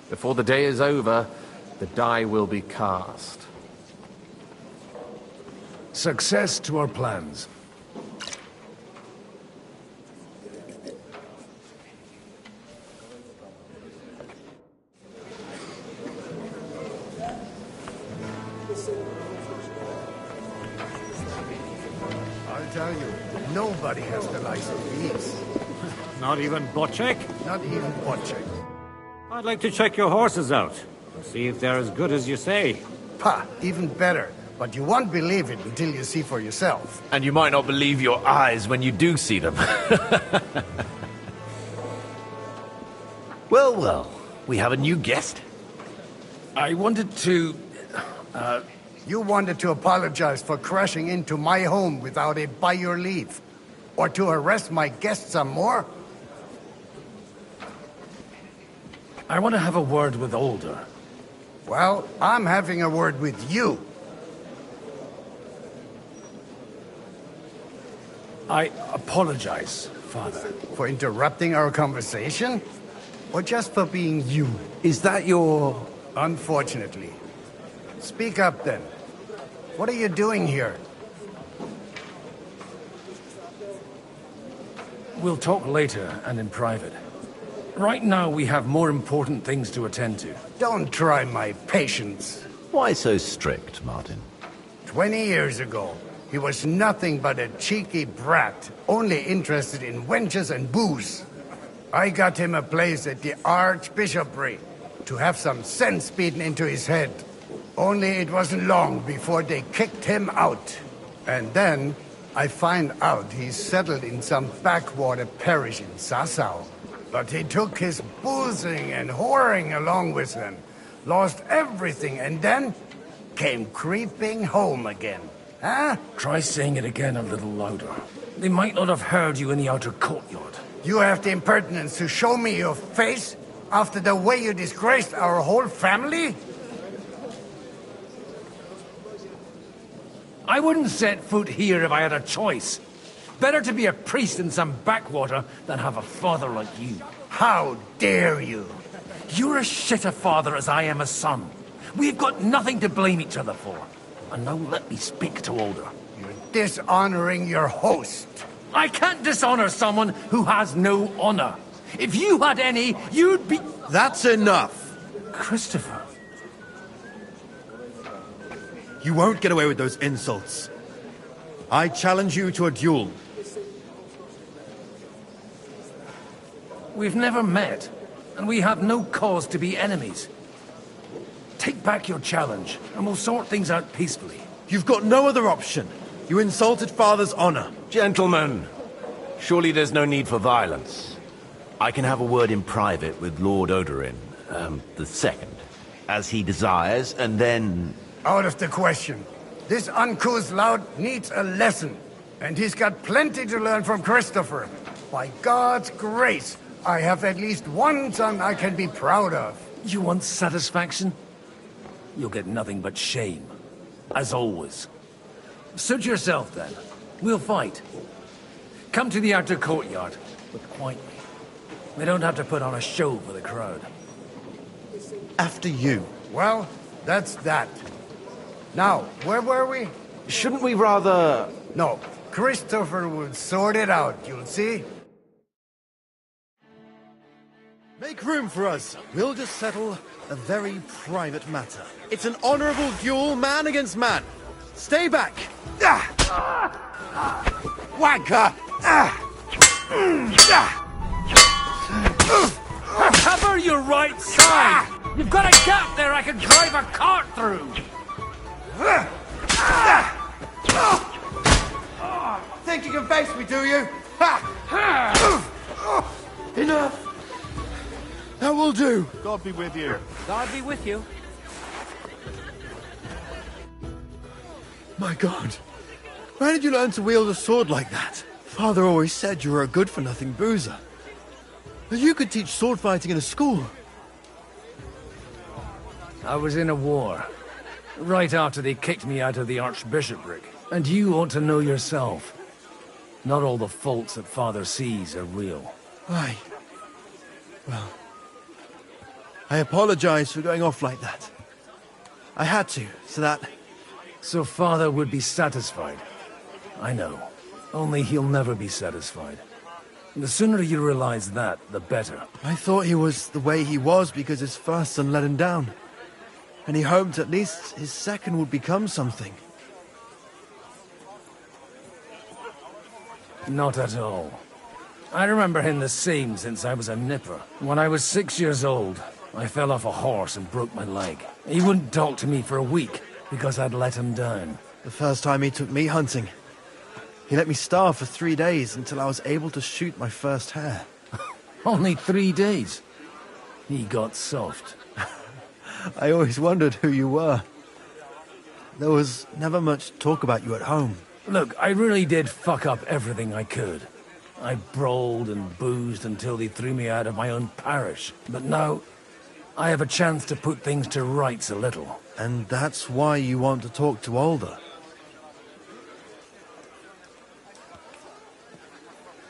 Before the day is over, the die will be cast. Success to our plans. I'll tell you, nobody has the likes of these. Not even Botchek? Not even Botchek. I'd like to check your horses out. See if they're as good as you say. Pah, even better. But you won't believe it until you see for yourself. And you might not believe your eyes when you do see them. Well, well, we have a new guest. I wanted to... You wanted to apologize for crashing into my home without a by your leave. Or to arrest my guests some more? I want to have a word with Alder. Well, I'm having a word with you. I apologize, Father. For interrupting our conversation? Or just for being you? Is that your... Unfortunately. Speak up then. What are you doing here? We'll talk later and in private. Right now we have more important things to attend to. Don't try my patience. Why so strict, Martin? 20 years ago, he was nothing but a cheeky brat, only interested in wenches and booze. I got him a place at the Archbishopric. to have some sense beaten into his head. Only it wasn't long before they kicked him out. And then I find out he's settled in some backwater parish in Sassau. But he took his boozing and whoring along with him, lost everything, and then came creeping home again. Huh? Try saying it again a little louder. They might not have heard you in the outer courtyard. You have the impertinence to show me your face after the way you disgraced our whole family? I wouldn't set foot here if I had a choice. Better to be a priest in some backwater than have a father like you. How dare you? You're as shit a father as I am a son. We've got nothing to blame each other for. And now let me speak to Older. You're dishonoring your host. I can't dishonor someone who has no honor. If you had any, you'd be... That's enough. Christopher. You won't get away with those insults. I challenge you to a duel. We've never met, and we have no cause to be enemies. Take back your challenge, and we'll sort things out peacefully. You've got no other option. You insulted Father's honor. Gentlemen, surely there's no need for violence. I can have a word in private with Lord Odorin, the second, as he desires, and then... Out of the question. This uncouth lout needs a lesson, and he's got plenty to learn from Christopher. By God's grace, I have at least one son I can be proud of. You want satisfaction? You'll get nothing but shame. As always. Suit yourself, then. We'll fight. Come to the outer courtyard, but quietly. We don't have to put on a show for the crowd. After you. Well, that's that. Now, where were we? Shouldn't we rather... No, Christopher will sort it out, you'll see. Make room for us. We'll just settle a very private matter. It's an honorable duel, man against man. Stay back. Wanker! Cover your right side! You've got a gap there I can drive a cart through! Think you can face me, do you? Enough! That will do. God be with you. God be with you. My God. Where did you learn to wield a sword like that? Father always said you were a good-for-nothing boozer. But you could teach sword fighting in a school. I was in a war. Right after they kicked me out of the archbishopric. And you ought to know yourself. Not all the faults that Father sees are real. Aye. Well... I apologize for going off like that. I had to, so that... So Father would be satisfied. I know. Only he'll never be satisfied. The sooner you realize that, the better. I thought he was the way he was because his first son let him down. And he hoped at least his second would become something. Not at all. I remember him the same since I was a nipper. When I was 6 years old, I fell off a horse and broke my leg. He wouldn't talk to me for a week because I'd let him down. The first time he took me hunting, he let me starve for 3 days until I was able to shoot my first hare. Only 3 days? He got soft. I always wondered who you were. There was never much talk about you at home. Look, I really did fuck up everything I could. I brawled and boozed until they threw me out of my own parish. But now, I have a chance to put things to rights a little. And that's why you want to talk to Alder?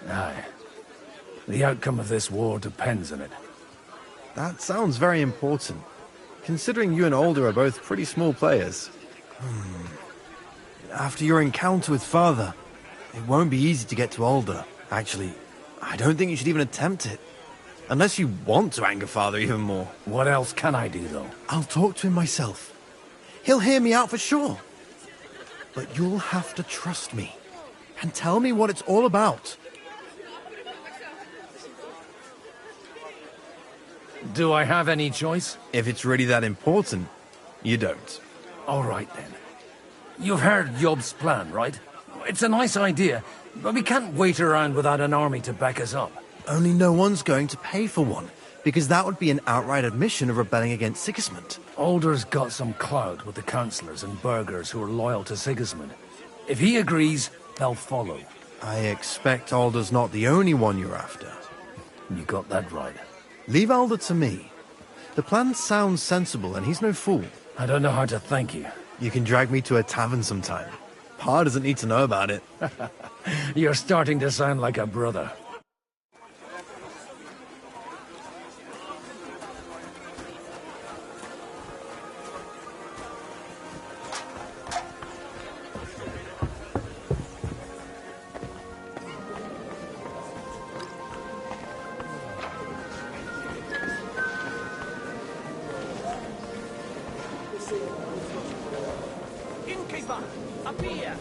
Aye. The outcome of this war depends on it. That sounds very important, considering you and Alder are both pretty small players. After your encounter with Father, it won't be easy to get to Alder. Actually, I don't think you should even attempt it. Unless you want to anger Father even more. What else can I do, though? I'll talk to him myself. He'll hear me out for sure. But you'll have to trust me. And tell me what it's all about. Do I have any choice? If it's really that important, you don't. All right, then. You've heard Yob's plan, right? It's a nice idea, but we can't wait around without an army to back us up. Only no one's going to pay for one, because that would be an outright admission of rebelling against Sigismund. Alder's got some clout with the councillors and burghers who are loyal to Sigismund. If he agrees, they'll follow. I expect Alder's not the only one you're after. You got that right. Leave Alder to me. The plan sounds sensible, and he's no fool. I don't know how to thank you. You can drag me to a tavern sometime. Pa doesn't need to know about it. You're starting to sound like a brother. Innkeeper, up here!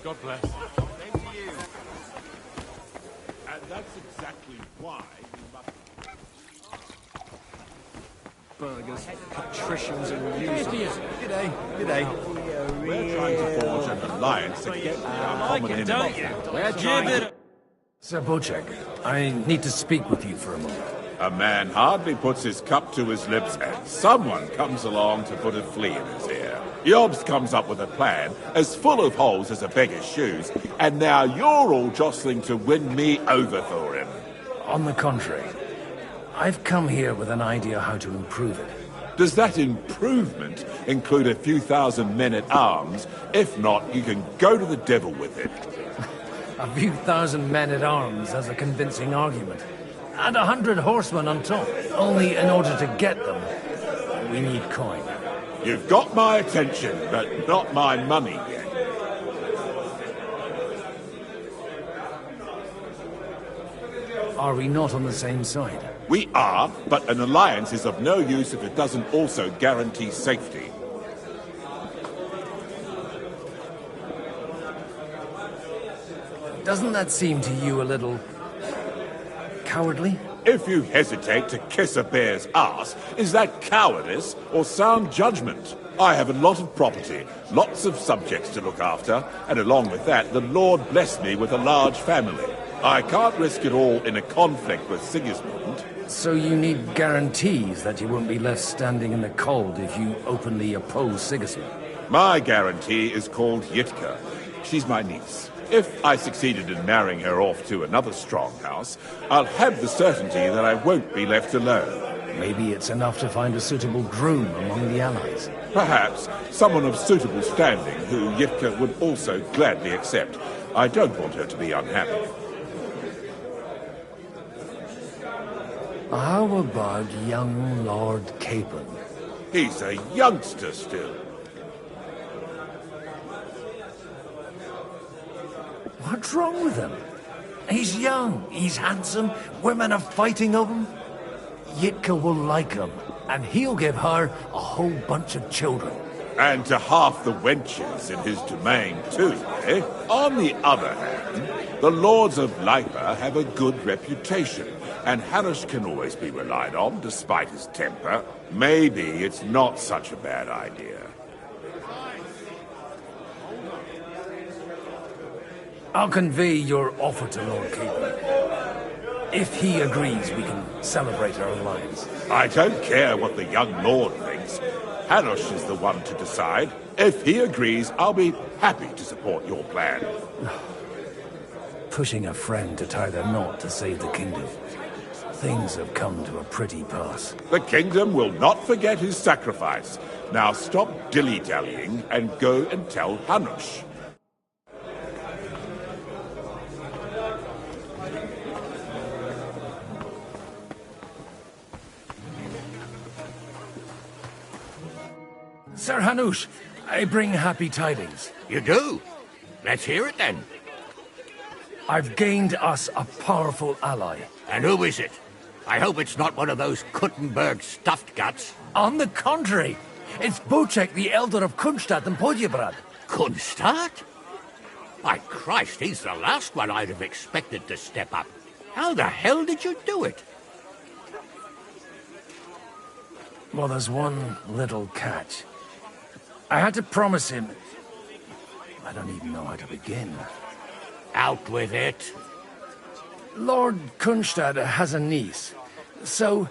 God bless. Same to you. And that's exactly why you must... Burgers, patricians, and users. G'day. We're trying to forge an alliance against our common enemy. We're trying Sir Bocek, I need to speak with you for a moment. A man hardly puts his cup to his lips and someone comes along to put a flea in his ear. Yobs comes up with a plan as full of holes as a beggar's shoes, and now you're all jostling to win me over for him. On the contrary, I've come here with an idea how to improve it. Does that improvement include a few thousand men-at-arms? If not, you can go to the devil with it. A few thousand men-at-arms has a convincing argument. And 100 horsemen on top. Only in order to get them, we need coin. You've got my attention, but not my money yet. Are we not on the same side? We are, but an alliance is of no use if it doesn't also guarantee safety. Doesn't that seem to you a little... cowardly? If you hesitate to kiss a bear's ass, is that cowardice or sound judgment? I have a lot of property, lots of subjects to look after, and along with that, the Lord blessed me with a large family. I can't risk it all in a conflict with Sigismund. So you need guarantees that you won't be left standing in the cold if you openly oppose Sigismund? My guarantee is called Yitka. She's my niece. If I succeeded in marrying her off to another strong house, I'll have the certainty that I won't be left alone. Maybe it's enough to find a suitable groom among the allies. Perhaps someone of suitable standing who Yitka would also gladly accept. I don't want her to be unhappy. How about young Lord Capon? He's a youngster still. What's wrong with him? He's young, he's handsome, women are fighting over him. Yitka will like him, and he'll give her a whole bunch of children. And to half the wenches in his domain, too, eh? On the other hand, the lords of Lipa have a good reputation, and Hanush can always be relied on, despite his temper. Maybe it's not such a bad idea. I'll convey your offer to Lord Capon. If he agrees, we can celebrate our alliance. I don't care what the young lord thinks. Hanush is the one to decide. If he agrees, I'll be happy to support your plan. Pushing a friend to tie their knot to save the kingdom. Things have come to a pretty pass. The kingdom will not forget his sacrifice. Now stop dilly-dallying and go and tell Hanush. Sir Hanush, I bring happy tidings. You do? Let's hear it then. I've gained us a powerful ally. And who is it? I hope it's not one of those Kuttenberg stuffed guts. On the contrary, It's Bocek, the Elder of Kunstadt and Podjebrad. Kunstadt? By Christ, he's the last one I'd have expected to step up. How the hell did you do it? Well, there's one little catch. I had to promise him... I don't even know how to begin. Out with it. Lord Kunstadt has a niece, so...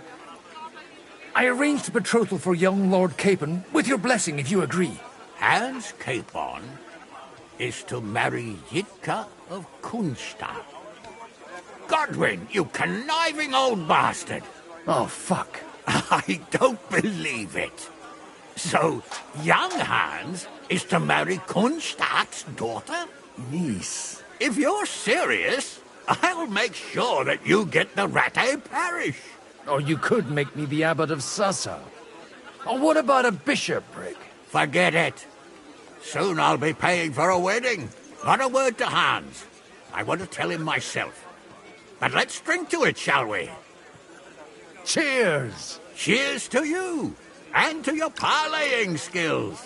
I arranged a betrothal for young Lord Capon, with your blessing, if you agree. Hans Capon is to marry Yitka of Kunstadt. Godwin, you conniving old bastard! Oh, fuck. I don't believe it. So, young Hans is to marry Kunstadt's daughter? Niece. If you're serious, I'll make sure that you get the Rattay parish. Or you could make me the abbot of Sassa. Or what about a bishopric? Forget it. Soon I'll be paying for a wedding. Not a word to Hans. I want to tell him myself. But let's drink to it, shall we? Cheers! Cheers to you, and to your parleying skills.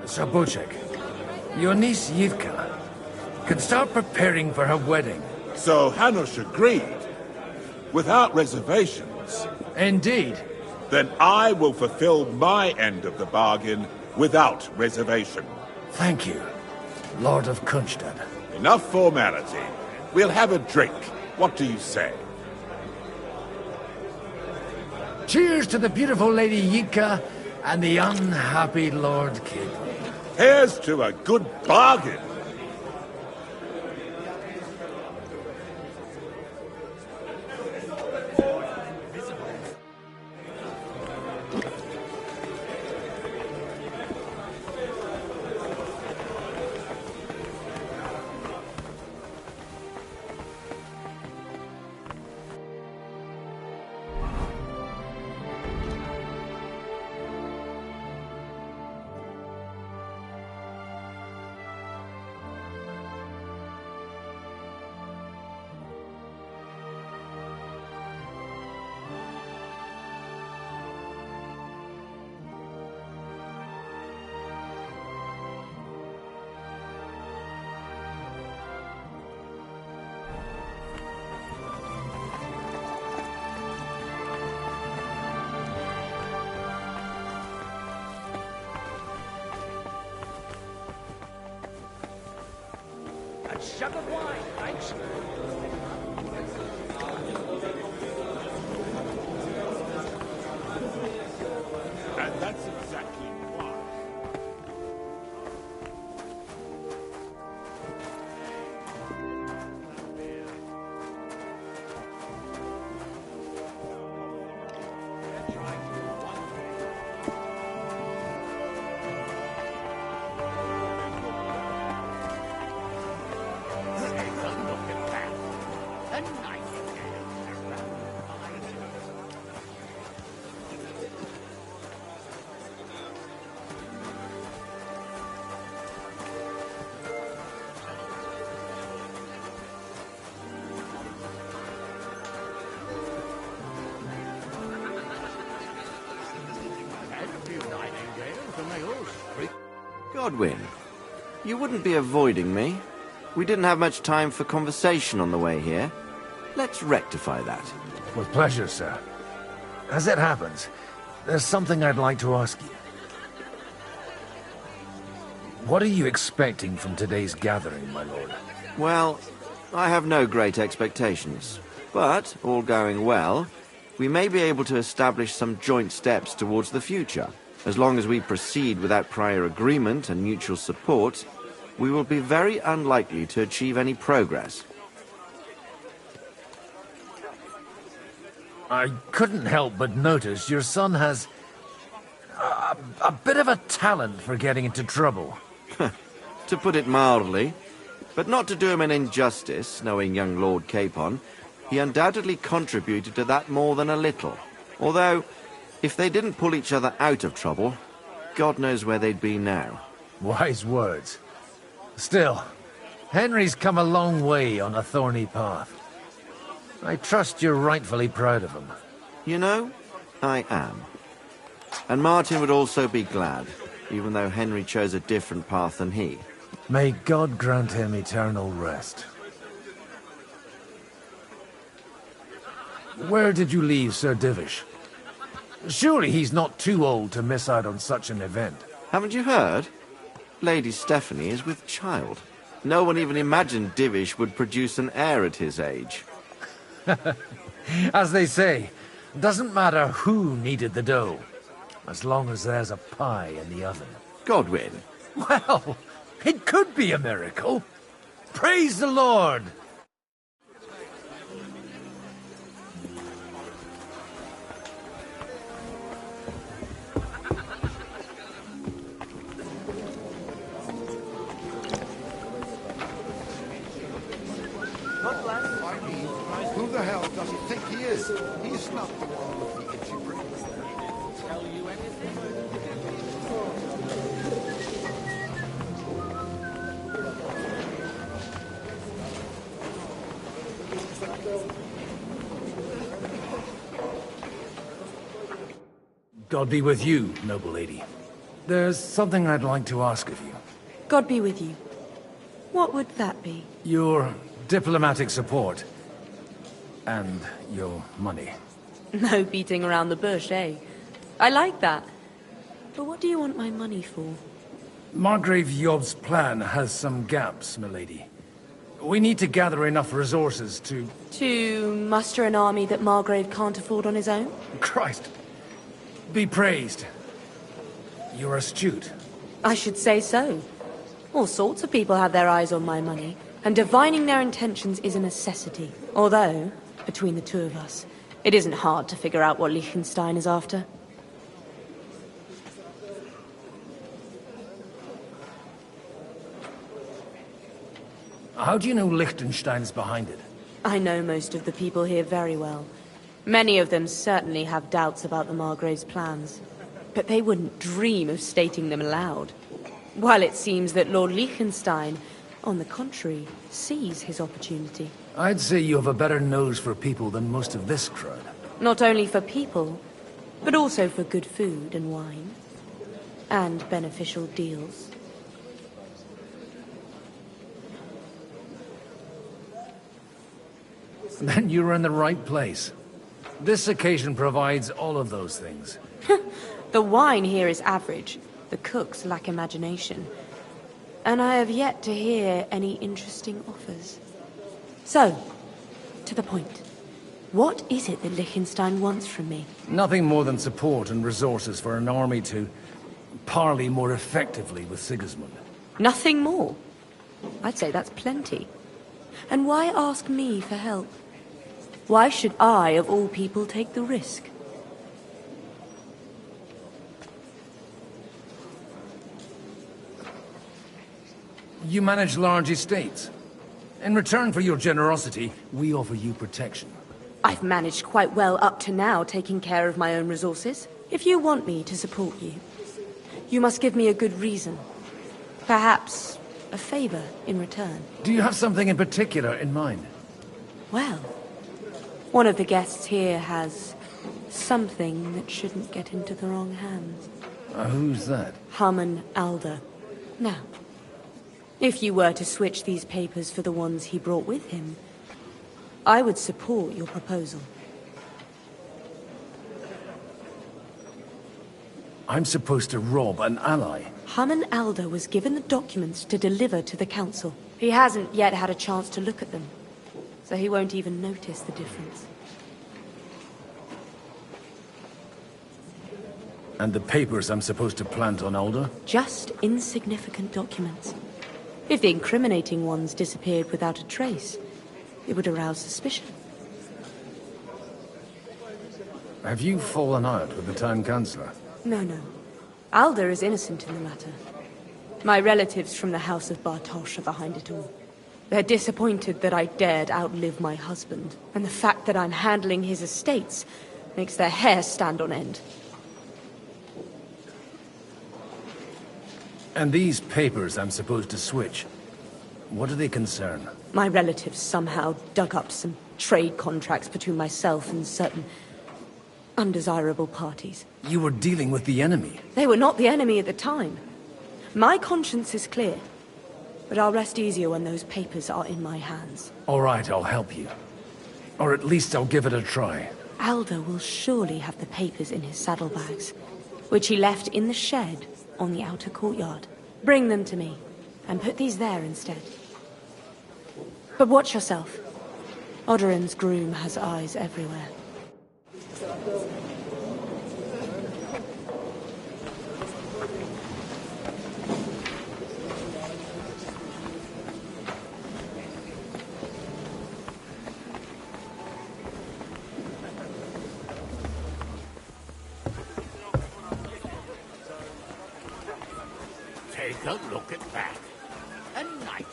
Sir Bocek, your niece Yivka can start preparing for her wedding. So Hanush agreed, without reservations. Indeed. Then I will fulfill my end of the bargain without reservation. Thank you, Lord of Kunstadt. Enough formality. We'll have a drink. What do you say? Cheers to the beautiful Lady Yika and the unhappy Lord Capon. Here's to a good bargain. Shut of wine, thanks. And that's exactly why. Godwin, you wouldn't be avoiding me. We didn't have much time for conversation on the way here. Let's rectify that. With pleasure, sir. As it happens, there's something I'd like to ask you. What are you expecting from today's gathering, my lord? Well, I have no great expectations. But, all going well, we may be able to establish some joint steps towards the future. As long as we proceed without prior agreement and mutual support, we will be very unlikely to achieve any progress. I couldn't help but notice your son has a bit of a talent for getting into trouble. To put it mildly, but not to do him an injustice, knowing young Lord Capon, He undoubtedly contributed to that more than a little. Although, if they didn't pull each other out of trouble, God knows where they'd be now. Wise words. Still, Henry's come a long way on a thorny path. I trust you're rightfully proud of him. You know, I am. And Martin would also be glad, even though Henry chose a different path than he. May God grant him eternal rest. Where did you leave Sir Divish? Surely he's not too old to miss out on such an event. Haven't you heard? Lady Stephanie is with child. No one even imagined Divish would produce an heir at his age. As they say, doesn't matter who kneaded the dough, as long as there's a pie in the oven. Godwin. Well, it could be a miracle. Praise the Lord! Who the hell does he think he is? He's not the one with the itchy brain. Tell you anything? God be with you, noble lady. There's something I'd like to ask of you. God be with you. What would that be? Your diplomatic support. And your money. No beating around the bush, eh? I like that. But what do you want my money for? Margrave Yob's plan has some gaps, milady. We need to gather enough resources to... To muster an army that Margrave can't afford on his own? Christ. Be praised. You're astute. I should say so. All sorts of people have their eyes on my money, and divining their intentions is a necessity. Although, between the two of us, it isn't hard to figure out what Liechtenstein is after. How do you know Liechtenstein's behind it? I know most of the people here very well. Many of them certainly have doubts about the Margrave's plans. But they wouldn't dream of stating them aloud. While it seems that Lord Liechtenstein, on the contrary, sees his opportunity. I'd say you have a better nose for people than most of this crowd. Not only for people, but also for good food and wine. And beneficial deals. Then you're in the right place. This occasion provides all of those things. The wine here is average. The cooks lack imagination. And I have yet to hear any interesting offers. So, to the point. What is it that Liechtenstein wants from me? Nothing more than support and resources for an army to parley more effectively with Sigismund. Nothing more? I'd say that's plenty. And why ask me for help? Why should I, of all people, take the risk? You manage large estates. In return for your generosity, we offer you protection. I've managed quite well up to now, taking care of my own resources. If you want me to support you, you must give me a good reason. Perhaps a favor in return. Do you have something in particular in mind? Well, one of the guests here has something that shouldn't get into the wrong hands. Who's that? Harman Alder. Now, if you were to switch these papers for the ones he brought with him, I would support your proposal. I'm supposed to rob an ally. Harman Alder was given the documents to deliver to the council. He hasn't yet had a chance to look at them, so he won't even notice the difference. And the papers I'm supposed to plant on Alder? Just insignificant documents. If the incriminating ones disappeared without a trace, it would arouse suspicion. Have you fallen out with the town councillor? No. Alder is innocent in the matter. My relatives from the House of Bartosz are behind it all. They're disappointed that I dared outlive my husband, and the fact that I'm handling his estates makes their hair stand on end. And these papers I'm supposed to switch, what do they concern? My relatives somehow dug up some trade contracts between myself and certain undesirable parties. You were dealing with the enemy. They were not the enemy at the time. My conscience is clear, but I'll rest easier when those papers are in my hands. All right, I'll help you. Or at least I'll give it a try. Aldo will surely have the papers in his saddlebags, which he left in the shed on the outer courtyard. Bring them to me, and put these there instead. But watch yourself. Odorin's groom has eyes everywhere. Take a look at that. A nightingale.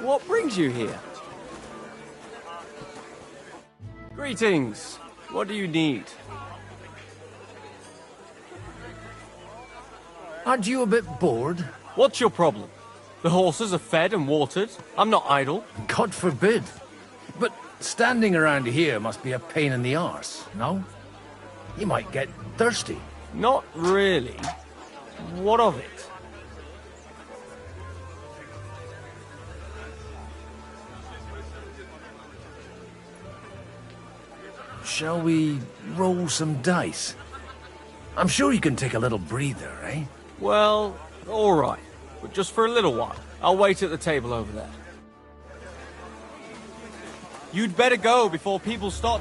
What brings you here? Greetings. What do you need? Aren't you a bit bored? What's your problem? The horses are fed and watered. I'm not idle. God forbid. But standing around here must be a pain in the arse, no? You might get thirsty. Not really. What of it? Shall we roll some dice? I'm sure you can take a little breather, eh? Well, all right. But just for a little while. I'll wait at the table over there. You'd better go before people start...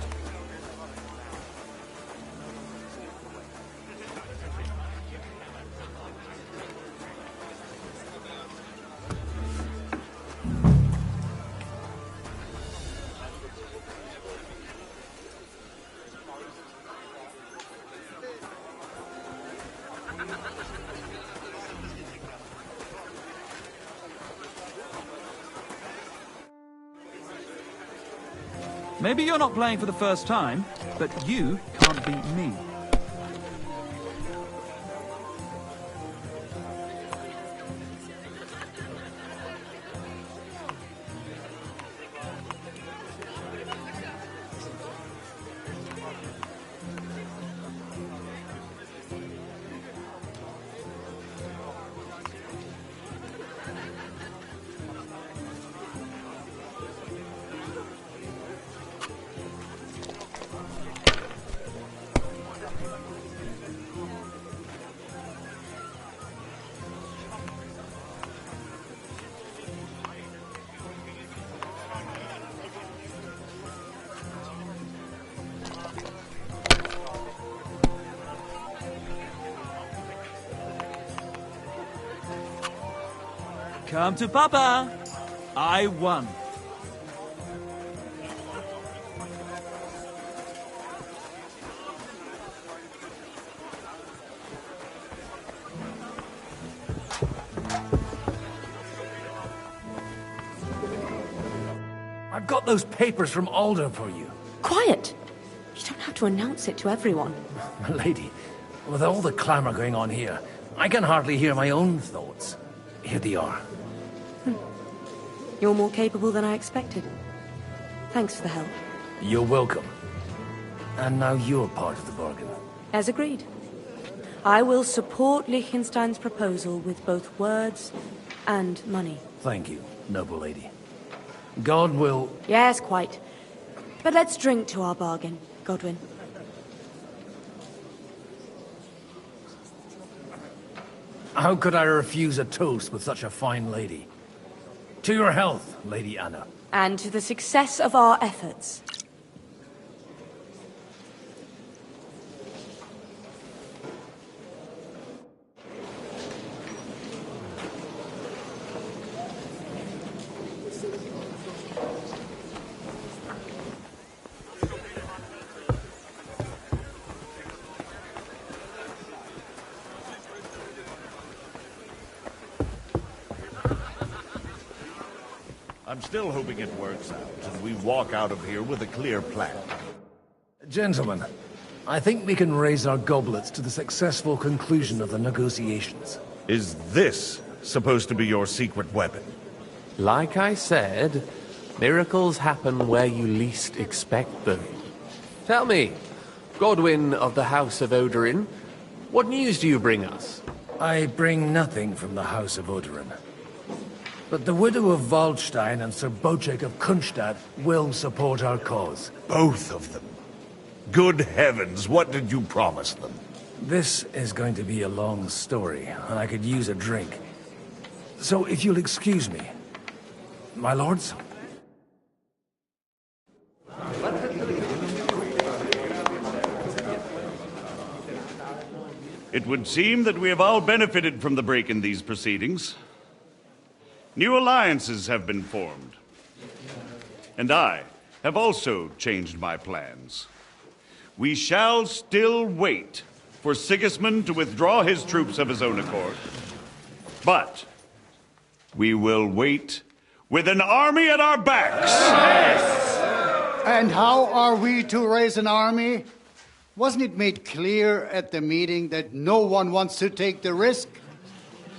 Maybe you're not playing for the first time, but you can't beat me. Come to Papa! I won. I've got those papers from Aldo for you. Quiet! You don't have to announce it to everyone. My lady, with all the clamor going on here, I can hardly hear my own thoughts. Here they are. You're more capable than I expected. Thanks for the help. You're welcome. And now you're part of the bargain. As agreed. I will support Liechtenstein's proposal with both words and money. Thank you, noble lady. God will... Yes, quite. But let's drink to our bargain, Godwin. How could I refuse a toast with such a fine lady? To your health, Lady Anna. And to the success of our efforts. I'm still hoping it works out, and we walk out of here with a clear plan. Gentlemen, I think we can raise our goblets to the successful conclusion of the negotiations. Is this supposed to be your secret weapon? Like I said, miracles happen where you least expect them. Tell me, Godwin of the House of Odorin, what news do you bring us? I bring nothing from the House of Odorin. But the widow of Waldstein and Sir Bocek of Kunstadt will support our cause. Both of them? Good heavens, what did you promise them? This is going to be a long story, and I could use a drink. So if you'll excuse me, my lords? It would seem that we have all benefited from the break in these proceedings. New alliances have been formed. And I have also changed my plans. We shall still wait for Sigismund to withdraw his troops of his own accord. But we will wait with an army at our backs. Yes. And how are we to raise an army? Wasn't it made clear at the meeting that no one wants to take the risk?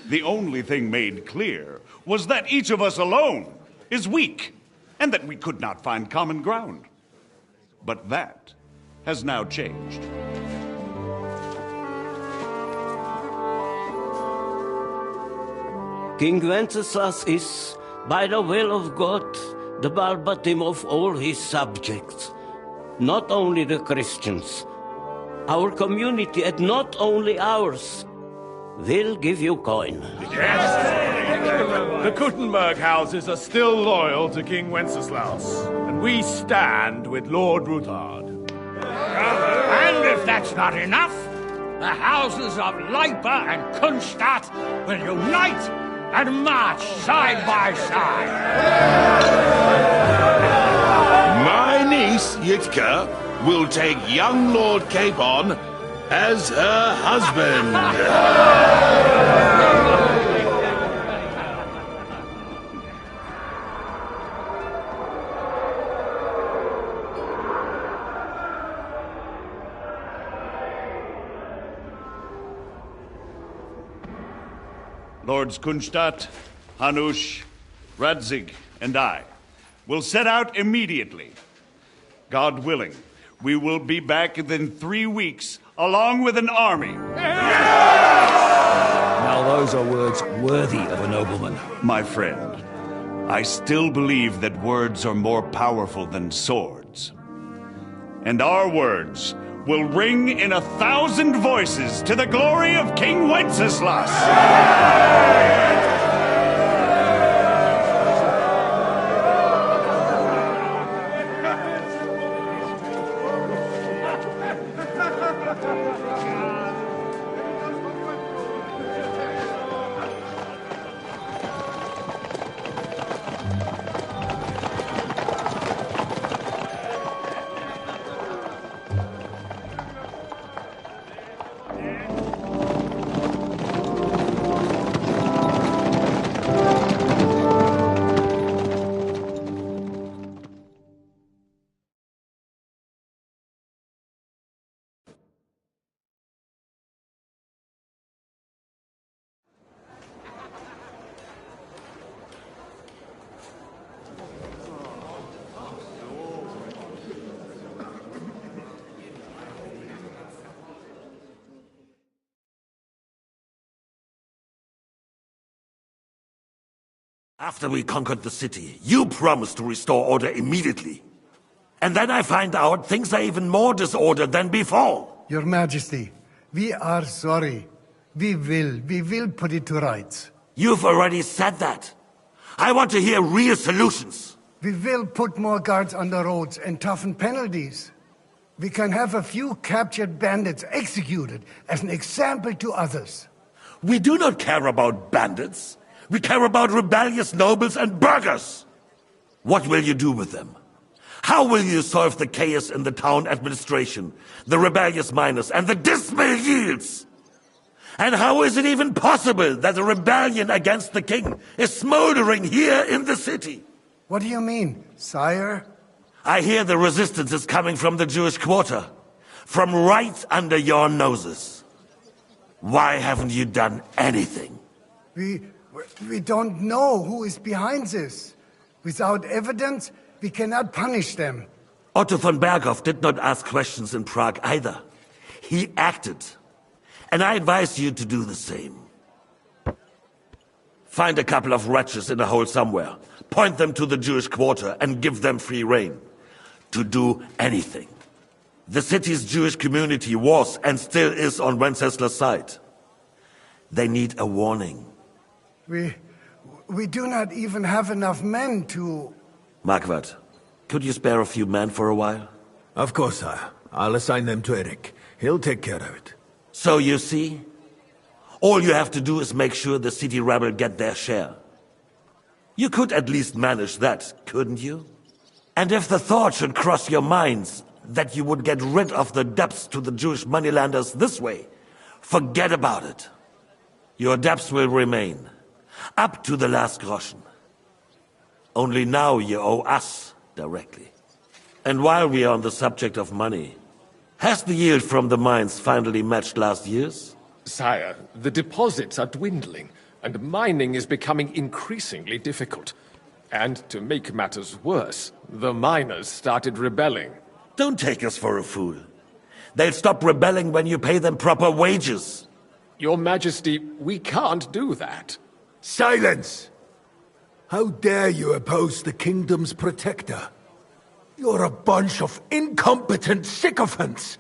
The only thing made clear was that each of us alone is weak, and that we could not find common ground. But that has now changed. King Wenceslas is, by the will of God, the Balbatim of all his subjects. Not only the Christians, our community, and not only ours, will give you coin. The Kuttenberg houses are still loyal to King Wenceslas, and we stand with Lord Ruthard. And if that's not enough, the houses of Leipa and Kunstadt will unite and march side by side. My niece, Yitka, will take young Lord Capon as her husband. Lords Kunstadt, Hanush, Radzig, and I will set out immediately. God willing, we will be back within 3 weeks, along with an army. Now those are words worthy of a nobleman. My friend, I still believe that words are more powerful than swords. And our words will ring in 1,000 voices to the glory of King Wenceslas. After we conquered the city, you promised to restore order immediately. And then I find out things are even more disordered than before. Your Majesty, we are sorry. We will put it to rights. You've already said that. I want to hear real solutions. We will put more guards on the roads and toughen penalties. We can have a few captured bandits executed as an example to others. We do not care about bandits. We care about rebellious nobles and burghers. What will you do with them? How will you solve the chaos in the town administration, the rebellious miners, and the dismal yields? And how is it even possible that a rebellion against the king is smoldering here in the city? What do you mean, sire? I hear the resistance is coming from the Jewish quarter. From right under your noses. Why haven't you done anything? We don't know who is behind this. Without evidence, we cannot punish them. Otto von Berghoff did not ask questions in Prague either. He acted. And I advise you to do the same. Find a couple of wretches in a hole somewhere. Point them to the Jewish quarter and give them free rein. To do anything. The city's Jewish community was and still is on Wencesla's side. They need a warning. We do not even have enough men to... Marquardt, could you spare a few men for a while? Of course, sire. I'll assign them to Eric. He'll take care of it. So you see? All you have to do is make sure the city rebel get their share. You could at least manage that, couldn't you? And if the thought should cross your minds that you would get rid of the debts to the Jewish moneylenders this way, forget about it. Your debts will remain, up to the last groschen. Only now you owe us directly. And while we are on the subject of money, has the yield from the mines finally matched last year's? Sire, the deposits are dwindling, and mining is becoming increasingly difficult. And to make matters worse, the miners started rebelling. Don't take us for a fool. They'll stop rebelling when you pay them proper wages. Your Majesty, we can't do that. Silence! How dare you oppose the kingdom's protector? You're a bunch of incompetent sycophants!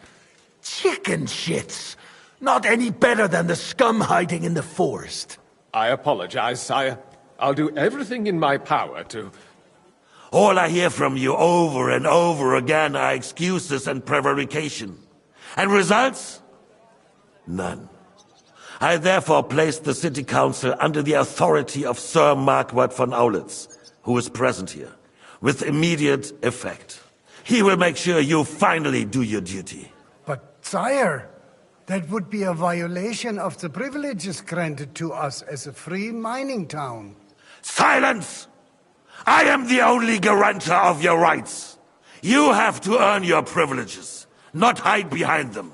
Chicken shits! Not any better than the scum hiding in the forest. I apologize, sire. I'll do everything in my power to... All I hear from you over and over again are excuses and prevarication. And results? None. I therefore place the city council under the authority of Sir Marquardt von Aulitz, who is present here, with immediate effect. He will make sure you finally do your duty. But, sire, that would be a violation of the privileges granted to us as a free mining town. Silence! I am the only guarantor of your rights. You have to earn your privileges, not hide behind them.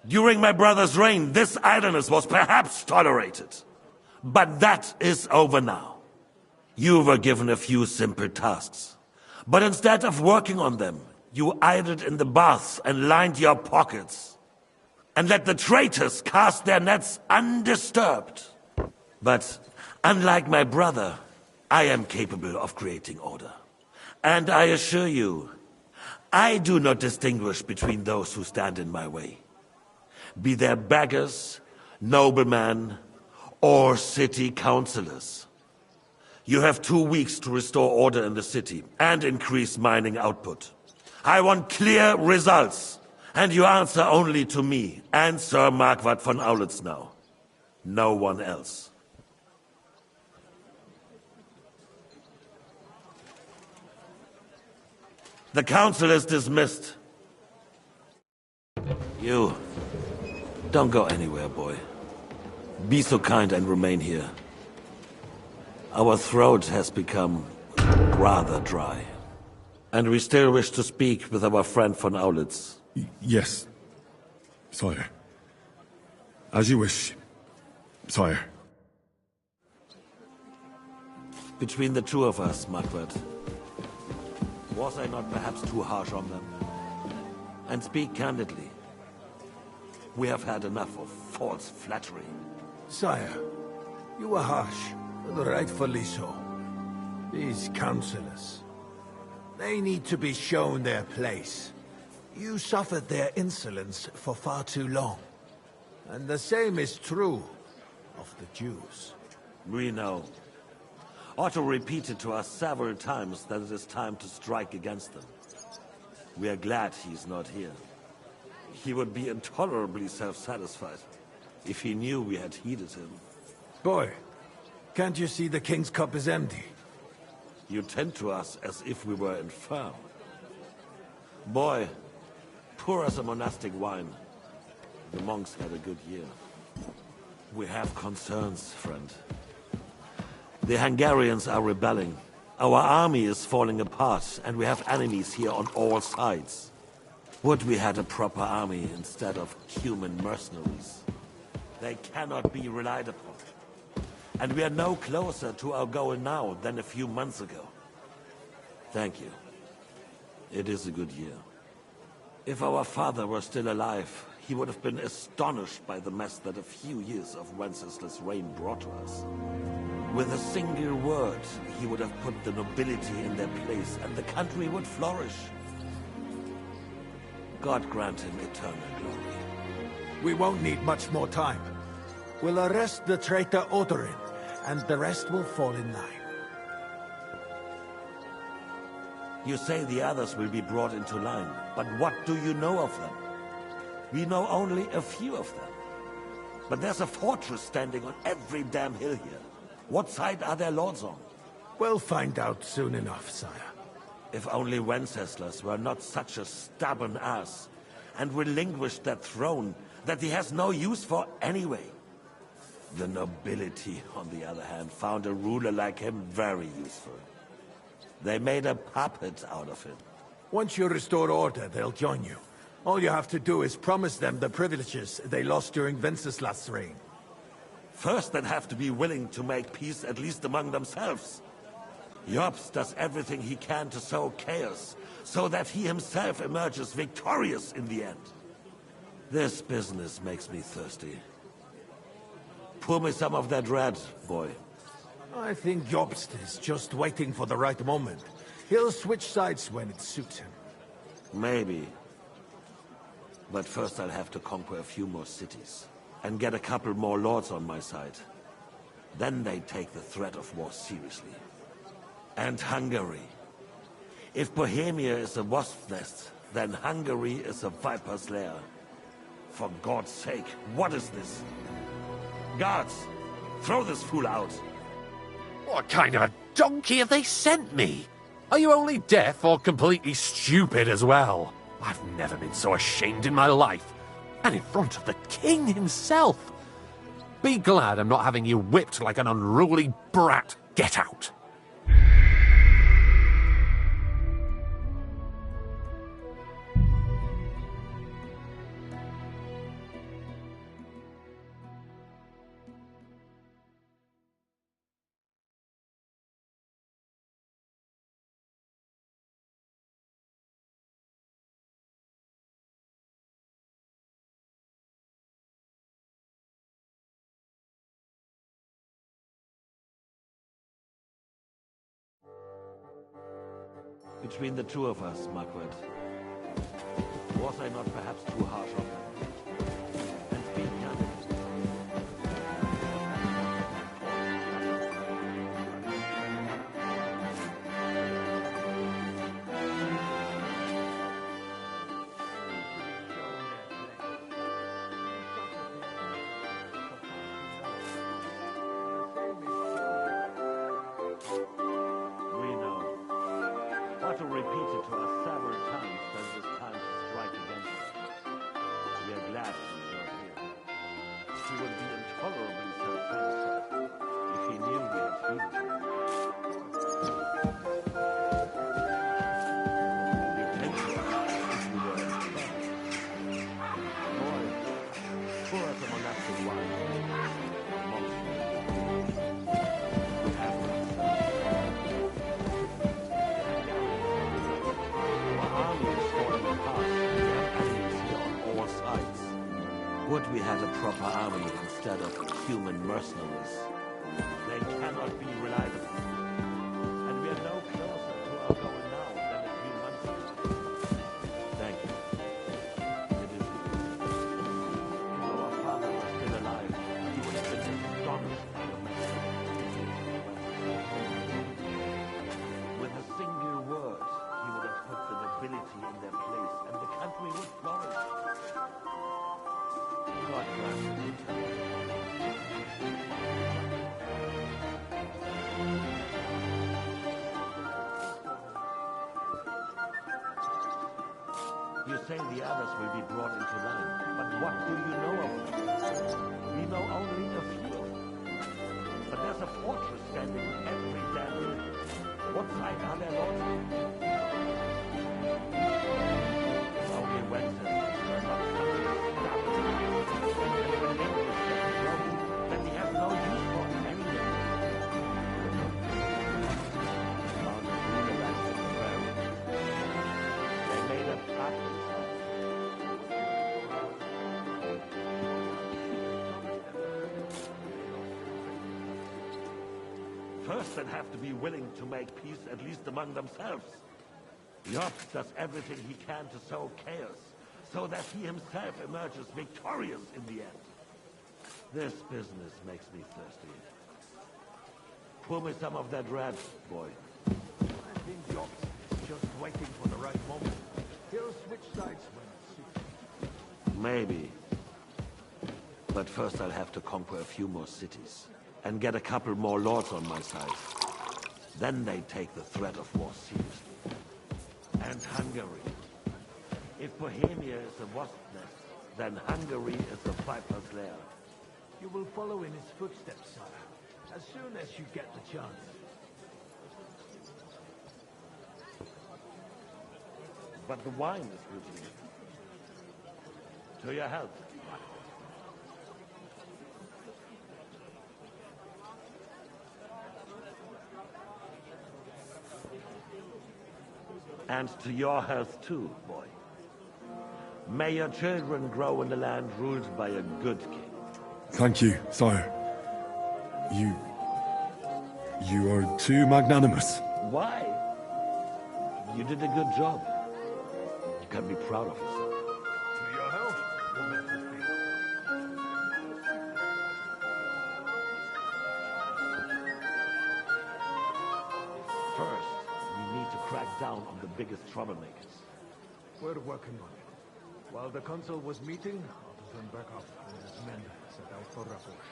During my brother's reign, this idleness was perhaps tolerated. But that is over now. You were given a few simple tasks. But instead of working on them, you idled in the baths and lined your pockets. And let the traitors cast their nets undisturbed. But unlike my brother, I am capable of creating order. And I assure you, I do not distinguish between those who stand in my way. Be they beggars, noblemen, or city councillors. You have 2 weeks to restore order in the city and increase mining output. I want clear results, and you answer only to me and Sir Marquardt von Aulitz now. No one else. The council is dismissed. You, don't go anywhere, boy. Be so kind and remain here. Our throat has become rather dry. And we still wish to speak with our friend von Aulitz. Yes, sire. As you wish, sire. Between the two of us, Marquardt, was I not perhaps too harsh on them? And speak candidly. We have had enough of false flattery. Sire, you were harsh, and rightfully so. These councillors, they need to be shown their place. You suffered their insolence for far too long. And the same is true of the Jews. We know. Otto repeated to us several times that it is time to strike against them. We are glad he's not here. He would be intolerably self-satisfied if he knew we had heeded him. Boy, can't you see the king's cup is empty? You tend to us as if we were infirm. Boy, pour us a monastic wine. The monks had a good year. We have concerns, friend. The Hungarians are rebelling, Our army is falling apart, and we have enemies here on all sides. Would we had a proper army instead of human mercenaries. They cannot be relied upon. And we are no closer to our goal now than a few months ago. Thank you. It is a good year. If our father were still alive, he would have been astonished by the mess that a few years of Wenceslas' reign brought to us. With a single word, he would have put the nobility in their place, and the country would flourish. God grant him eternal glory. We won't need much more time. We'll arrest the traitor Odorin, and the rest will fall in line. You say the others will be brought into line, but what do you know of them? We know only a few of them. But there's a fortress standing on every damn hill here. What side are their lords on? We'll find out soon enough, sire. If only Wenceslas were not such a stubborn ass, and relinquished that throne that he has no use for anyway. The nobility, on the other hand, found a ruler like him very useful. They made a puppet out of him. Once you restore order, they'll join you. All you have to do is promise them the privileges they lost during Wenceslas' reign. First, they'd have to be willing to make peace at least among themselves. Jobst does everything he can to sow chaos, so that he himself emerges victorious in the end. This business makes me thirsty. Pour me some of that red, boy. I think Jobst is just waiting for the right moment. He'll switch sides when it suits him. Maybe. But first I'll have to conquer a few more cities, and get a couple more lords on my side. Then they take the threat of war seriously. And Hungary. If Bohemia is a wasp's nest, then Hungary is a viper's lair. For God's sake, what is this? Guards, throw this fool out. What kind of a donkey have they sent me? Are you only deaf or completely stupid as well? I've never been so ashamed in my life. And in front of the king himself. Be glad I'm not having you whipped like an unruly brat. Get out. Between the two of us, Margaret, was I not perhaps too harsh on them? And being young. To repeat it to us several times when it is time to strike against us. We are glad he is not here. He would be intolerably self-satisfied if he knew we had heeded him. The attention if we were inspired. Boy, pour us a monastic wine. Would we had a proper army instead of human mercenaries. They cannot be relied upon. And we are no closer to our goal now than a few months ago. Thank you. It is good. If our father was still alive, he would have been astonished by the mess. With a single word, he would have put the nobility in their place, and the country would flourish. God grant him eternal. You say the others will be brought into line, but what do you know of them? We know only a few of them. But there's a fortress standing on every damn hill. What side are they on? Only Wenceslas are not then we have no use for him anyway. They made a pact. First, they'll have to be willing to make peace, at least among themselves. Job does everything he can to sow chaos, so that he himself emerges victorious in the end. This business makes me thirsty. Pour me some of that red, boy. I think Job's just waiting for the right moment. He'll switch sides when it suits. Maybe. But first I'll have to conquer a few more cities, and get a couple more lords on my side. Then they take the threat of war seriously. And Hungary. If Bohemia is a wasp nest, then Hungary is a viper's lair. You will follow in his footsteps, sire, as soon as you get the chance. But the wine is routine. To your health. And to your health too, boy. May your children grow in a land ruled by a good king. Thank you, sire. You are too magnanimous. Why? You did a good job. You can be proud of yourself. To your health, First, we need to crack down on the biggest troublemakers. We're working on it. While the consul was meeting, Otto von Berghoff and his men set out for Raposh.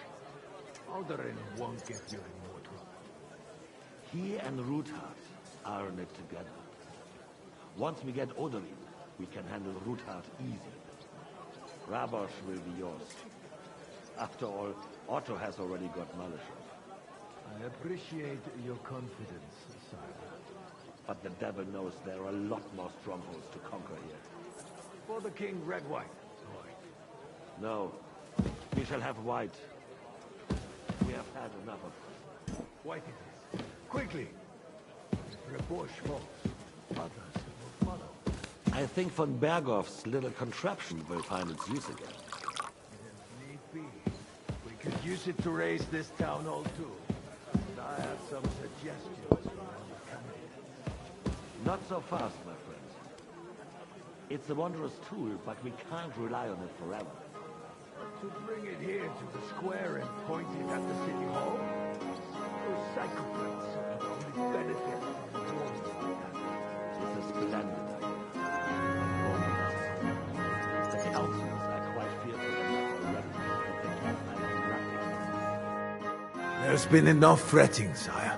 Alderin won't give you any more trouble. He and Ruthard are in it together. Once we get Odorin, we can handle Ruthard easy. Rabosh will be yours. After all, Otto has already got Malishov. I appreciate your confidence, sire. But the devil knows there are a lot more strongholds to conquer here. For the king, red wine. No, we shall have white. We have had enough of it. White it is. Quickly! If Raposh falls, others will follow. I think von Berghoff's little contraption will find its use again. If need be, we could use it to raise this town hall too. And I have some suggestions for how to come in. Not so fast, my friend. It's a wondrous tool, but we can't rely on it forever. To bring it here to the square and point it at the city hall? Those psychopaths would only benefit from doing that. It's a splendid idea. The councillors are quite fearful enough already, but they can't manage nothing. There's been enough fretting, sire.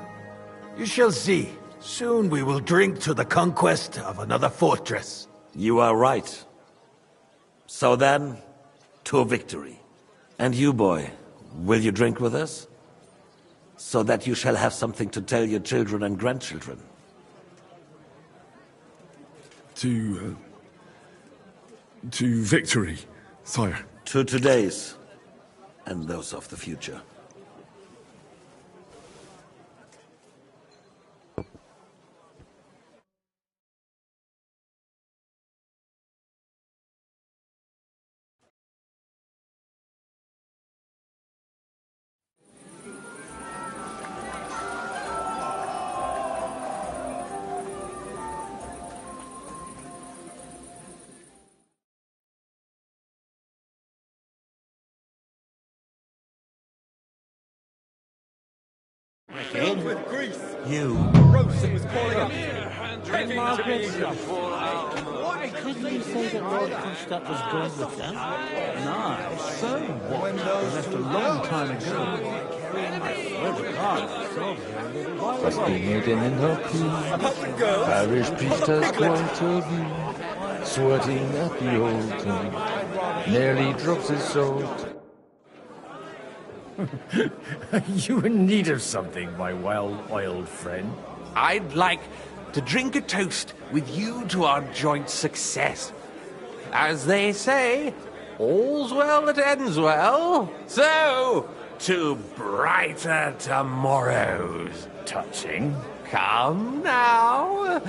You shall see. Soon we will drink to the conquest of another fortress. You are right. So then, to victory. And you, boy, will you drink with us? So that you shall have something to tell your children and grandchildren. To victory, sire. To today's, and those of the future. Filled with grease. You. Rosen was calling up. King Margaret. Why couldn't you say that Lord Kronstadt was going with them? Nice. So what? They left a long time ago. Must be maiden in her queen. Parish priest has quite a view. Sweating at the altar. Nearly drops his sword. You in need of something, my well-oiled friend? I'd like to drink a toast with you to our joint success. As they say, all's well that ends well. So, to brighter tomorrows. Touching. Come now.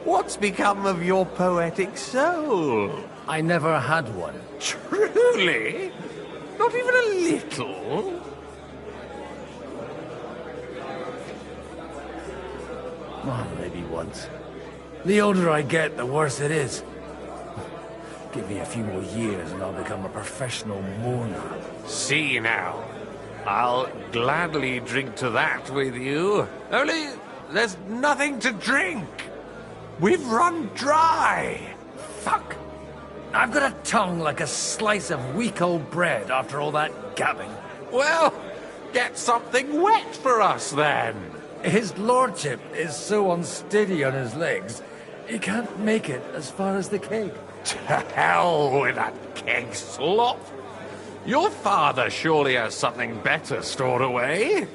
What's become of your poetic soul? I never had one. Truly? Not even a little? Well, maybe once. The older I get, the worse it is. Give me a few more years and I'll become a professional mourner. See now. I'll gladly drink to that with you. Only there's nothing to drink. We've run dry. Fuck. I've got a tongue like a slice of weak old bread after all that gabbing. Well, get something wet for us then. His lordship is so unsteady on his legs, he can't make it as far as the keg. To hell with that keg slop. Your father surely has something better stored away.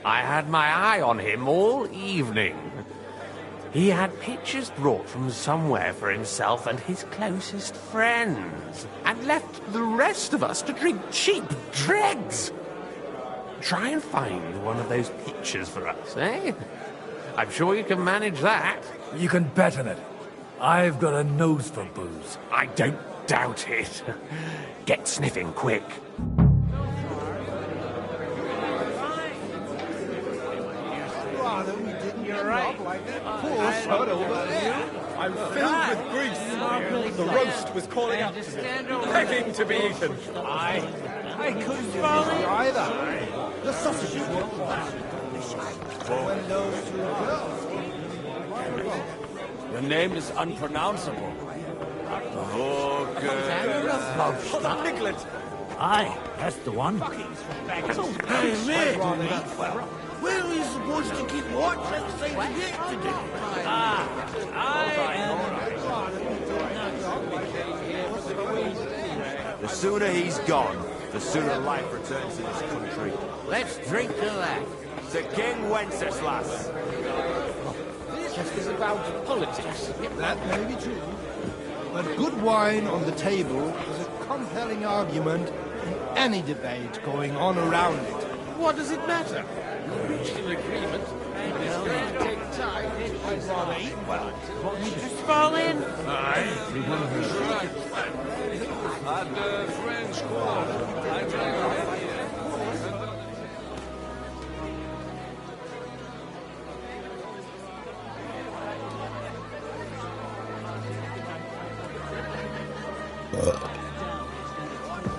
I had my eye on him all evening. He had pictures brought from somewhere for himself and his closest friends, and left the rest of us to drink cheap dregs. Try and find one of those pictures for us, eh? I'm sure you can manage that. You can bet on it. I've got a nose for booze. I don't doubt it. Get sniffing quick. You're right. Poor son over there. I'm filled with grief. The roast was calling out to me, begging to be eaten. I couldn't swallow it either. The sausages were when those two girls. Your name is unpronounceable. The piglet. Aye, that's the one. Hey, man. Where are we supposed to keep watch and say the gate today? The sooner he's gone, the sooner life returns to this country. Let's drink to that. To King Wenceslas. This is about politics. That may be true. But good wine on the table is a compelling argument in any debate going on around it. What does it matter? We reached an agreement. It's going to take time. I'd rather eat well. Won't you just fall in? Aye. At the French court, I drank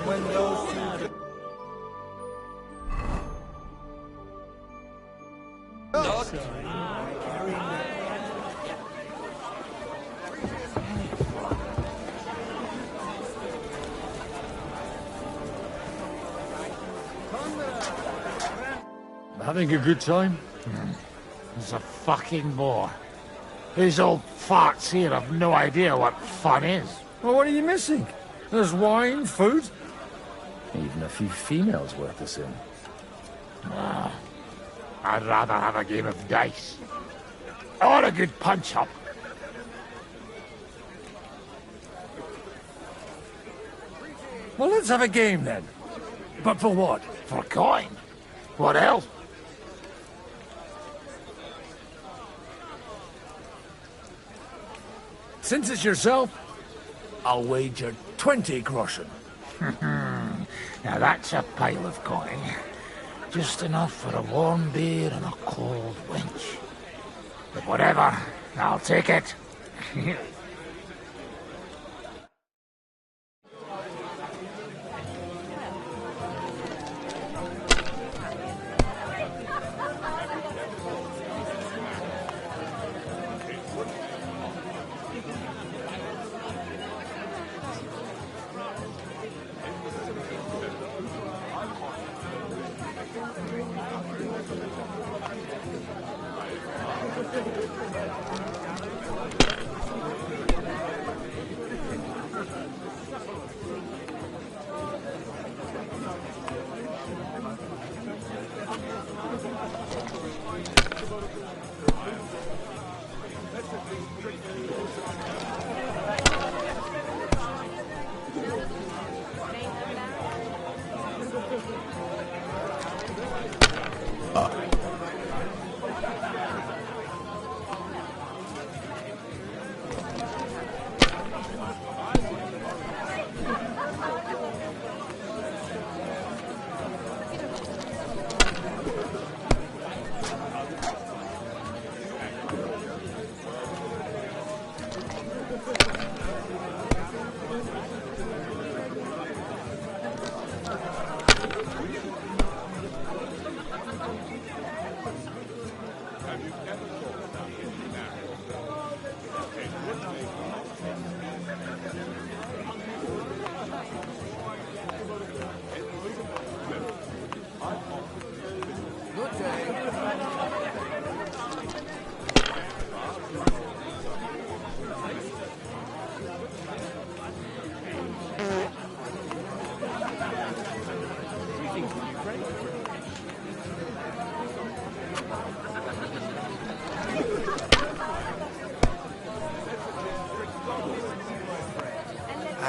when those two... Having a good time? It's a fucking bore. These old farts here have no idea what fun is. Well, what are you missing? There's wine, food. Even a few females worth the sin. I'd rather have a game of dice. Or a good punch-up. Well, let's have a game then. But for what? For coin. What else? Since it's yourself, I'll wager 20 groschen. Now that's a pile of coin. Just enough for a warm beer and a cold wench. But whatever, I'll take it.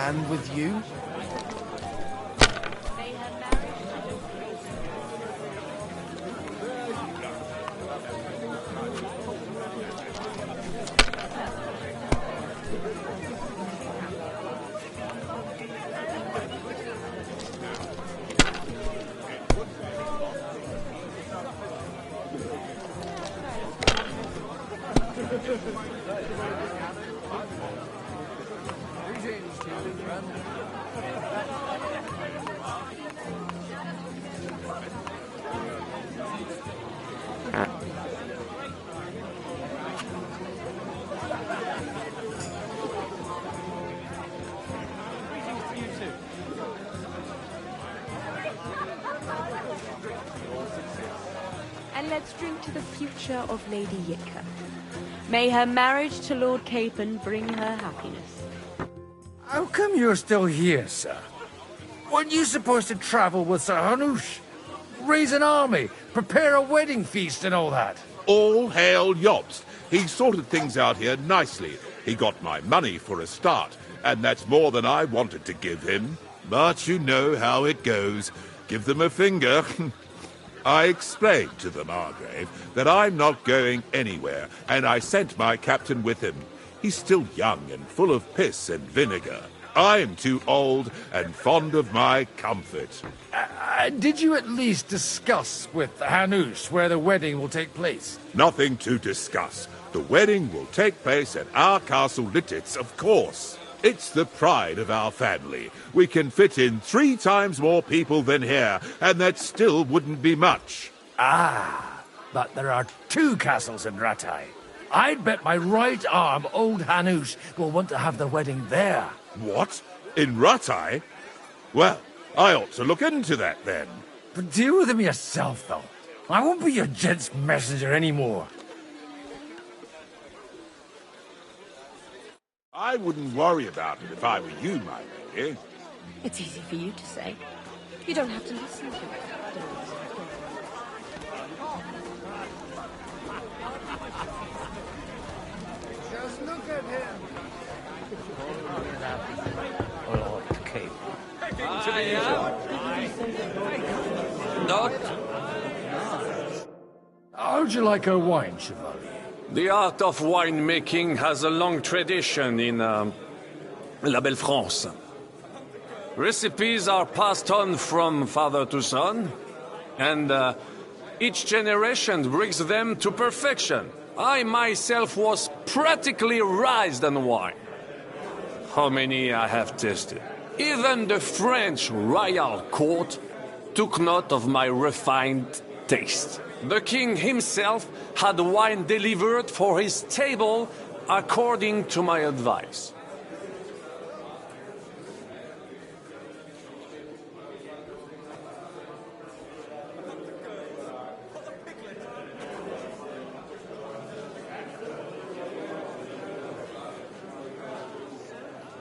stand with you? And let's drink to the future of Lady Yitka. May her marriage to Lord Capon bring her happiness. How come you're still here, sir? Weren't you supposed to travel with Sir Hanush? Raise an army, prepare a wedding feast and all that? All hail Yops. He sorted things out here nicely. He got my money for a start, and that's more than I wanted to give him. But you know how it goes. Give them a finger. I explained to the Margrave that I'm not going anywhere, and I sent my captain with him. He's still young and full of piss and vinegar. I'm too old and fond of my comfort. Did you at least discuss with Hanush where the wedding will take place? Nothing to discuss. The wedding will take place at our castle Littitz, of course. It's the pride of our family. We can fit in 3 times more people than here, and that still wouldn't be much. Ah, but there are 2 castles in Rattay. I'd bet my right arm old Hanush will want to have the wedding there. What? In Rattay? Well, I ought to look into that then. But deal with him yourself, though. I won't be your gent's messenger anymore. I wouldn't worry about it if I were you, my lady. It's easy for you to say. You don't have to listen to it. Just look at him. Lord Cape. Not. How'd you like her wine, Chevalier? The art of winemaking has a long tradition in La Belle France. Recipes are passed on from father to son, and each generation brings them to perfection. I myself was practically raised on wine. How many I have tasted. Even the French royal court took note of my refined taste. The king himself had wine delivered for his table according to my advice.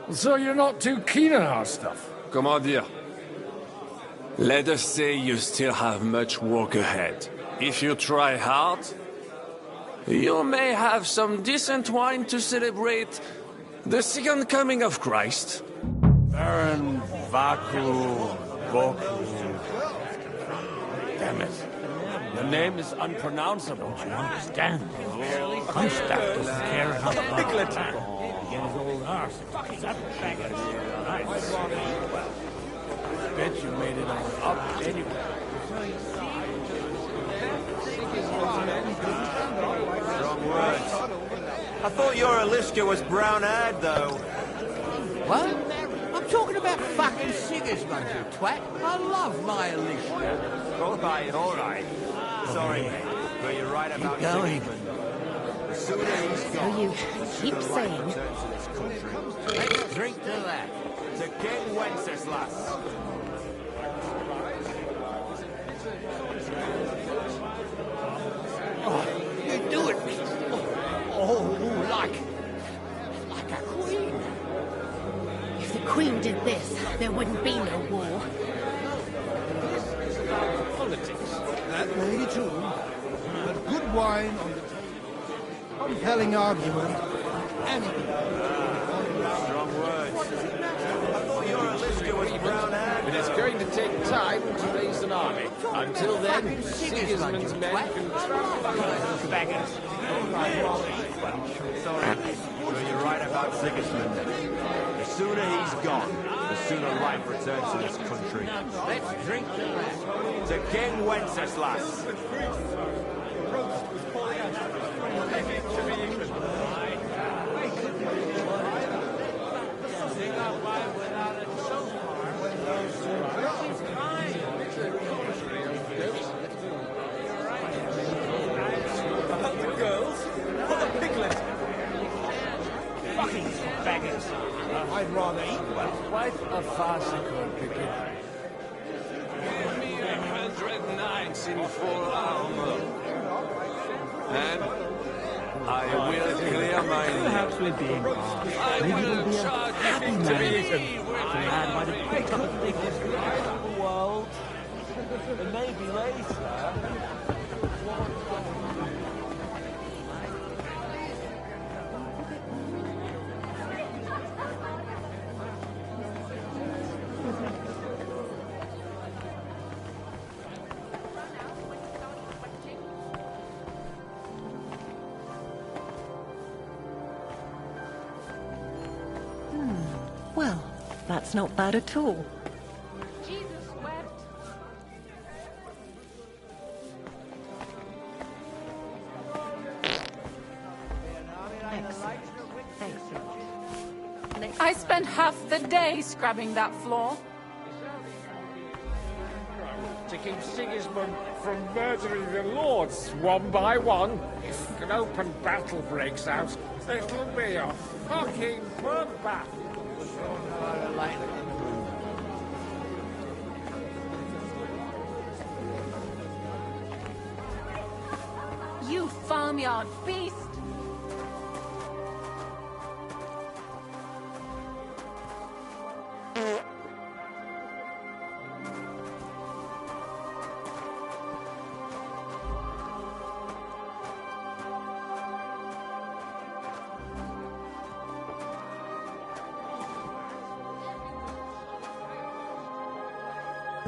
So you're not too keen on our stuff? Comment dire? Let us say you still have much work ahead. If you try hard, you may have some decent wine to celebrate the second coming of Christ. Baron Vaku Boku. Damn it. The name is unpronounceable. Don't you understand? Kunstach doesn't care enough about that. Get his old arse. Nice. Bet you made it on up anyway. Strong words. I thought your Alishka was brown-eyed, though. What? I'm talking about fucking Sigismund, you twat. I love my Alishka. All right. Sorry, mate, but you're right about Sigismund. The sooner he's gone, So you keep the sooner saying. life returns to this country. Let's drink to that. To King Wenceslas. You do it, me. Oh, like a queen. If the Queen did this, there wouldn't be no war. Politics. That may be true, but good wine on the table, compelling argument, anything. Strong words. It is going to take time to raise an army. Until then, Sigismund's men can travel Beggars. Sorry, but you're right about Sigismund. The sooner he's gone, the sooner life returns to this country. Let's drink to that. To King Wenceslas. I'd rather eat well. Quite a farcical beginning. Give me 100 knights in full armor. And I will clear my Perhaps we're being harsh. I Maybe will it'll be a charge happy man. victory with A man by the pick of the biggest The world. And maybe later. Well, that's not bad at all. I spent half the day scrubbing that floor. to keep Sigismund from murdering the lords one by one. If an open battle breaks out, it'll be a fucking bloodbath. You farmyard beast!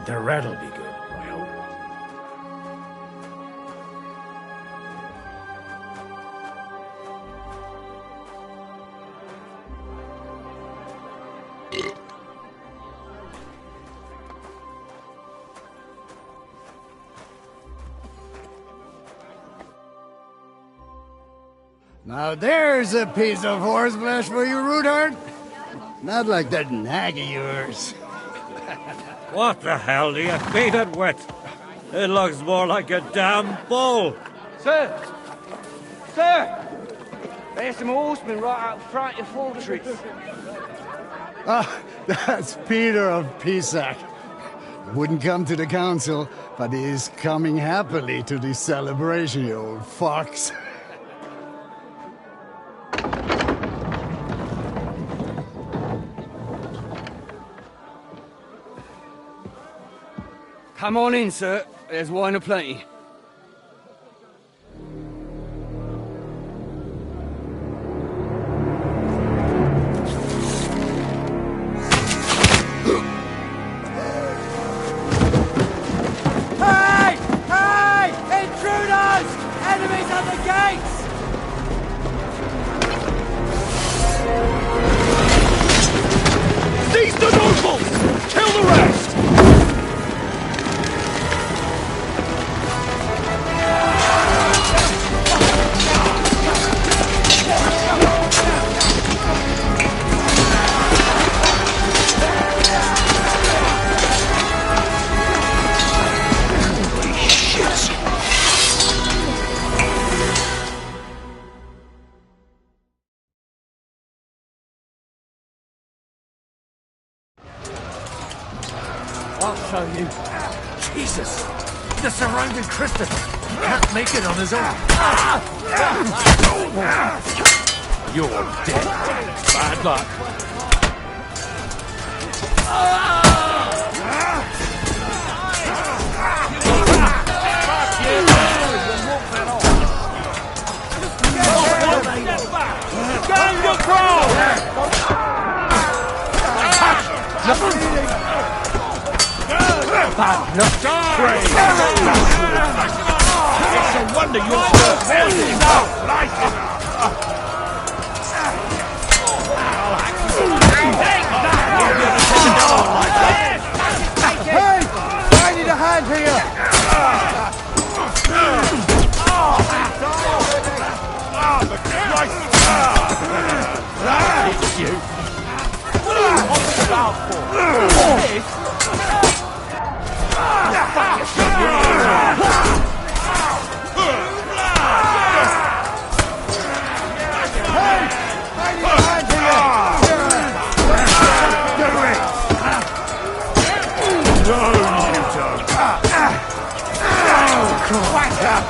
The rat'll be good, I hope. Now there's a piece of horseflesh for you, Rootheart. Not like that nag of yours. What the hell do you feed it with? It looks more like a damn bull. Sir! Sir! There's some horsemen right out front of the fortress. Ah, that's Peter of Pisac. He wouldn't come to the council, but he is coming happily to the celebration, you old fox. Come on in, sir. There's wine aplenty. Hey! Hey! Intruders! Enemies at the gates! Seize the nobles! Kill the rest! I'll show you. Jesus! The surrounding Christopher! He can't make it on his own! You're dead. Bad luck. Gang the crowd! bad luck. It's a wonder you're still holding out. Hey! I need a hand here! It's you. What are you hopping about for? This? Hey! I need a hand here! No, you don't. Quite up!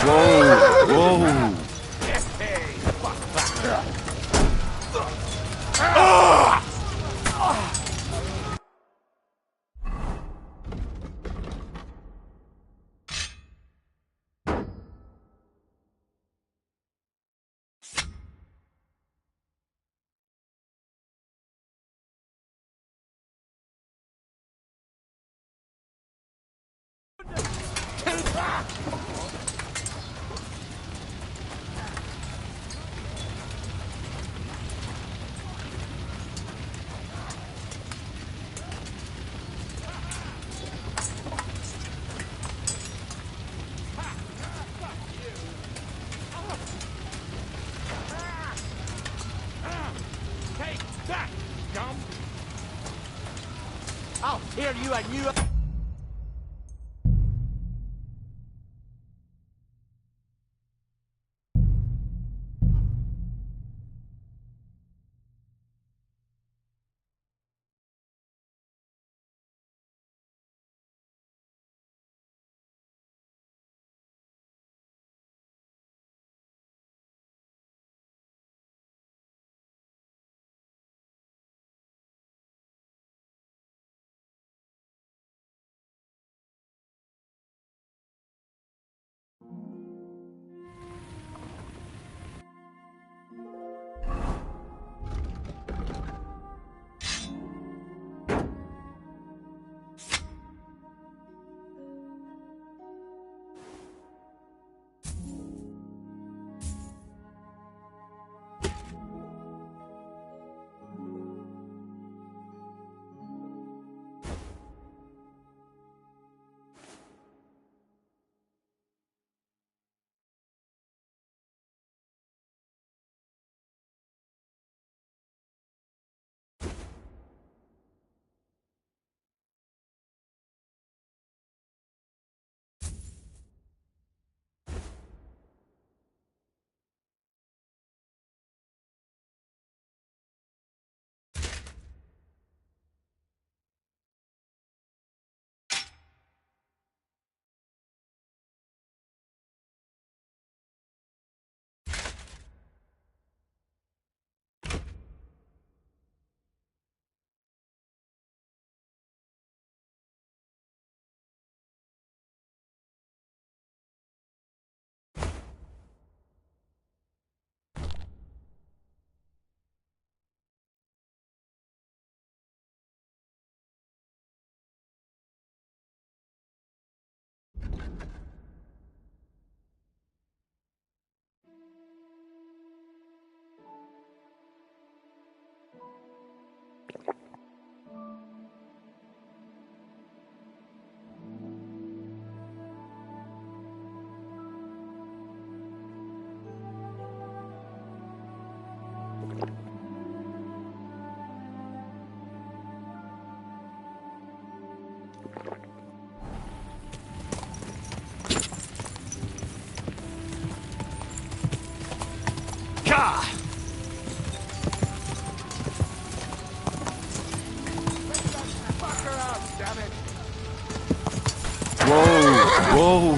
Whoa! Take that, scum! I'll tear you a new... Whoa!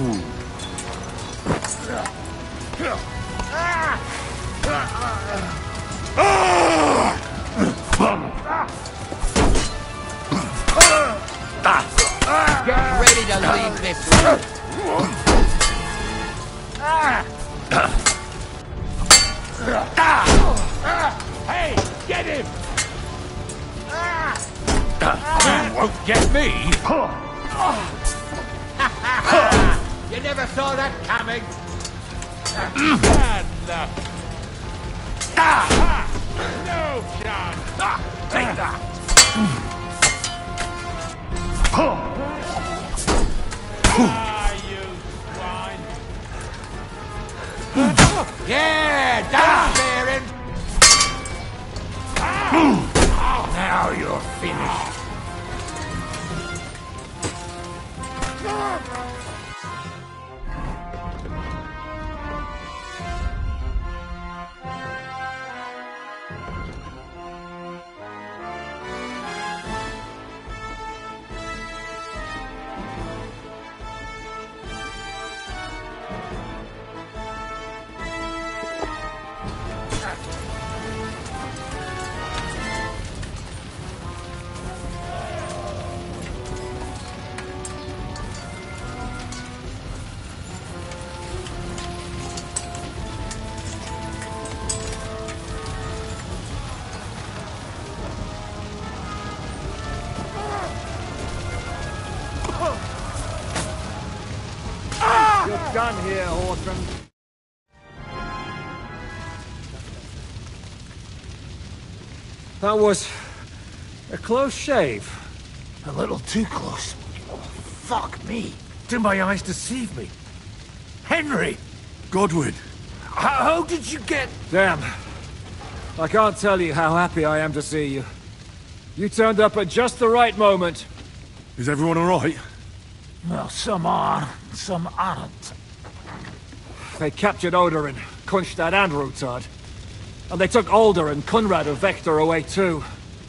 Get ready to leave this room. Hey, get him! You won't get me! You never saw that coming. Bad luck. No chance. Take that! You swine. Yeah, don't spare him. Now you're finished. You're done here, Horton. That was a close shave. A little too close. Fuck me. Did my eyes deceive me? Henry! Godwin! How did you get... Damn. I can't tell you how happy I am to see you. You turned up at just the right moment. Is everyone alright? Well, some are, some aren't. They captured Odorin, Kunstad and Rutard. And they took Alder and Conrad of Vector away too.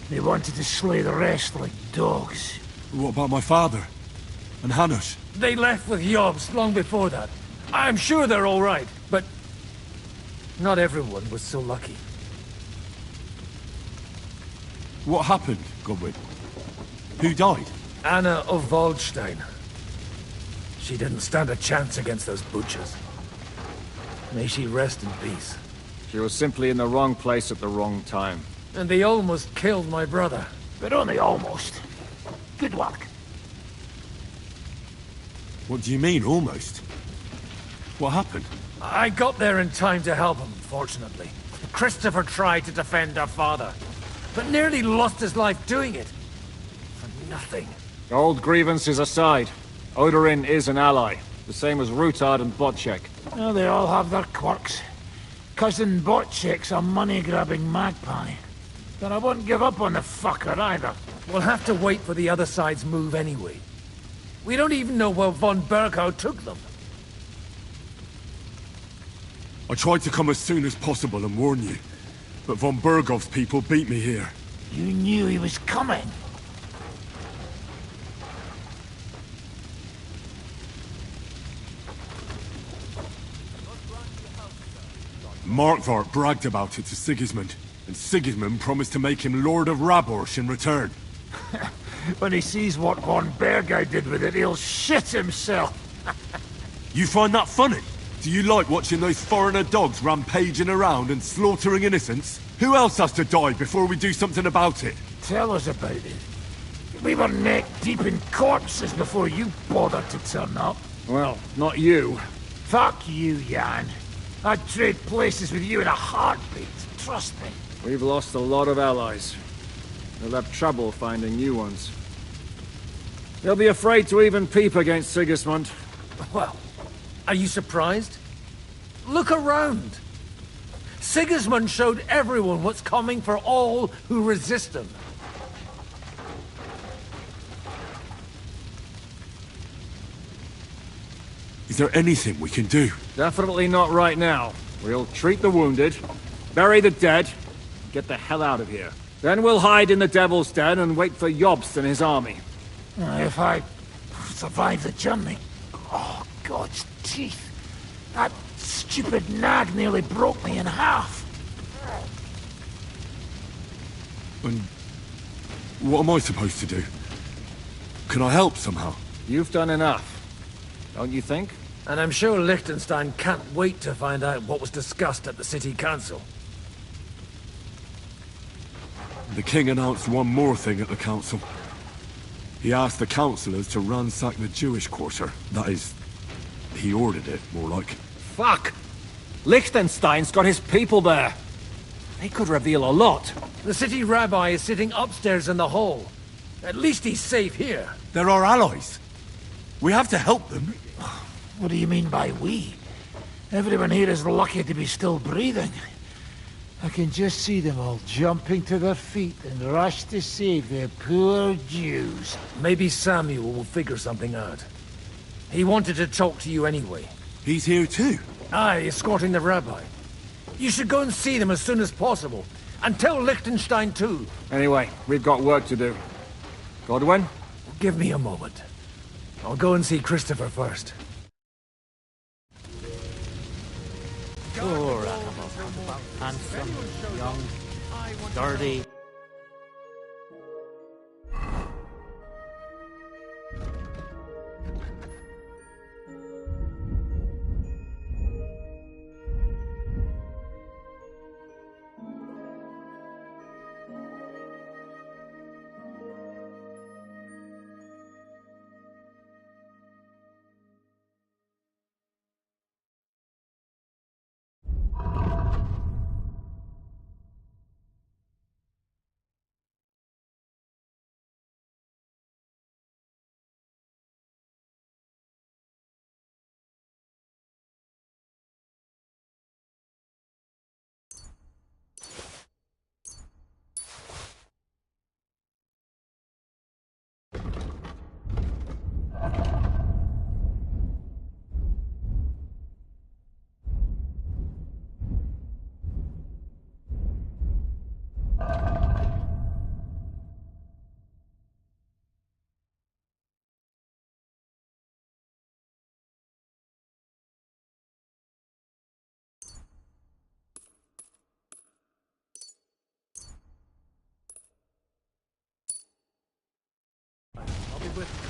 They wanted to slay the rest like dogs. What about my father? And Hanush? They left with Yobs long before that. I'm sure they're all right, but... not everyone was so lucky. What happened, Godwin? Who died? Anna of Waldstein. She didn't stand a chance against those butchers. May she rest in peace. She was simply in the wrong place at the wrong time. And they almost killed my brother. But only almost. Good work. What do you mean, almost? What happened? I got there in time to help him, fortunately. Christopher tried to defend our father, but nearly lost his life doing it. For nothing. Old grievances aside, Odorin is an ally. The same as Rutard and Botchek. Oh, they all have their quirks. Cousin Botchek's a money-grabbing magpie. But I won't give up on the fucker either. We'll have to wait for the other side's move anyway. We don't even know where von Berghout took them. I tried to come as soon as possible and warn you, but von Bergov's people beat me here. You knew he was coming. Markvart bragged about it to Sigismund, and Sigismund promised to make him Lord of Raborsh in return. When he sees what von Berghout did with it, he'll shit himself. You find that funny? Do you like watching those foreigner dogs rampaging around and slaughtering innocents? Who else has to die before we do something about it? Tell us about it. We were neck deep in corpses before you bothered to turn up. Well, not you. Fuck you, Jan. I'd trade places with you in a heartbeat. Trust me. We've lost a lot of allies. They'll have trouble finding new ones. They'll be afraid to even peep against Sigismund. Well, are you surprised? Look around. Sigismund showed everyone what's coming for all who resist him. Is there anything we can do? Definitely not right now. We'll treat the wounded, Bury the dead. Get the hell out of here. Then we'll hide in the Devil's Den and wait for Jobst and his army. If I survive the journey... Oh, God's teeth. That stupid nag nearly broke me in half. And what am I supposed to do? Can I help somehow? You've done enough, don't you think? And I'm sure Liechtenstein can't wait to find out what was discussed at the city council. The king announced one more thing at the council. He asked the councillors to ransack the Jewish quarter. That is, he ordered it, more like. Fuck! Liechtenstein's got his people there. They could reveal a lot. The city rabbi is sitting upstairs in the hall. At least he's safe here. They're our allies. We have to help them. What do you mean by we? Everyone here is lucky to be still breathing. I can just see them all jumping to their feet and rush to save their poor Jews. Maybe Samuel will figure something out. He wanted to talk to you anyway. He's here too? Aye, escorting the rabbi. You should go and see them as soon as possible. And tell Liechtenstein too. Anyway, we've got work to do. Godwin? Give me a moment. I'll go and see Christopher first. Poor animal. Handsome, young, sturdy.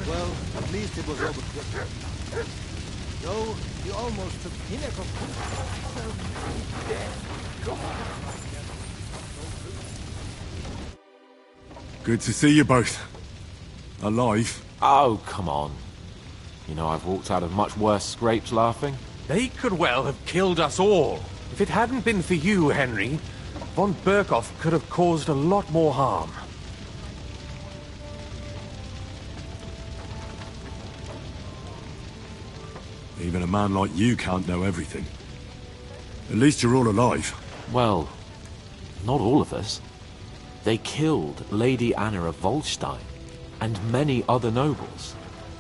Well, at least it was over quickly. Though, you almost took pinnacle. Good to see you both. Alive. Oh, come on. You know, I've walked out of much worse scrapes laughing. They could well have killed us all. If it hadn't been for you, Henry, von Berkhoff could have caused a lot more harm. Even a man like you can't know everything. At least you're all alive. Well, not all of us. They killed Lady Anna of Volstein, and many other nobles.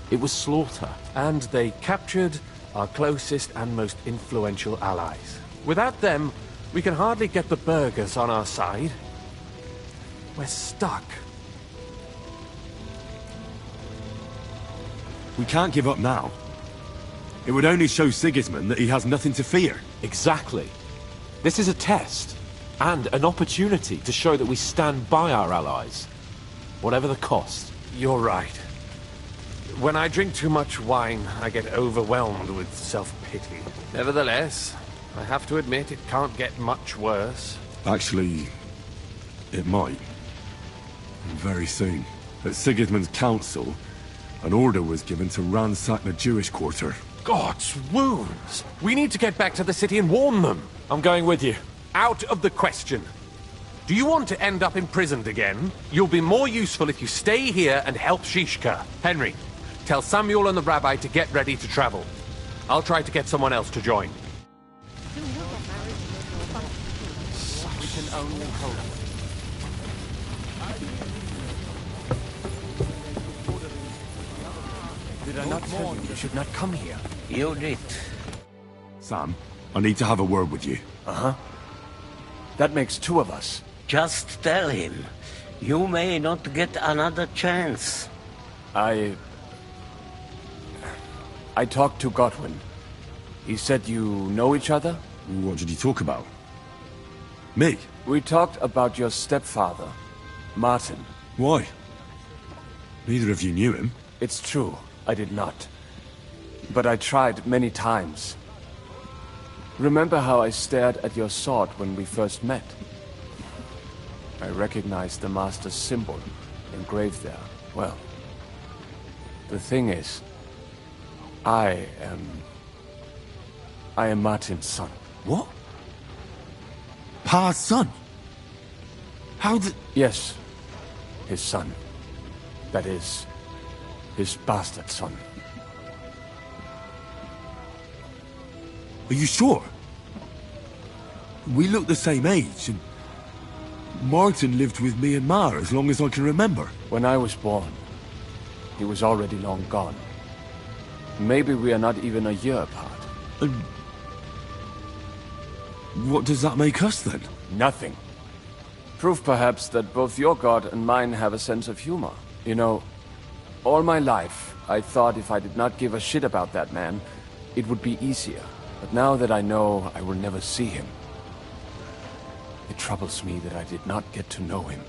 It was slaughter. And they captured our closest and most influential allies. Without them, we can hardly get the burghers on our side. We're stuck. We can't give up now. It would only show Sigismund that he has nothing to fear. Exactly. This is a test, and an opportunity to show that we stand by our allies, whatever the cost. You're right. When I drink too much wine, I get overwhelmed with self-pity. Nevertheless, I have to admit it can't get much worse. Actually, it might. Very soon. At Sigismund's council, an order was given to ransack the Jewish quarter. God's wounds! We need to get back to the city and warn them. I'm going with you. Out of the question. Do you want to end up imprisoned again? You'll be more useful if you stay here and help Shishka. Henry, tell Samuel and the rabbi to get ready to travel. I'll try to get someone else to join. We can only hope. Did I not tell you should not come here? You did. Sam, I need to have a word with you. Uh-huh. That makes two of us. Just tell him. You may not get another chance. I talked to Godwin. He said you know each other? What did he talk about? Me? We talked about your stepfather, Martin. Why? Neither of you knew him. It's true, I did not. But I tried many times. Remember how I stared at your sword when we first met? I recognized the Master's symbol engraved there. Well, the thing is, I am Martin's son. What? Pa's son? How did... Yes, his son. That is, his bastard son. Are you sure? We look the same age, and Martin lived with me and Ma as long as I can remember. When I was born, he was already long gone. Maybe we are not even a year apart. And what does that make us, then? Nothing. Proof, perhaps, that both your god and mine have a sense of humor. You know, all my life, I thought if I did not give a shit about that man, it would be easier. But now that I know I will never see him, it troubles me that I did not get to know him.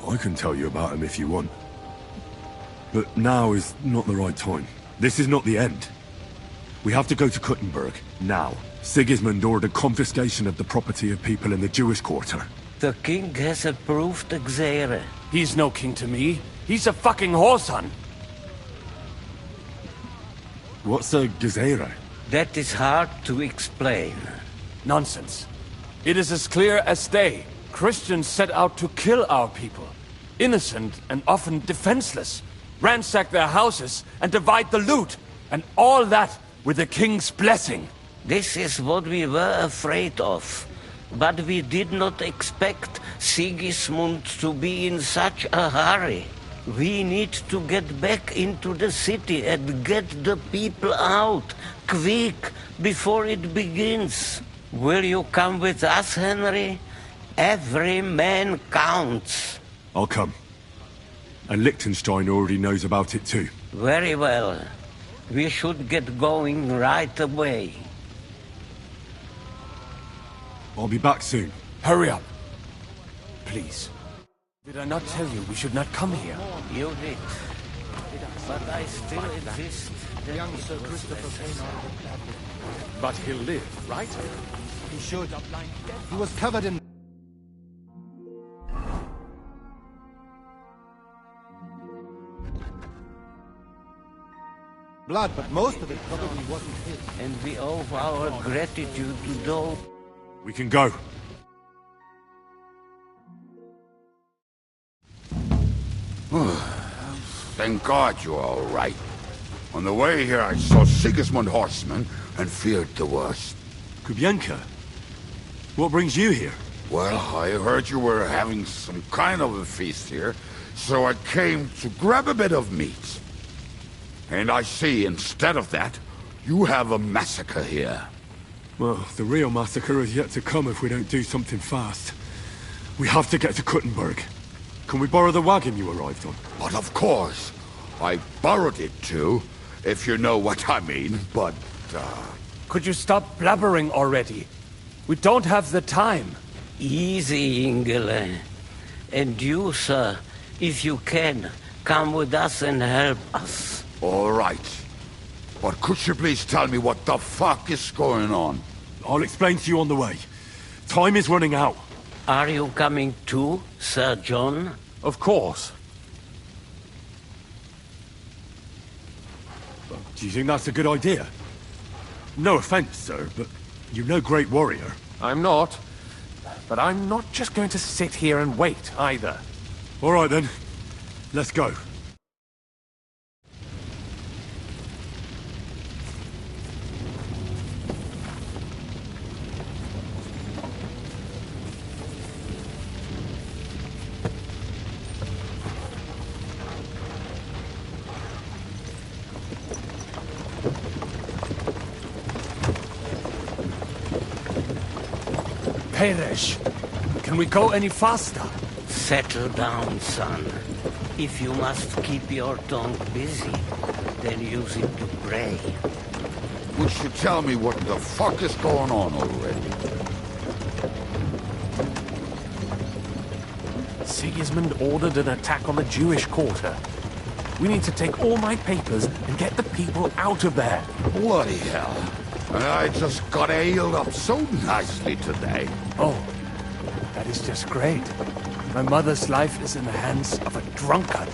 I can tell you about him if you want. But now is not the right time. This is not the end. We have to go to Kuttenberg, now. Sigismund ordered confiscation of the property of people in the Jewish quarter. The king has approved Xere. He's no king to me. He's a fucking whoreson. What's a Gezerah? That is hard to explain. Nonsense. It is as clear as day. Christians set out to kill our people. Innocent and often defenseless. Ransack their houses and divide the loot. And all that with the king's blessing. This is what we were afraid of. But we did not expect Sigismund to be in such a hurry. We need to get back into the city and get the people out, quick, before it begins. Will you come with us, Henry? Every man counts. I'll come. And Liechtenstein already knows about it too. Very well. We should get going right away. I'll be back soon. Hurry up. Please. Did I not tell you we should not come here? You did. But I still insist. Young Sir Christopher came. But he'll live, right? He should. He was covered in... blood, but most of it probably wasn't his. And we owe our gratitude to those... We can go. Thank God you're all right. On the way here, I saw Sigismund horsemen and feared the worst. Kubienka? What brings you here? Well, I heard you were having some kind of a feast here, so I came to grab a bit of meat. And I see, instead of that, you have a massacre here. Well, the real massacre is yet to come if we don't do something fast. We have to get to Kuttenberg. Can we borrow the wagon you arrived on? But of course. I borrowed it too, if you know what I mean, but, Could you stop blabbering already? We don't have the time. Easy, Ingele. And you, sir, if you can, come with us and help us. All right. But could you please tell me what the fuck is going on? I'll explain to you on the way. Time is running out. Are you coming too, Sir John? Of course. Do you think that's a good idea? No offense, sir, but you're no great warrior. I'm not. But I'm not just going to sit here and wait, either. All right, then. Let's go. Peresh, can we go any faster? Settle down, son. If you must keep your tongue busy, then use it to pray. Would you tell me what the fuck is going on already? Sigismund ordered an attack on the Jewish quarter. We need to take all my papers and get the people out of there. Bloody hell. I just got ailed up so nicely today. Oh, that is just great. My mother's life is in the hands of a drunkard.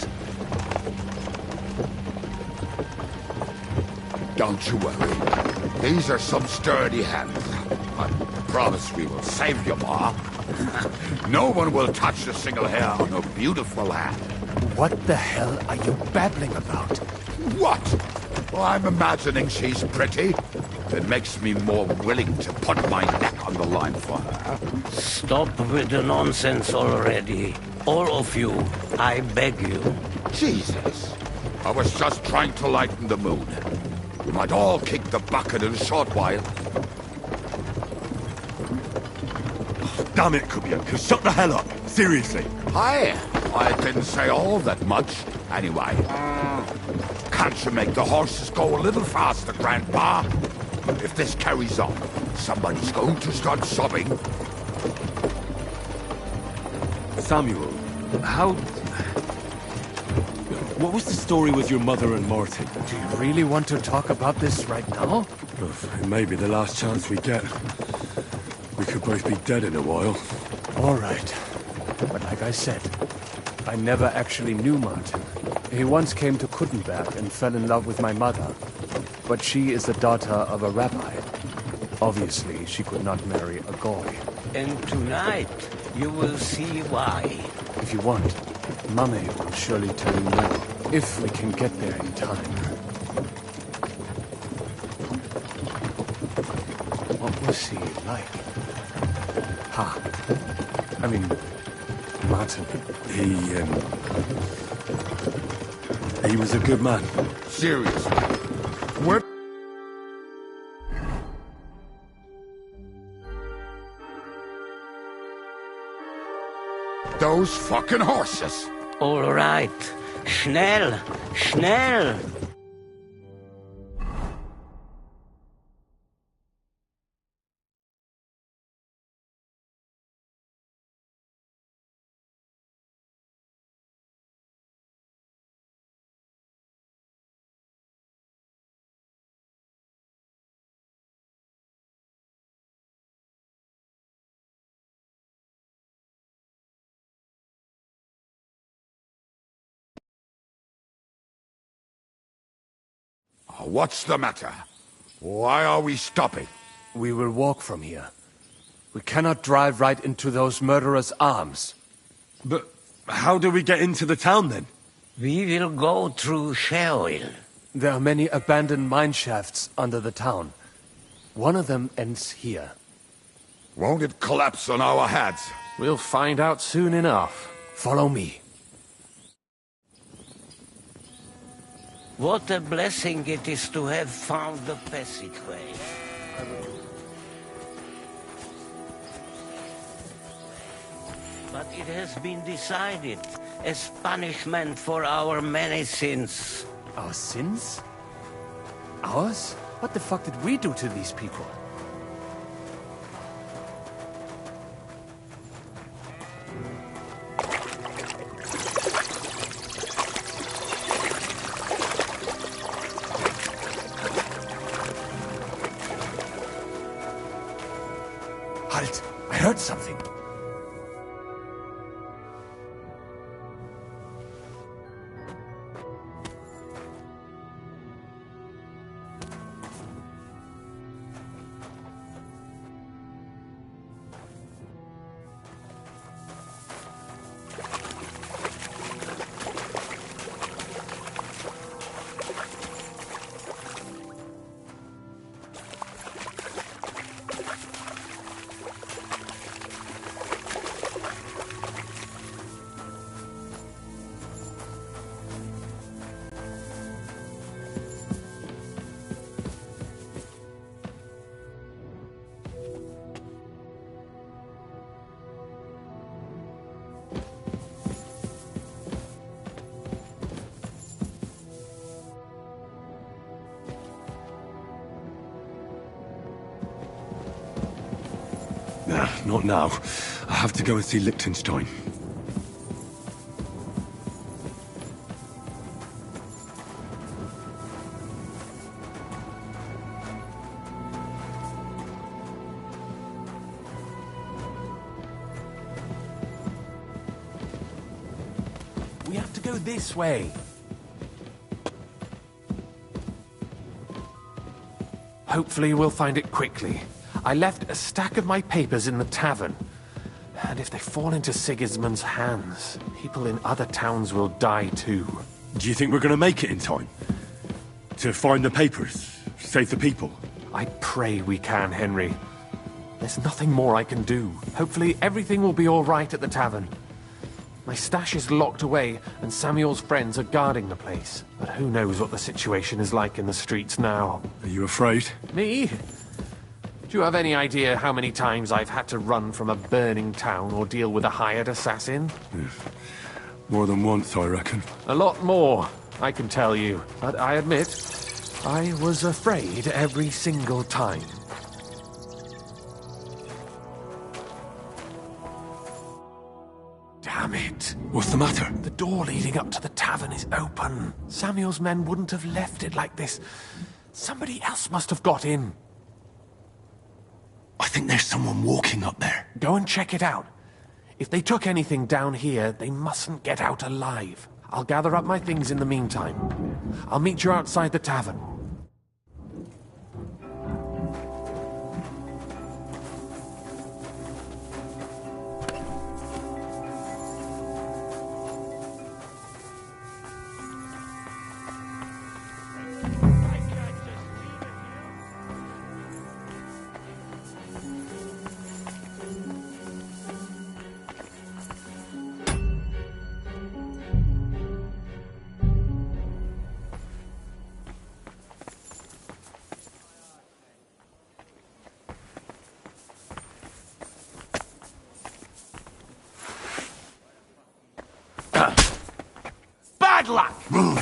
Don't you worry. These are some sturdy hands. I promise we will save you, Ma. No one will touch a single hair on her beautiful hand. What the hell are you babbling about? What? Well, I'm imagining she's pretty. It makes me more willing to put my neck on the line for her. Stop with the nonsense already. All of you, I beg you. Jesus. I was just trying to lighten the mood. We might all kick the bucket in a short while. Damn it, Kubiak. Shut the hell up. Seriously. Hi. I didn't say all that much. Anyway. Can't you make the horses go a little faster, Grandpa? If this carries on, somebody's going to start sobbing. Samuel, what was the story with your mother and Martin? Do you really want to talk about this right now? It may be the last chance we get. We could both be dead in a while. All right. But like I said, I never actually knew Martin. He once came to Kuttenberg and fell in love with my mother. But she is the daughter of a rabbi. Obviously, she could not marry a goy. And tonight, you will see why. If you want, Mummy will surely tell you more, if we can get there in time. What was he like? I mean, Martin. He was a good man. Seriously. What? Those fucking horses. All right. Schnell! Schnell! What's the matter? Why are we stopping? We will walk from here. We cannot drive right into those murderers' arms. But how do we get into the town then? We will go through Sheol. There are many abandoned mine shafts under the town. One of them ends here. Won't it collapse on our heads? We'll find out soon enough. Follow me. What a blessing it is to have found the passageway. But it has been decided as punishment for our many sins. Our sins? Ours? What the fuck did we do to these people? Halt! I heard something. Not now. I have to go and see Liechtenstein. We have to go this way. Hopefully we'll find it quickly. I left a stack of my papers in the tavern. And if they fall into Sigismund's hands, people in other towns will die too. Do you think we're gonna make it in time? To find the papers? Save the people? I pray we can, Henry. There's nothing more I can do. Hopefully everything will be all right at the tavern. My stash is locked away, and Samuel's friends are guarding the place. But who knows what the situation is like in the streets now. Are you afraid? Me? Do you have any idea how many times I've had to run from a burning town or deal with a hired assassin? More than once, I reckon. A lot more, I can tell you. But I admit, I was afraid every single time. Damn it. What's the matter? The door leading up to the tavern is open. Samuel's men wouldn't have left it like this. Somebody else must have got in. I think there's someone walking up there. Go and check it out. If they took anything down here, they mustn't get out alive. I'll gather up my things in the meantime. I'll meet you outside the tavern. Bad luck! Go!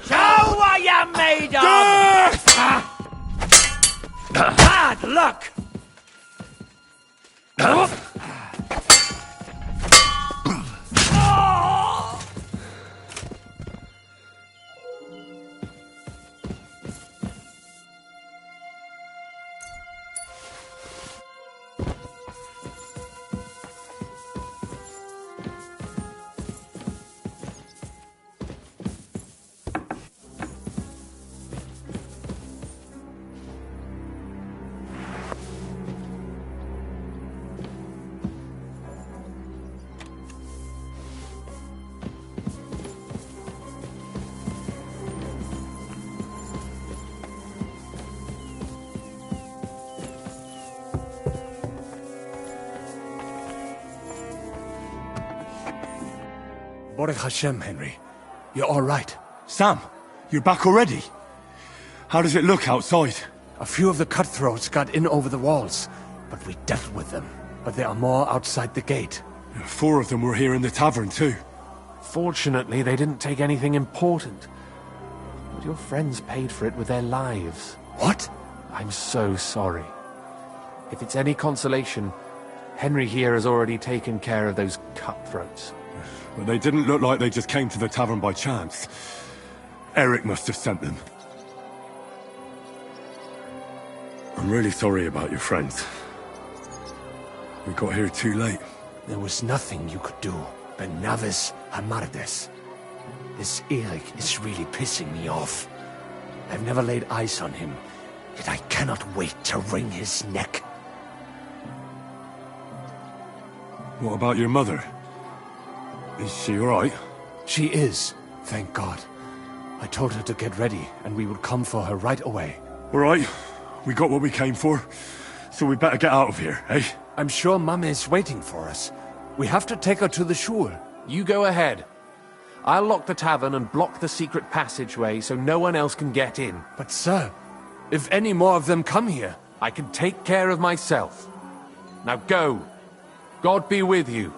Show what you're made of! Bad luck! Baruch Hashem, Henry. You're all right. Sam, you're back already? How does it look outside? A few of the cutthroats got in over the walls, but we dealt with them. But there are more outside the gate. 4 of them were here in the tavern, too. Fortunately, they didn't take anything important. But your friends paid for it with their lives. What? I'm so sorry. If it's any consolation, Henry here has already taken care of those cutthroats. But they didn't look like they just came to the tavern by chance. Eric must have sent them. I'm really sorry about your friends. We got here too late. There was nothing you could do. Benavis Hamardes. This Erik is really pissing me off. I've never laid eyes on him, yet I cannot wait to wring his neck. What about your mother? Is she alright? She is, thank God. I told her to get ready, and we would come for her right away. Alright, we got what we came for, so we better get out of here, eh? I'm sure Mum is waiting for us. We have to take her to the shore. You go ahead. I'll lock the tavern and block the secret passageway so no one else can get in. But sir, if any more of them come here... I can take care of myself. Now go. God be with you.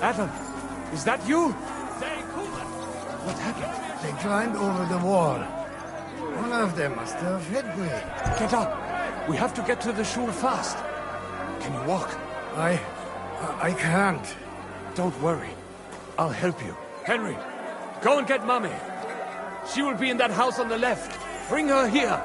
Adam, is that you? What happened? They climbed over the wall. One of them must have hit me. Get up. We have to get to the shore fast. Can you walk? I can't. Don't worry. I'll help you. Henry, go and get Mummy. She will be in that house on the left. Bring her here.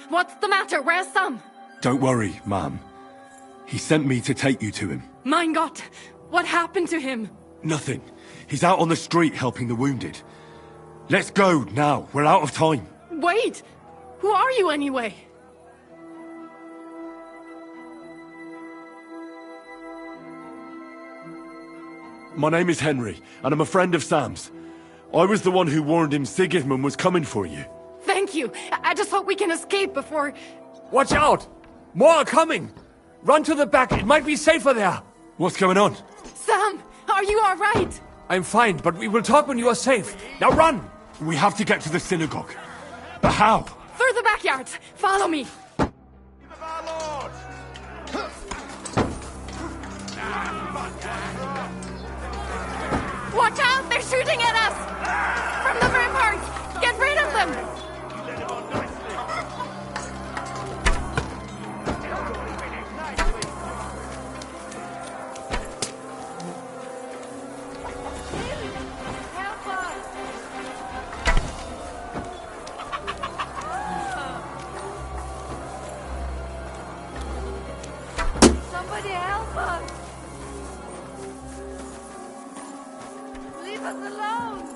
What's the matter? Where's Sam? Don't worry, ma'am. He sent me to take you to him. Mein Gott! What happened to him? Nothing. He's out on the street helping the wounded. Let's go now. We're out of time. Wait! Who are you anyway? My name is Henry, and I'm a friend of Sam's. I was the one who warned him Sigismund was coming for you. Thank you. I just hope we can escape before... Watch out! More are coming! Run to the back. It might be safer there. What's going on? Sam, are you all right? I'm fine, but we will talk when you are safe. Now run! We have to get to the synagogue. But how? Through the backyard. Follow me. Watch out! They're shooting at us! From the ramparts! Get rid of them! Somebody help us! Leave us alone!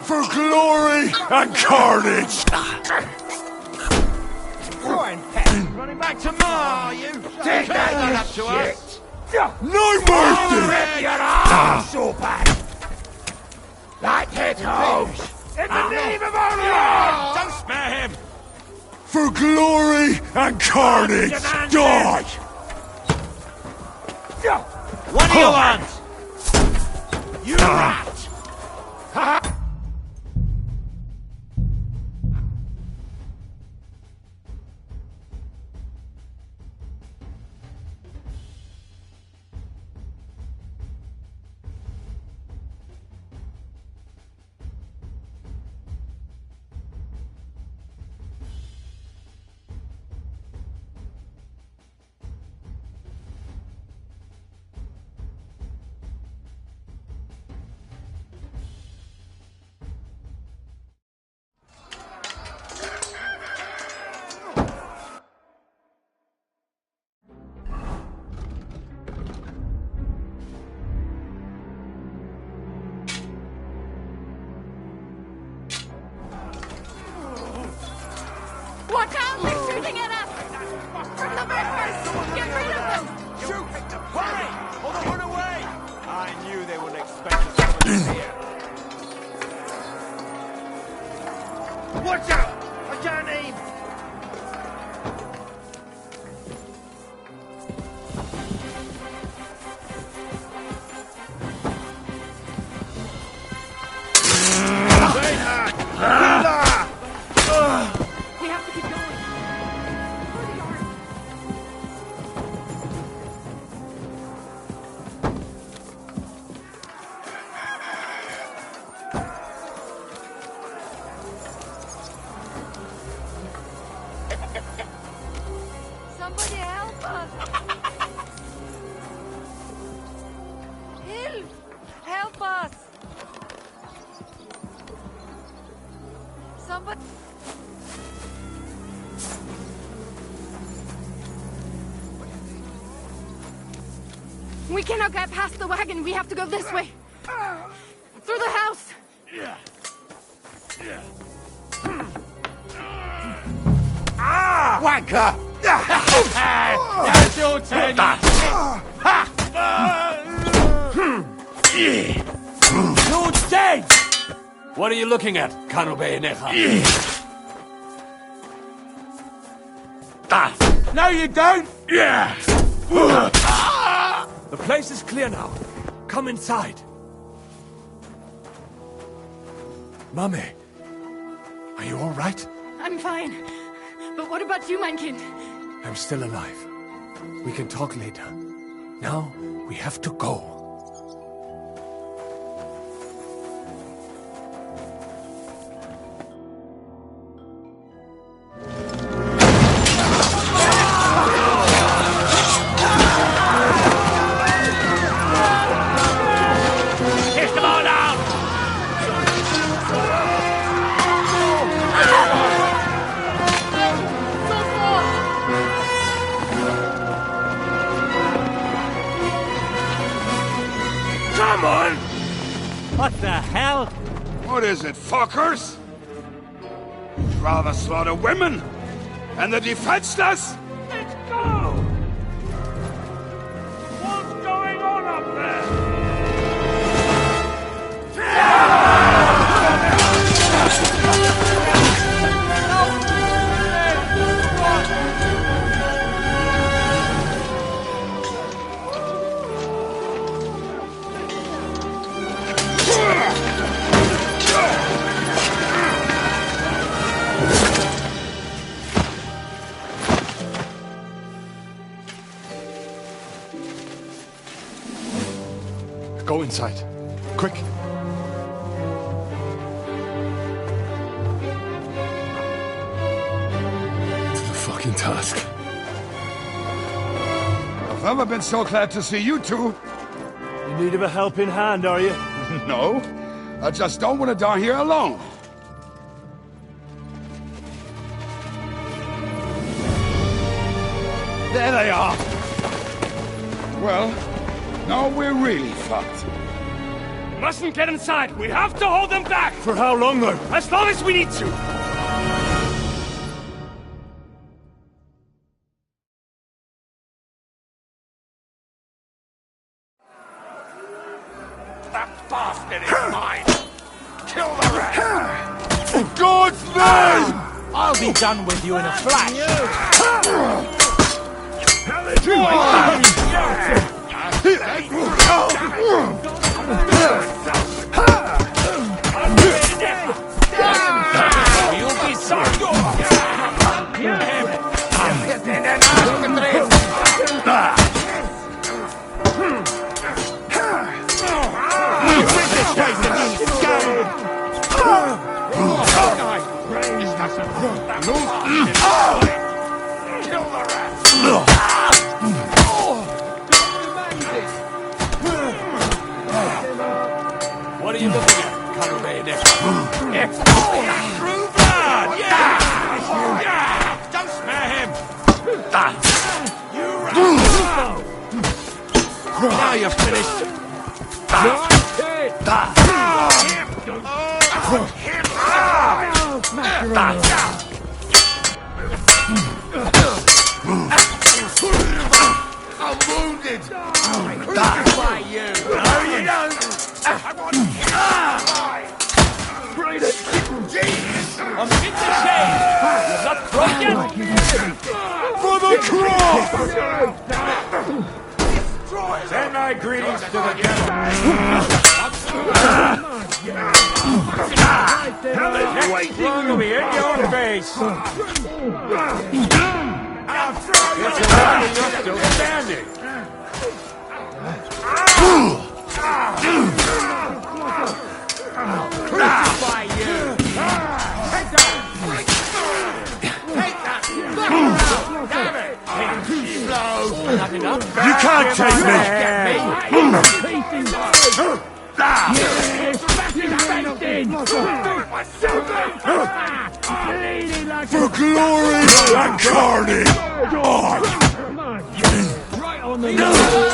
For glory and carnage! Running back to Ma, are you? Take that up to us! No mercy! Rip your arse, Soapbag! Like it goes! In the name of our Lord! Don't spare him! For glory and carnage, die! What do you want? You rat! Watch out! They're shooting at us! From the ramparts! Get rid of them! Shoot! Hurry! Or they'll run away! I knew they wouldn't expect us to come here. Watch out! I can't aim! Somebody help us! Hilf! Help us! Somebody... We cannot get past the wagon. We have to go this way. Through the house. Wanker! That's your turn. You're dead! What are you looking at, Kanobenecha? No, you don't. Yeah! The place is clear now. Come inside. Mummy, are you all right? I'm fine. But what about you, mein Kind? I'm still alive. We can talk later. Now, we have to go. What the hell? What is it, fuckers? You'd rather slaughter women and the defenseless? Let's go! What's going on up Go inside. Quick. To the fucking task. I've never been so glad to see you two. In need of a helping hand, are you? No, I just don't want to die here alone. There they are. Well, now we're really fucked. Mustn't get inside. We have to hold them back. For how long, though? As long as we need to. That bastard is mine. Kill the rest. In God's name! I'll be done with you in a flash. You'll be sorry. Kill him. What are you looking at, Kanobenecha? True blood. Yeah. Don't spare him. You run. Now you're finished. I'm wounded. Crucify you. No, you don't. I want to Jesus. I'm in the shade. You're not broken. For the cross! Send my greetings to the devil. Next one will be in your face. It's a wonder you're still standing. crucify you. Take that. Take that. Damn it. You can't take me! For glory and carnage! Right on the nose.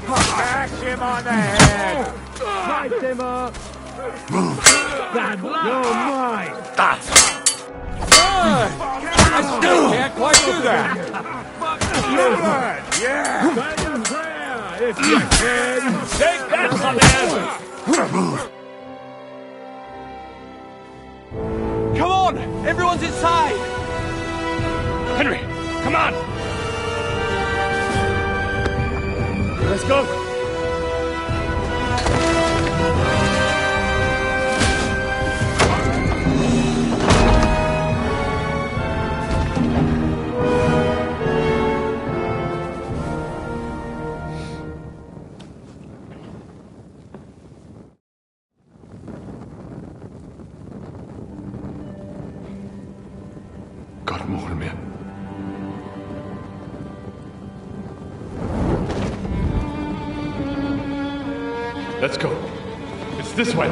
Smash him on the head! Light him up. Bad luck. You're mine. I still can't quite do that! Yeah! Say a prayer if you can. Take that, man! Come on! Everyone's inside! Henry, come on! Let's go! God mogen meer. Let's go. It's this way.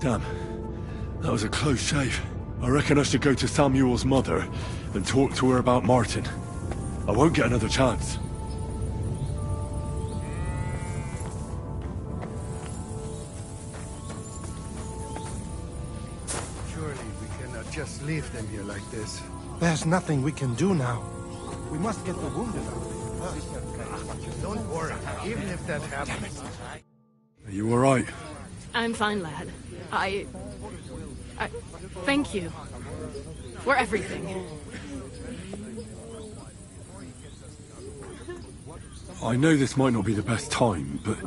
Damn. That was a close shave. I reckon I should go to Samuel's mother and talk to her about Martin. I won't get another chance. Surely we cannot just leave them here like this. There's nothing we can do now. We must get the wounded out. Don't worry, even if that happens. Are you alright? I'm fine, lad. I thank you for everything. I know this might not be the best time, but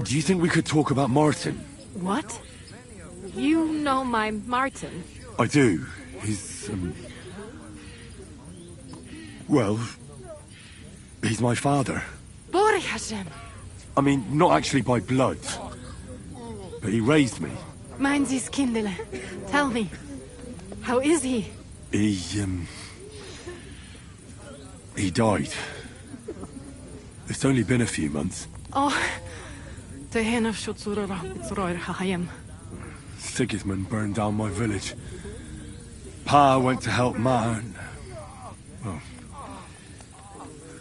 do you think we could talk about Martin? What? You know my Martin? I do. He's, well, he's my father. Bore Hashem. I mean, not actually by blood, but he raised me. Meins is kindele. Tell me, how is he? He died. It's only been a few months. Oh, the hen of Shutsura Hayem. Sigismund burned down my village. Pa went to help Ma, and, well,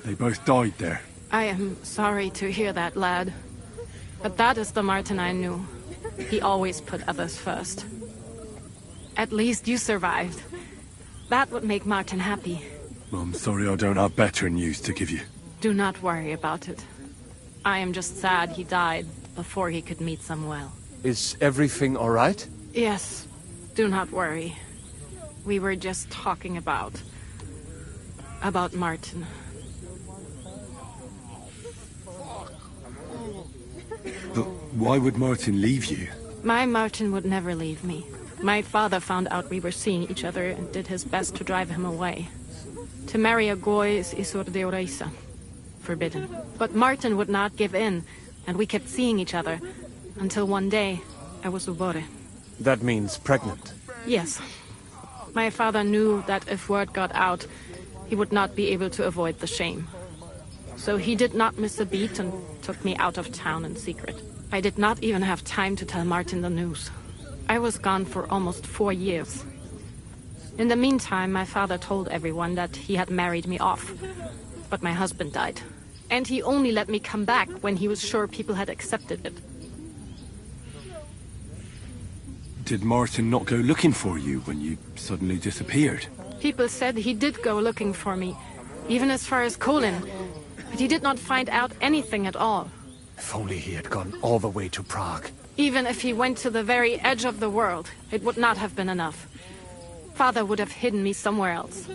they both died there. I am sorry to hear that, lad. But that is the Martin I knew. He always put others first. At least you survived. That would make Martin happy. I'm sorry I don't have better news to give you. Do not worry about it. I am just sad he died before he could meet Samuel. Is everything all right? Yes. Do not worry. We were just talking about Martin. But why would Martin leave you? My Martin would never leave me. My father found out we were seeing each other and did his best to drive him away. To marry a goy is isur deoraisa. Forbidden. But Martin would not give in, and we kept seeing each other, until one day, I was ubore. That means pregnant. Yes. My father knew that if word got out, he would not be able to avoid the shame. So he did not miss a beat and took me out of town in secret. I did not even have time to tell Martin the news. I was gone for almost 4 years. In the meantime, my father told everyone that he had married me off. But my husband died. And he only let me come back when he was sure people had accepted it. Did Martin not go looking for you when you suddenly disappeared? People said he did go looking for me, even as far as Colin. But he did not find out anything at all. If only he had gone all the way to Prague. Even if he went to the very edge of the world, it would not have been enough. Father would have hidden me somewhere else.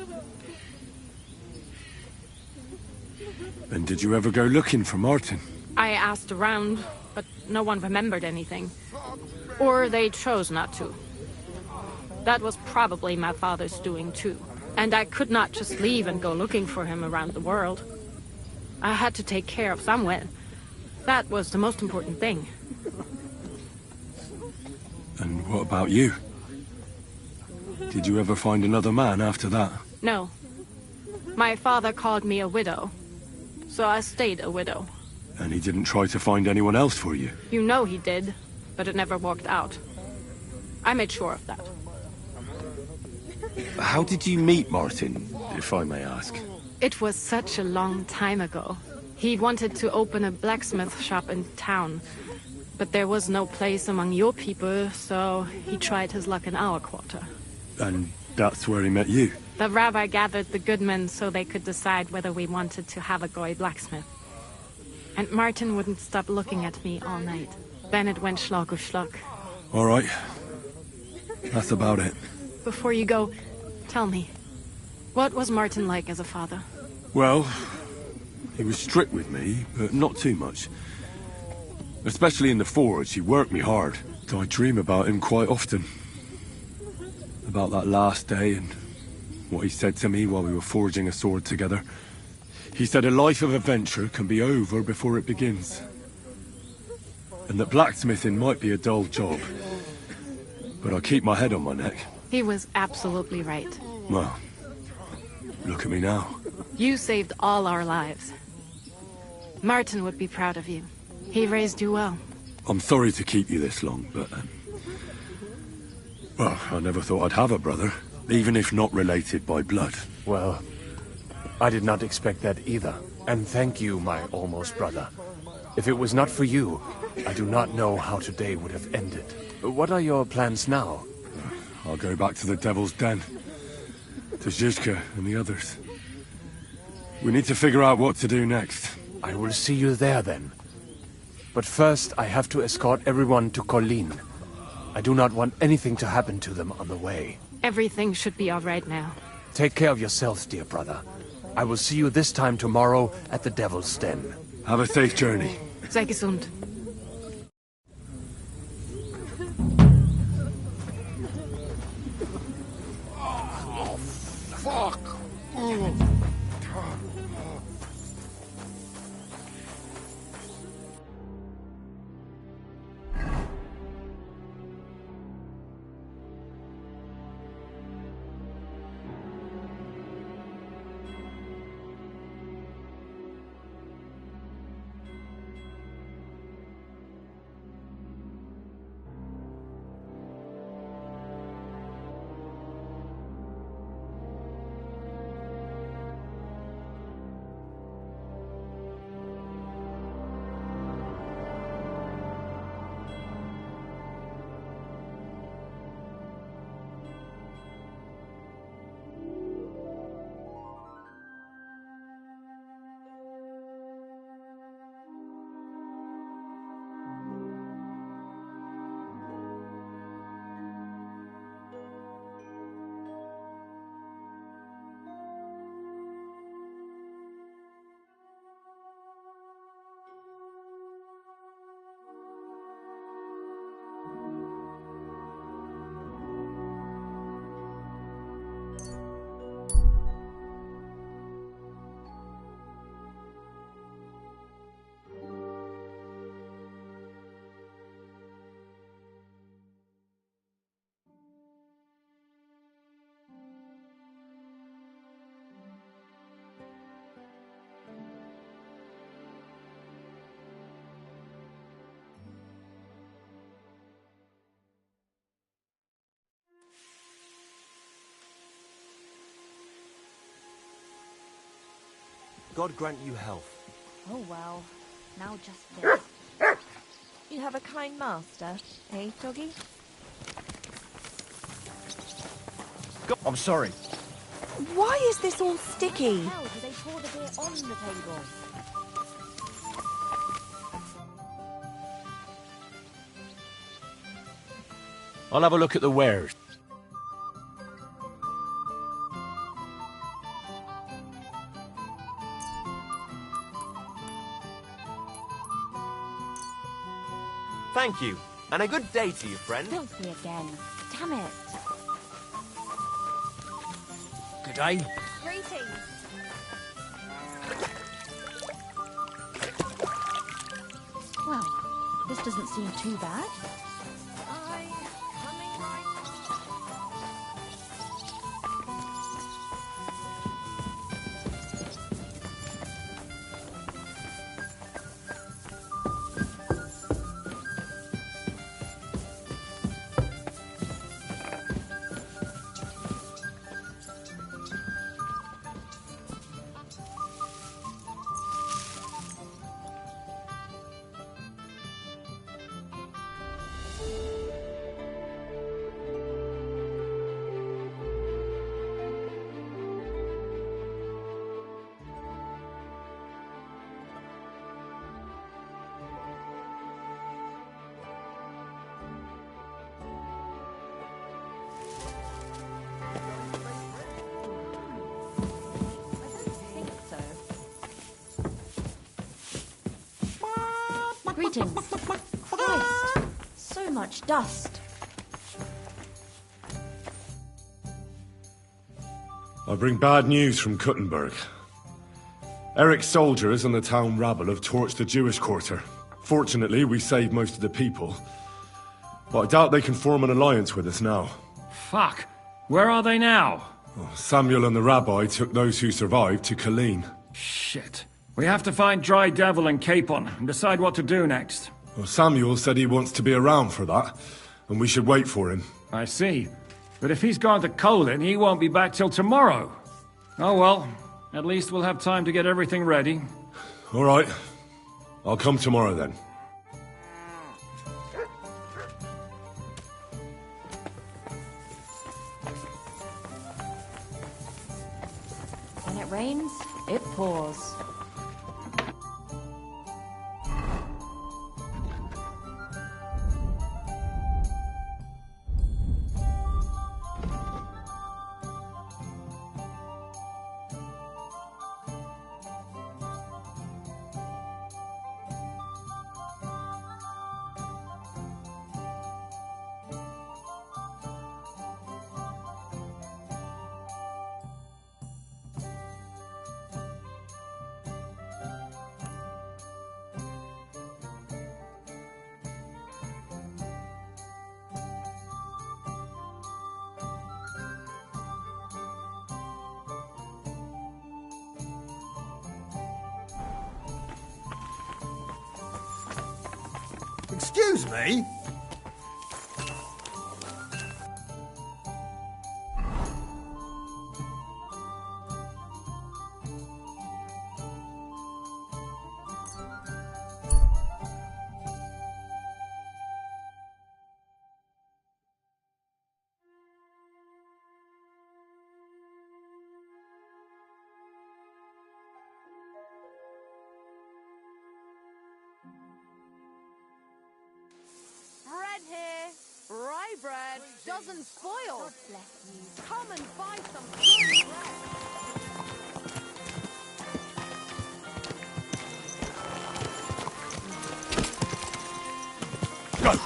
And did you ever go looking for Martin? I asked around, but no one remembered anything. Or they chose not to. That was probably my father's doing too. And I could not just leave and go looking for him around the world. I had to take care of someone. That was the most important thing. And what about you? Did you ever find another man after that? No. My father called me a widow. So I stayed a widow. And he didn't try to find anyone else for you? You know he did, but it never worked out. I made sure of that. How did you meet Martin, if I may ask? It was such a long time ago. He wanted to open a blacksmith shop in town, but there was no place among your people, so he tried his luck in our quarter. And that's where he met you? The rabbi gathered the good men so they could decide whether we wanted to have a goy blacksmith. And Martin wouldn't stop looking at me all night. Then it went schlag auf schlag. All right. That's about it. Before you go, tell me, what was Martin like as a father? Well, he was strict with me, but not too much. Especially in the forge, he worked me hard. I dream about him quite often. About that last day and what he said to me while we were forging a sword together. He said a life of adventure can be over before it begins. And that blacksmithing might be a dull job. But I keep my head on my neck. He was absolutely right. Well, look at me now. You saved all our lives. Martin would be proud of you. He raised you well. I'm sorry to keep you this long, but... well, I never thought I'd have a brother, even if not related by blood. Well, I did not expect that either. And thank you, my almost brother. If it was not for you, I do not know how today would have ended. What are your plans now? I'll go back to the Devil's Den. To Zizka and the others. We need to figure out what to do next. I will see you there then. But first, I have to escort everyone to Colleen. I do not want anything to happen to them on the way. Everything should be all right now. Take care of yourselves, dear brother. I will see you this time tomorrow at the Devil's Den. Have a safe journey. Sei gesund. Oh, fuck. God grant you health. Oh, well. Now just this. You have a kind master, eh, Doggy? I'm sorry. Why is this all sticky? How do they pour the beer on the table? I'll have a look at the wares. Thank you, and a good day to you, friend. Filthy again. Damn it. Good day. Greetings. Well, this doesn't seem too bad. Greetings. Christ, so much dust. I bring bad news from Kuttenberg. Eric's soldiers and the town rabble have torched the Jewish quarter. Fortunately, we saved most of the people. But I doubt they can form an alliance with us now. Fuck. Where are they now? Samuel and the rabbi took those who survived to Colleen. Shit. We have to find Dry Devil and Capon and decide what to do next. Well, Samuel said he wants to be around for that, and we should wait for him. I see. But if he's gone to Colin, he won't be back till tomorrow. Oh well, at least we'll have time to get everything ready. All right. I'll come tomorrow then. When it rains, it pours. Excuse me? Bread here. Rye bread doesn't spoil. God bless you. Come and buy some good bread. Go!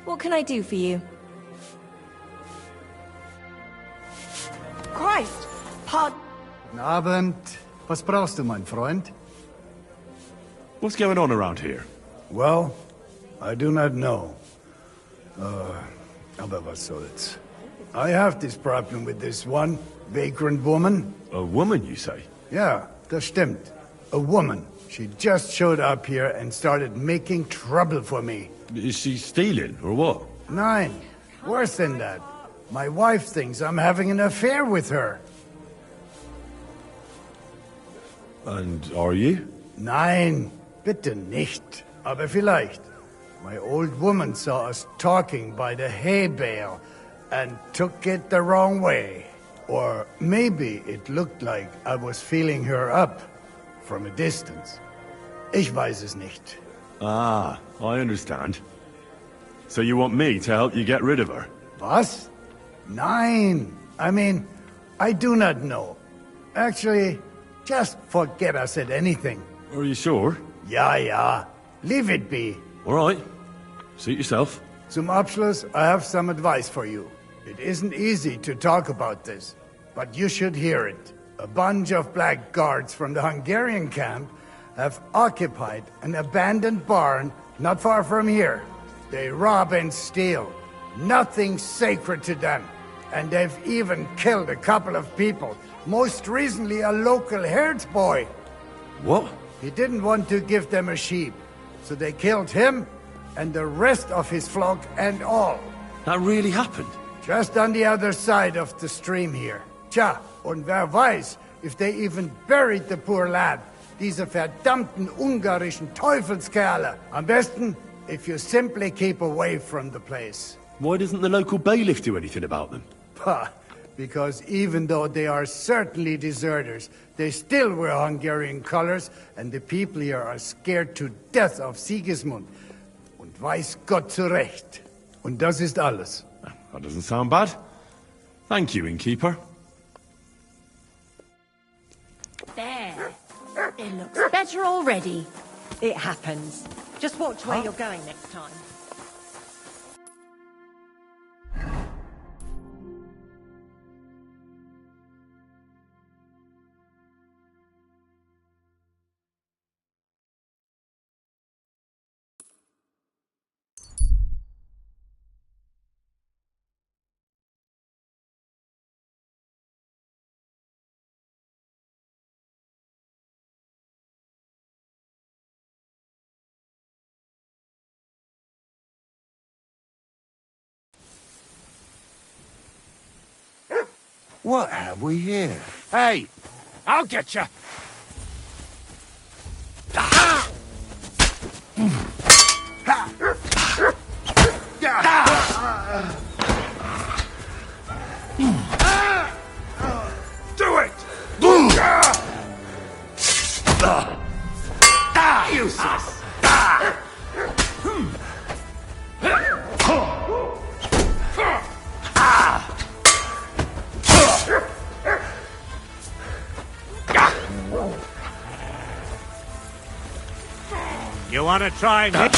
What can I do for you? Christ! Guten Abend. Was brauchst du, mein Freund? What's going on around here? Well, I do not know. Aber was soll's. I have this problem with this one vagrant woman. A woman, you say? Yeah, das stimmt. A woman. She just showed up here and started making trouble for me. Is she stealing, or what? Nein. Worse than that. My wife thinks I'm having an affair with her. And are you? Nein, bitte nicht. Aber vielleicht. My old woman saw us talking by the hay bale and took it the wrong way. Or maybe it looked like I was feeling her up from a distance. Ich weiß es nicht. Ah, I understand. So you want me to help you get rid of her? Was? Nein. I mean, I do not know. Actually, just forget I said anything. Are you sure? Ja, ja. Leave it be. All right. Suit yourself. Zum Abschluss, I have some advice for you. It isn't easy to talk about this, but you should hear it. A bunch of black guards from the Hungarian camp have occupied an abandoned barn not far from here. They rob and steal. Nothing sacred to them. And they've even killed a couple of people. Most recently, a local herds boy. What? He didn't want to give them a sheep, so they killed him and the rest of his flock and all. That really happened? Just on the other side of the stream here. Tja, und wer weiß, if they even buried the poor lad. Diese verdammten ungarischen Teufelskerle. Am besten, if you simply keep away from the place. Why doesn't the local bailiff do anything about them? Pah, because even though they are certainly deserters, they still wear Hungarian colors, and the people here are scared to death of Sigismund. Und weiß Gott zu Recht. Und das ist alles. That doesn't sound bad. Thank you, innkeeper. There. It looks better already. It happens. Just watch where you're going next time. What have we here? Hey, I'll get you. Do it! Useless! You want to try and hit?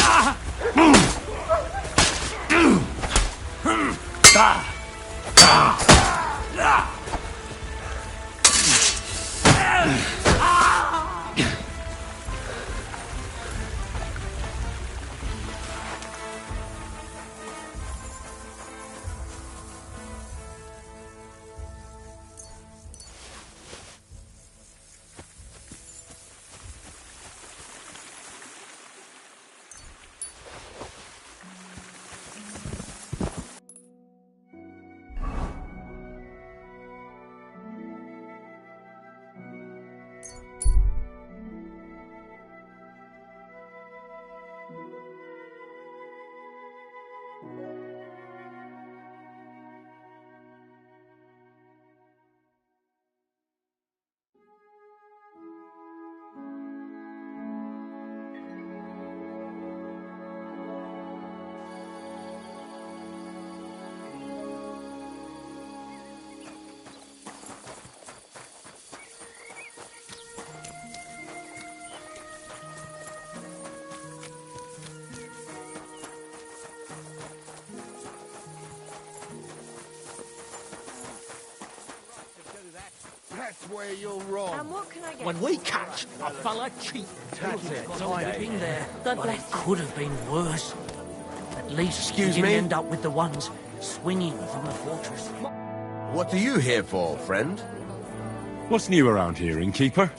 That's where you're wrong. And what can I get? When we catch a fella cheating, I've been there, God but bless it you. could have been worse. At least Excuse you didn't me? end up with the ones swinging from the fortress. What are you here for, friend? What's new around here, innkeeper?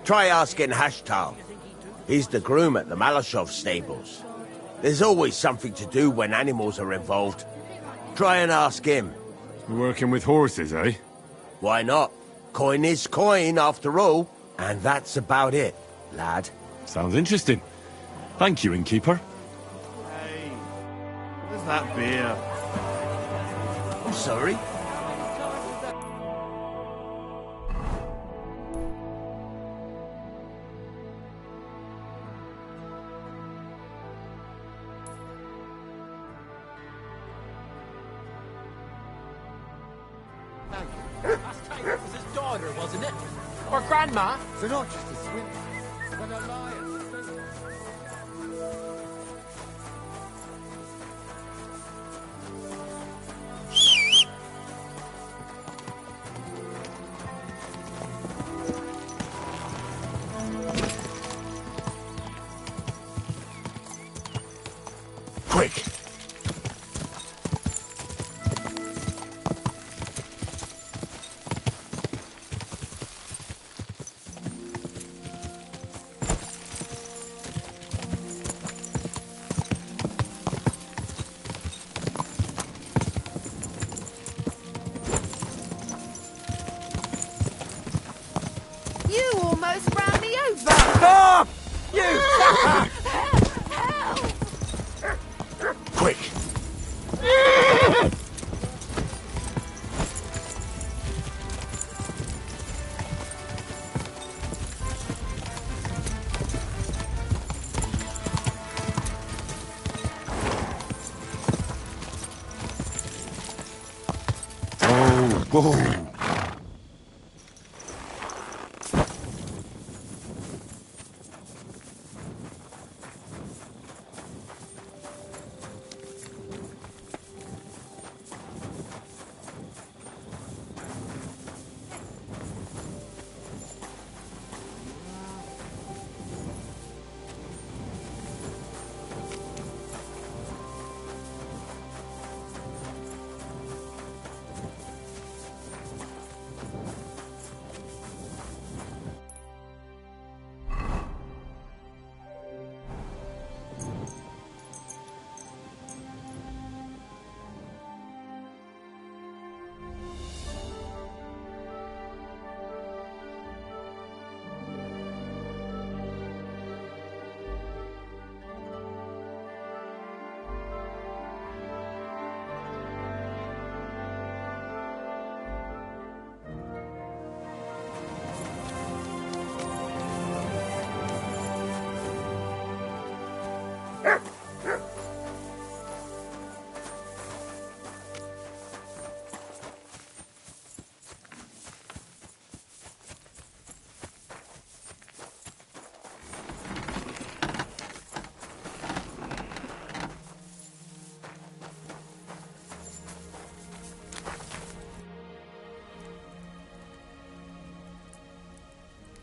Try asking Hashtal. He's the groom at the Malashov stables. There's always something to do when animals are involved. Try and ask him. You're working with horses, eh? Why not? Coin is coin, after all. And that's about it, lad. Sounds interesting. Thank you, innkeeper. Hey, where's that beer? I'm sorry. It was his daughter, wasn't it? Or grandma? They're not just a swim, but a lion. Quick! You almost ran me over! Stop! You! Help! Quick! Whoa.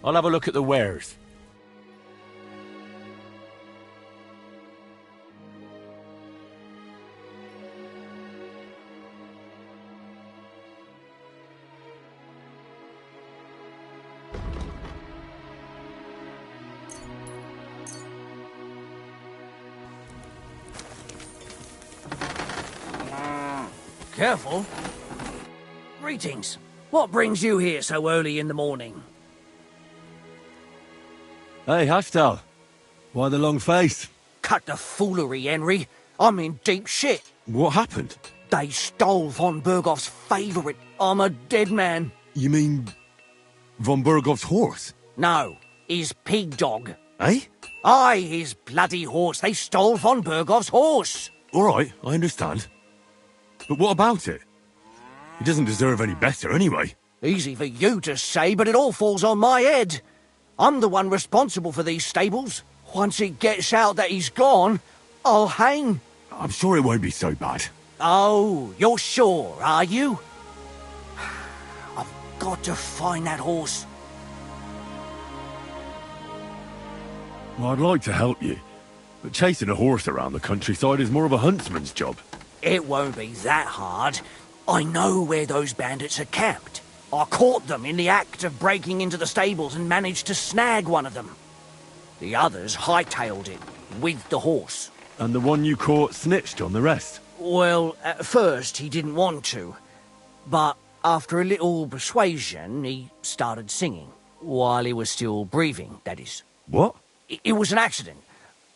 I'll have a look at the wares. Careful. Greetings. What brings you here so early in the morning? Hey, Haftal. Why the long face? Cut the foolery, Henry. I'm in deep shit. What happened? They stole von Bergoff's favourite. I'm a dead man. You mean von Bergoff's horse? No, his pig dog. Eh? Aye, his bloody horse. They stole von Bergoff's horse. All right, I understand. But what about it? He doesn't deserve any better anyway. Easy for you to say, but it all falls on my head. I'm the one responsible for these stables. Once it gets out that he's gone, I'll hang. I'm sure it won't be so bad. Oh, you're sure, are you? I've got to find that horse. Well, I'd like to help you, but chasing a horse around the countryside is more of a huntsman's job. It won't be that hard. I know where those bandits are camped. I caught them in the act of breaking into the stables and managed to snag one of them. The others hightailed it, with the horse. And the one you caught snitched on the rest? Well, at first he didn't want to. But after a little persuasion, he started singing. While he was still breathing, that is. What? It was an accident.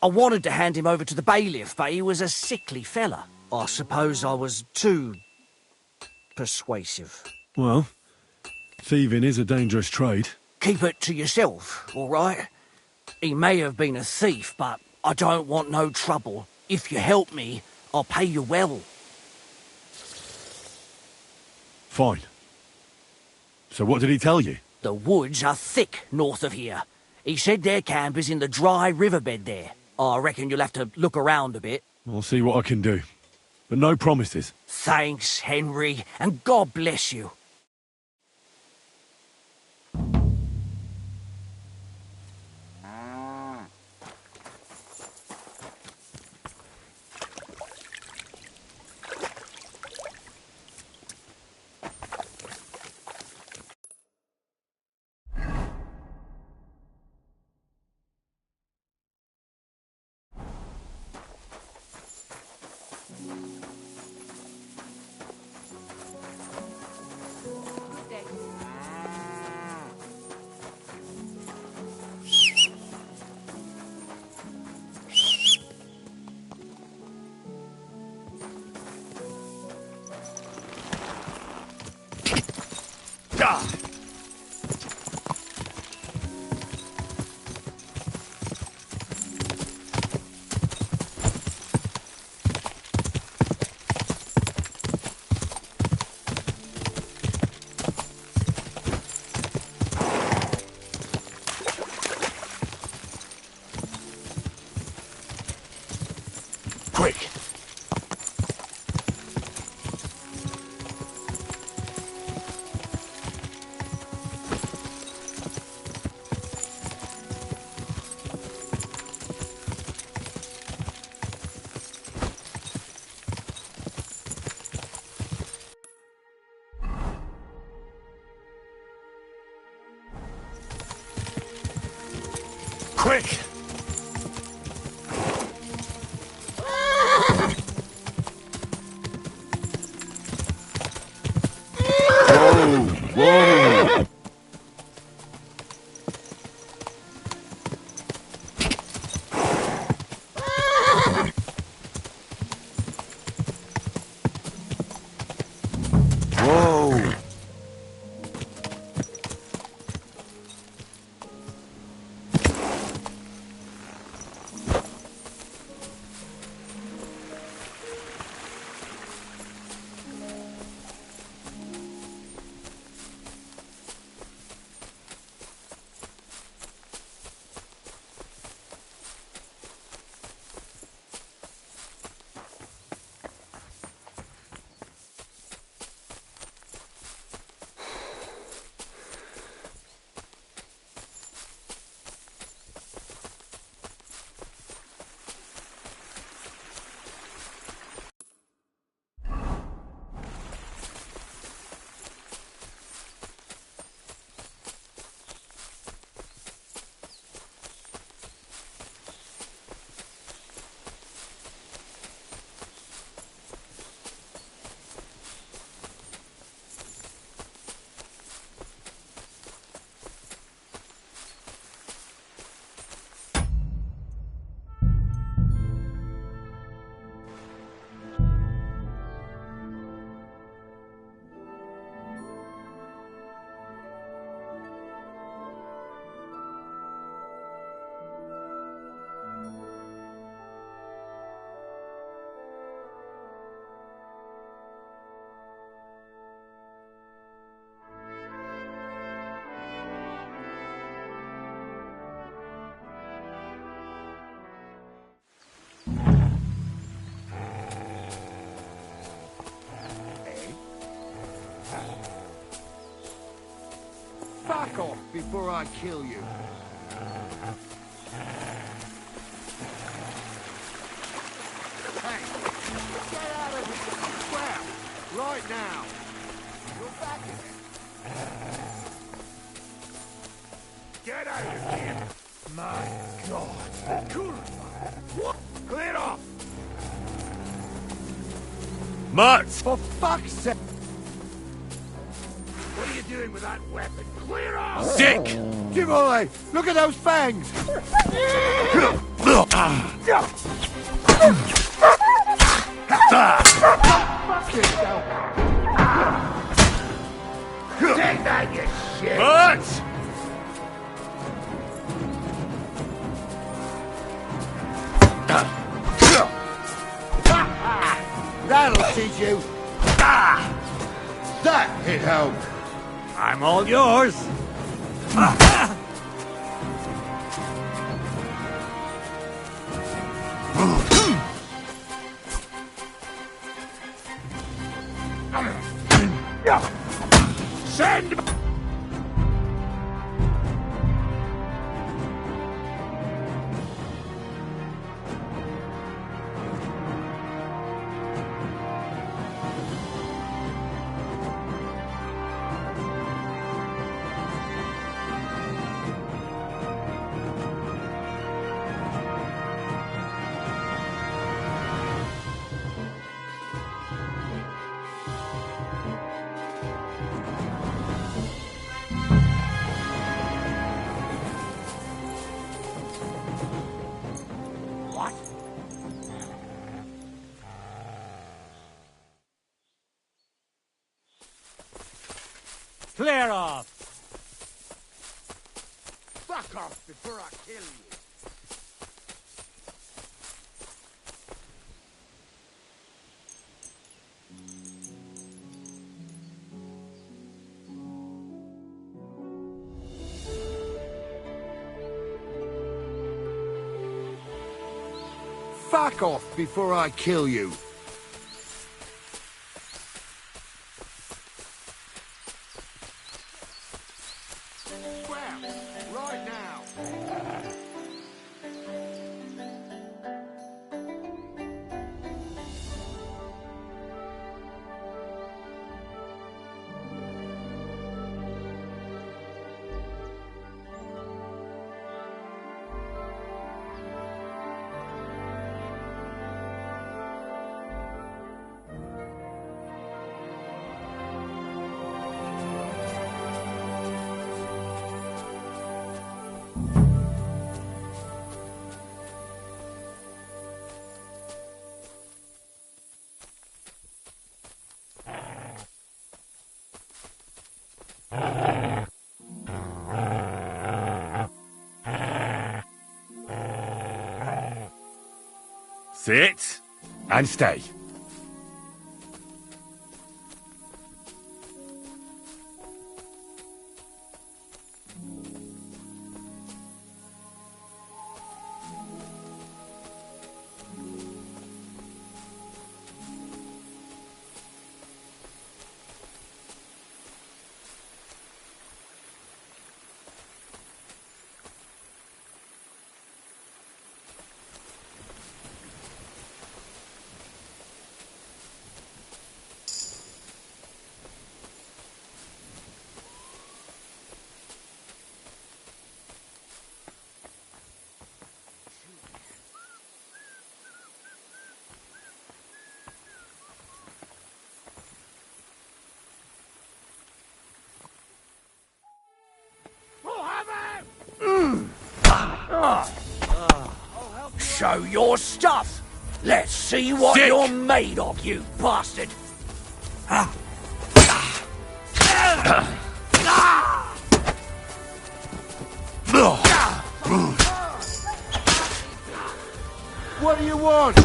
I wanted to hand him over to the bailiff, but he was a sickly fella. I suppose I was too persuasive. Well, thieving is a dangerous trade. Keep it to yourself, all right? He may have been a thief, but I don't want no trouble. If you help me, I'll pay you well. Fine. So what did he tell you? The woods are thick north of here. He said their camp is in the dry riverbed there. I reckon you'll have to look around a bit. I'll see what I can do. But no promises. Thanks, Henry, and God bless you. Quick! Quick! Whoa! Whoa! Back off before I kill you. Hey, get out of here. Well, right now. You're back in it. Get out of here. My God. What? Clear off. Mutt! For fuck's sake. What are you doing with that weapon? Clear off! Sick! Jimole, look at those fangs! Fuck yourself! Take that, you shit! Butch! That'll teach you! That hit home! I'm all yours. Send! Clear off! Fuck off before I kill you! Fuck off before I kill you! Right now! Sit and stay. Show your stuff. Let's see what Sick. you're made of, you bastard. What do you want?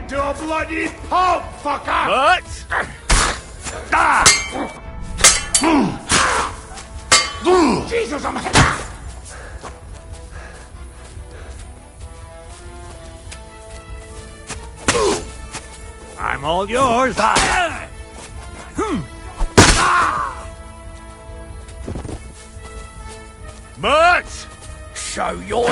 Do a bloody pulp, fucker! What? Jesus, I'm... I'm all yours. Much! Show your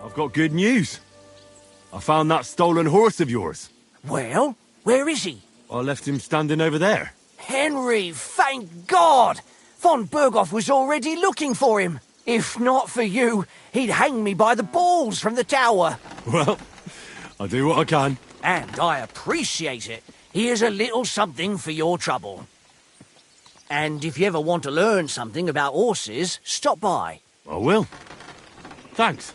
I've got good news. I found that stolen horse of yours. Well, where is he? I left him standing over there. Henry, thank God! Von Berghoff was already looking for him. If not for you, he'd hang me by the balls from the tower. Well, I do what I can. And I appreciate it. Here's a little something for your trouble. And if you ever want to learn something about horses, stop by. I will. Thanks.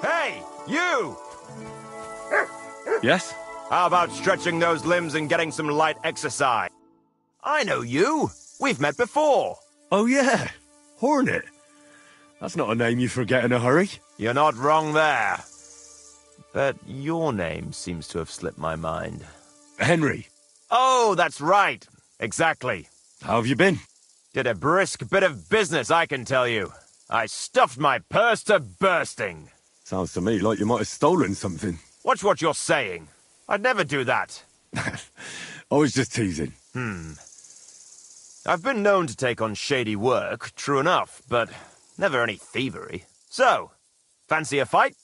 Hey, you! Yes? How about stretching those limbs and getting some light exercise? I know you. We've met before. Oh, yeah. Hornet. That's not a name you forget in a hurry. You're not wrong there. But your name seems to have slipped my mind. Henry. Oh, that's right. Exactly. How have you been? Did a brisk bit of business, I can tell you. I stuffed my purse to bursting. Sounds to me like you might have stolen something. Watch what you're saying. I'd never do that. I was just teasing. I've been known to take on shady work, true enough, but never any thievery. So, fancy a fight?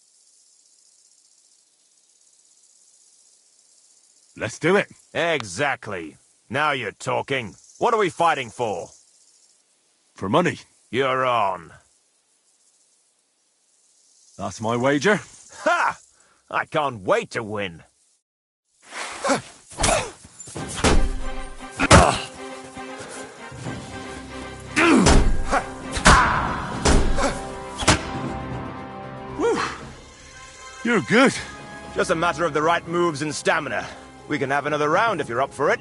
Let's do it. Exactly. Now you're talking. What are we fighting for? For money. You're on. That's my wager. Ha! I can't wait to win. You're good. Just a matter of the right moves and stamina. We can have another round if you're up for it.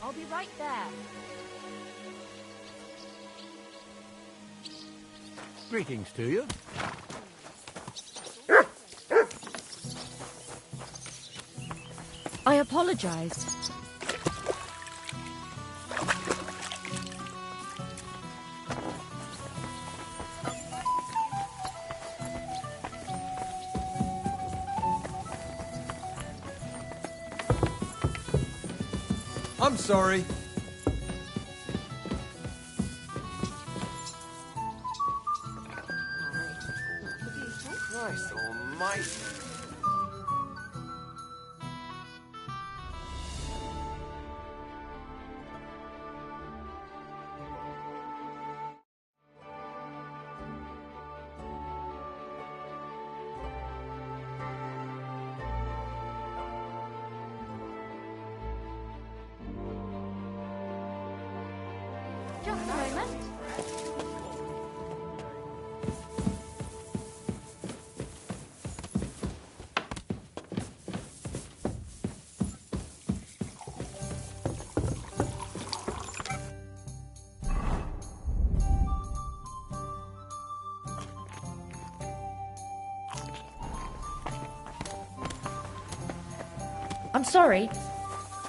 I'll be right there. Greetings to you. I apologize. I'm sorry. Christ almighty. Just a moment. I'm sorry.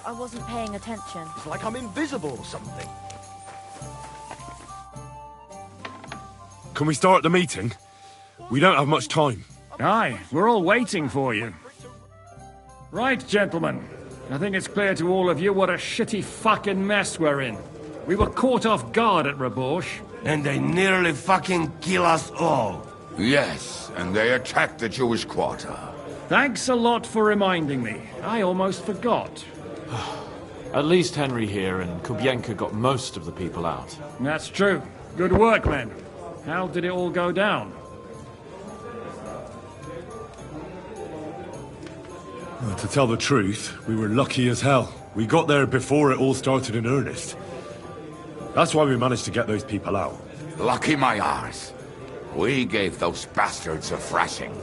I wasn't paying attention. It's like I'm invisible or something. Can we start the meeting? We don't have much time. Aye, we're all waiting for you. Right, gentlemen. I think it's clear to all of you what a shitty fucking mess we're in. We were caught off guard at Rabosh. And they nearly fucking kill us all. Yes, and they attacked the Jewish quarter. Thanks a lot for reminding me. I almost forgot. At least Henry here and Kubienka got most of the people out. That's true. Good work, men. How did it all go down? Well, to tell the truth, we were lucky as hell. We got there before it all started in earnest. That's why we managed to get those people out. Lucky my arse. We gave those bastards a thrashing.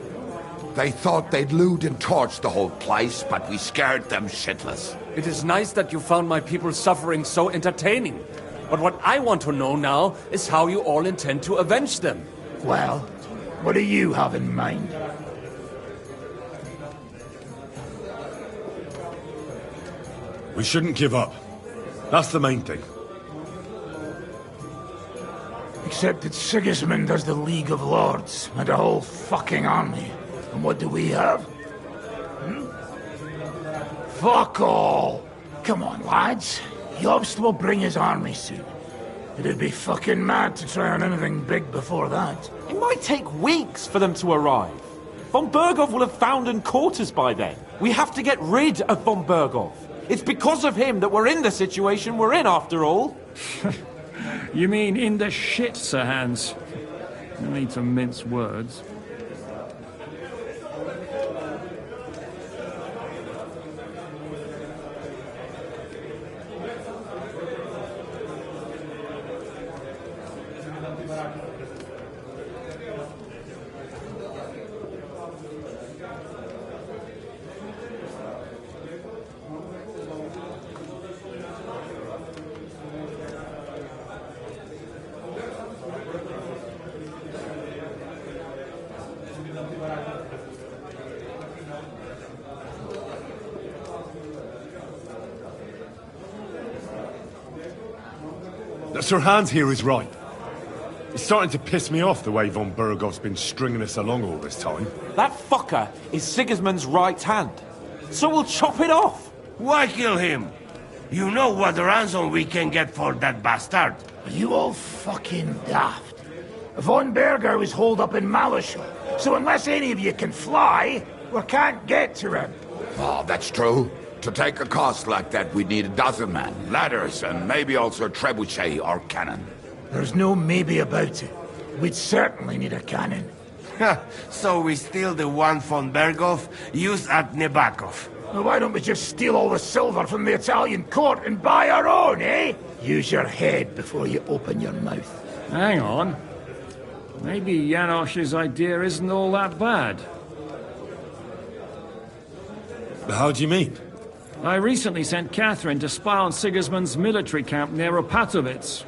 They thought they'd loot and torch the whole place, but we scared them shitless. It is nice that you found my people's suffering so entertaining. But what I want to know now is how you all intend to avenge them. Well, what do you have in mind? We shouldn't give up. That's the main thing. Except that Sigismund has the League of Lords and a whole fucking army. And what do we have? Fuck all! Come on, lads. Jobst will bring his army soon. It'd be fucking mad to try on anything big before that. It might take weeks for them to arrive. Von Berghoff will have found and caught us by then. We have to get rid of Von Berghoff. It's because of him that we're in the situation we're in, after all. You mean in the shit, Sir Hans? No need to mince words. Sir Hans here is right. It's starting to piss me off the way Von Berghoff's been stringing us along all this time. That fucker is Sigismund's right hand. So we'll chop it off. Why kill him? You know what ransom we can get for that bastard. Are you all fucking daft? Von Berger was holed up in Malishal, so unless any of you can fly, we can't get to him. Oh, that's true. To take a cost like that, we'd need a dozen men, ladders, and maybe also a trebuchet or cannon. There's no maybe about it. We'd certainly need a cannon. So we steal the one von Berghoff used at Nebakov. Well, why don't we just steal all the silver from the Italian court and buy our own, eh? Use your head before you open your mouth. Hang on. Maybe Janosch's idea isn't all that bad. How do you mean? I recently sent Catherine to spy on Sigismund's military camp near Opatovitz.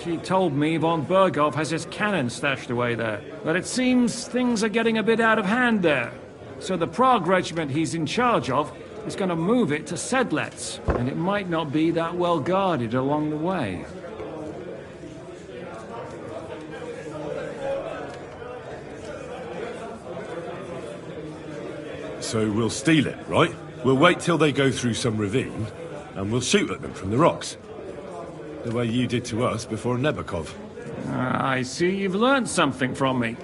She told me Von Berghoff has his cannon stashed away there. But it seems things are getting a bit out of hand there. So the Prague regiment he's in charge of is going to move it to Sedlec, and it might not be that well guarded along the way. So we'll steal it, right? We'll wait till they go through some ravine, and we'll shoot at them from the rocks. The way you did to us before Nebakov. I see you've learned something from me.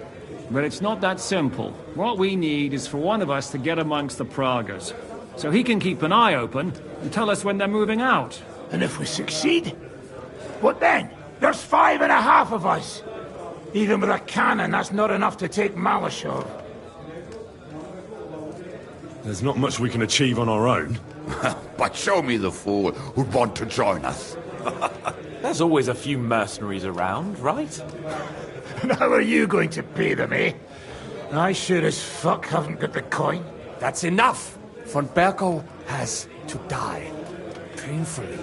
But it's not that simple. What we need is for one of us to get amongst the Pragas, so he can keep an eye open and tell us when they're moving out. And if we succeed? What then? There's 5.5 of us. Even with a cannon, that's not enough to take Malishov. There's not much we can achieve on our own. But show me the fool who'd want to join us. There's always a few mercenaries around, right? And how are you going to pay them, eh? I sure as fuck haven't got the coin. That's enough! Von Berghoff has to die. Painfully.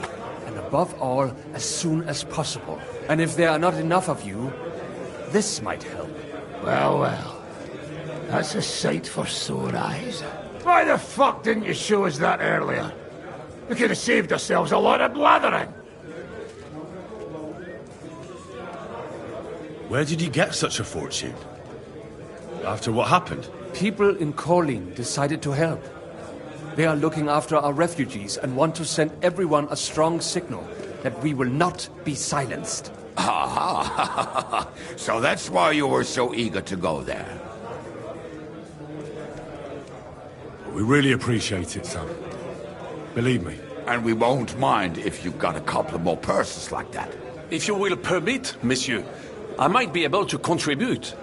And above all, as soon as possible. And if there are not enough of you, this might help. Well, well. That's a sight for sore eyes. Why the fuck didn't you show us that earlier? We could have saved ourselves a lot of blathering. Where did you get such a fortune? After what happened? People in Colleen decided to help. They are looking after our refugees and want to send everyone a strong signal that we will not be silenced. Aha! So that's why you were so eager to go there. We really appreciate it, son. Believe me. And we won't mind if you've got a couple of more purses like that. If you will permit, monsieur, I might be able to contribute.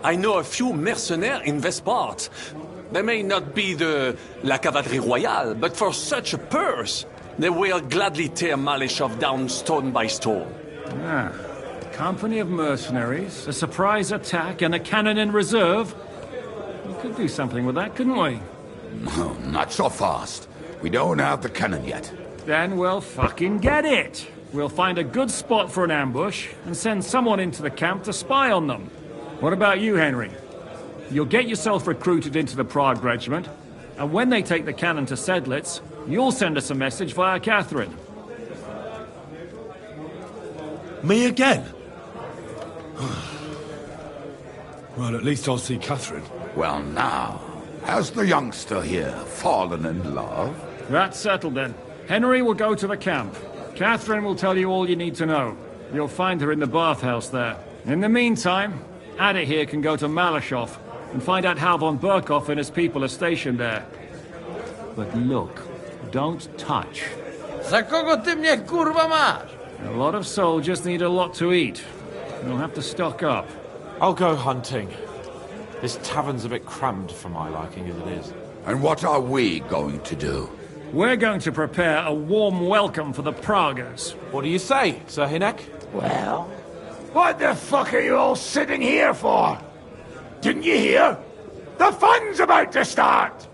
I know a few mercenaires in this part. They may not be la cavalerie royale, but for such a purse, they will gladly tear Malishov down stone by stone. Ah, company of mercenaries, a surprise attack, and a cannon in reserve. We could do something with that, couldn't we? No, not so fast. We don't have the cannon yet. Then we'll fucking get it. We'll find a good spot for an ambush and send someone into the camp to spy on them. What about you, Henry? You'll get yourself recruited into the Prague Regiment, and when they take the cannon to Sedlitz, you'll send us a message via Catherine. Me again? Well, at least I'll see Catherine. Well, now, has the youngster here fallen in love? That's settled then. Henry will go to the camp. Catherine will tell you all you need to know. You'll find her in the bathhouse there. In the meantime, Ada here can go to Malishov and find out how von Burkov and his people are stationed there. But look, don't touch. Za kogo ty mnie kurwa masz? A lot of soldiers need a lot to eat. You'll have to stock up. I'll go hunting. This tavern's a bit crammed for my liking as it is. And what are we going to do? We're going to prepare a warm welcome for the Praguers. What do you say, Sir Hinek? Well, what the fuck are you all sitting here for? Didn't you hear? The fun's about to start!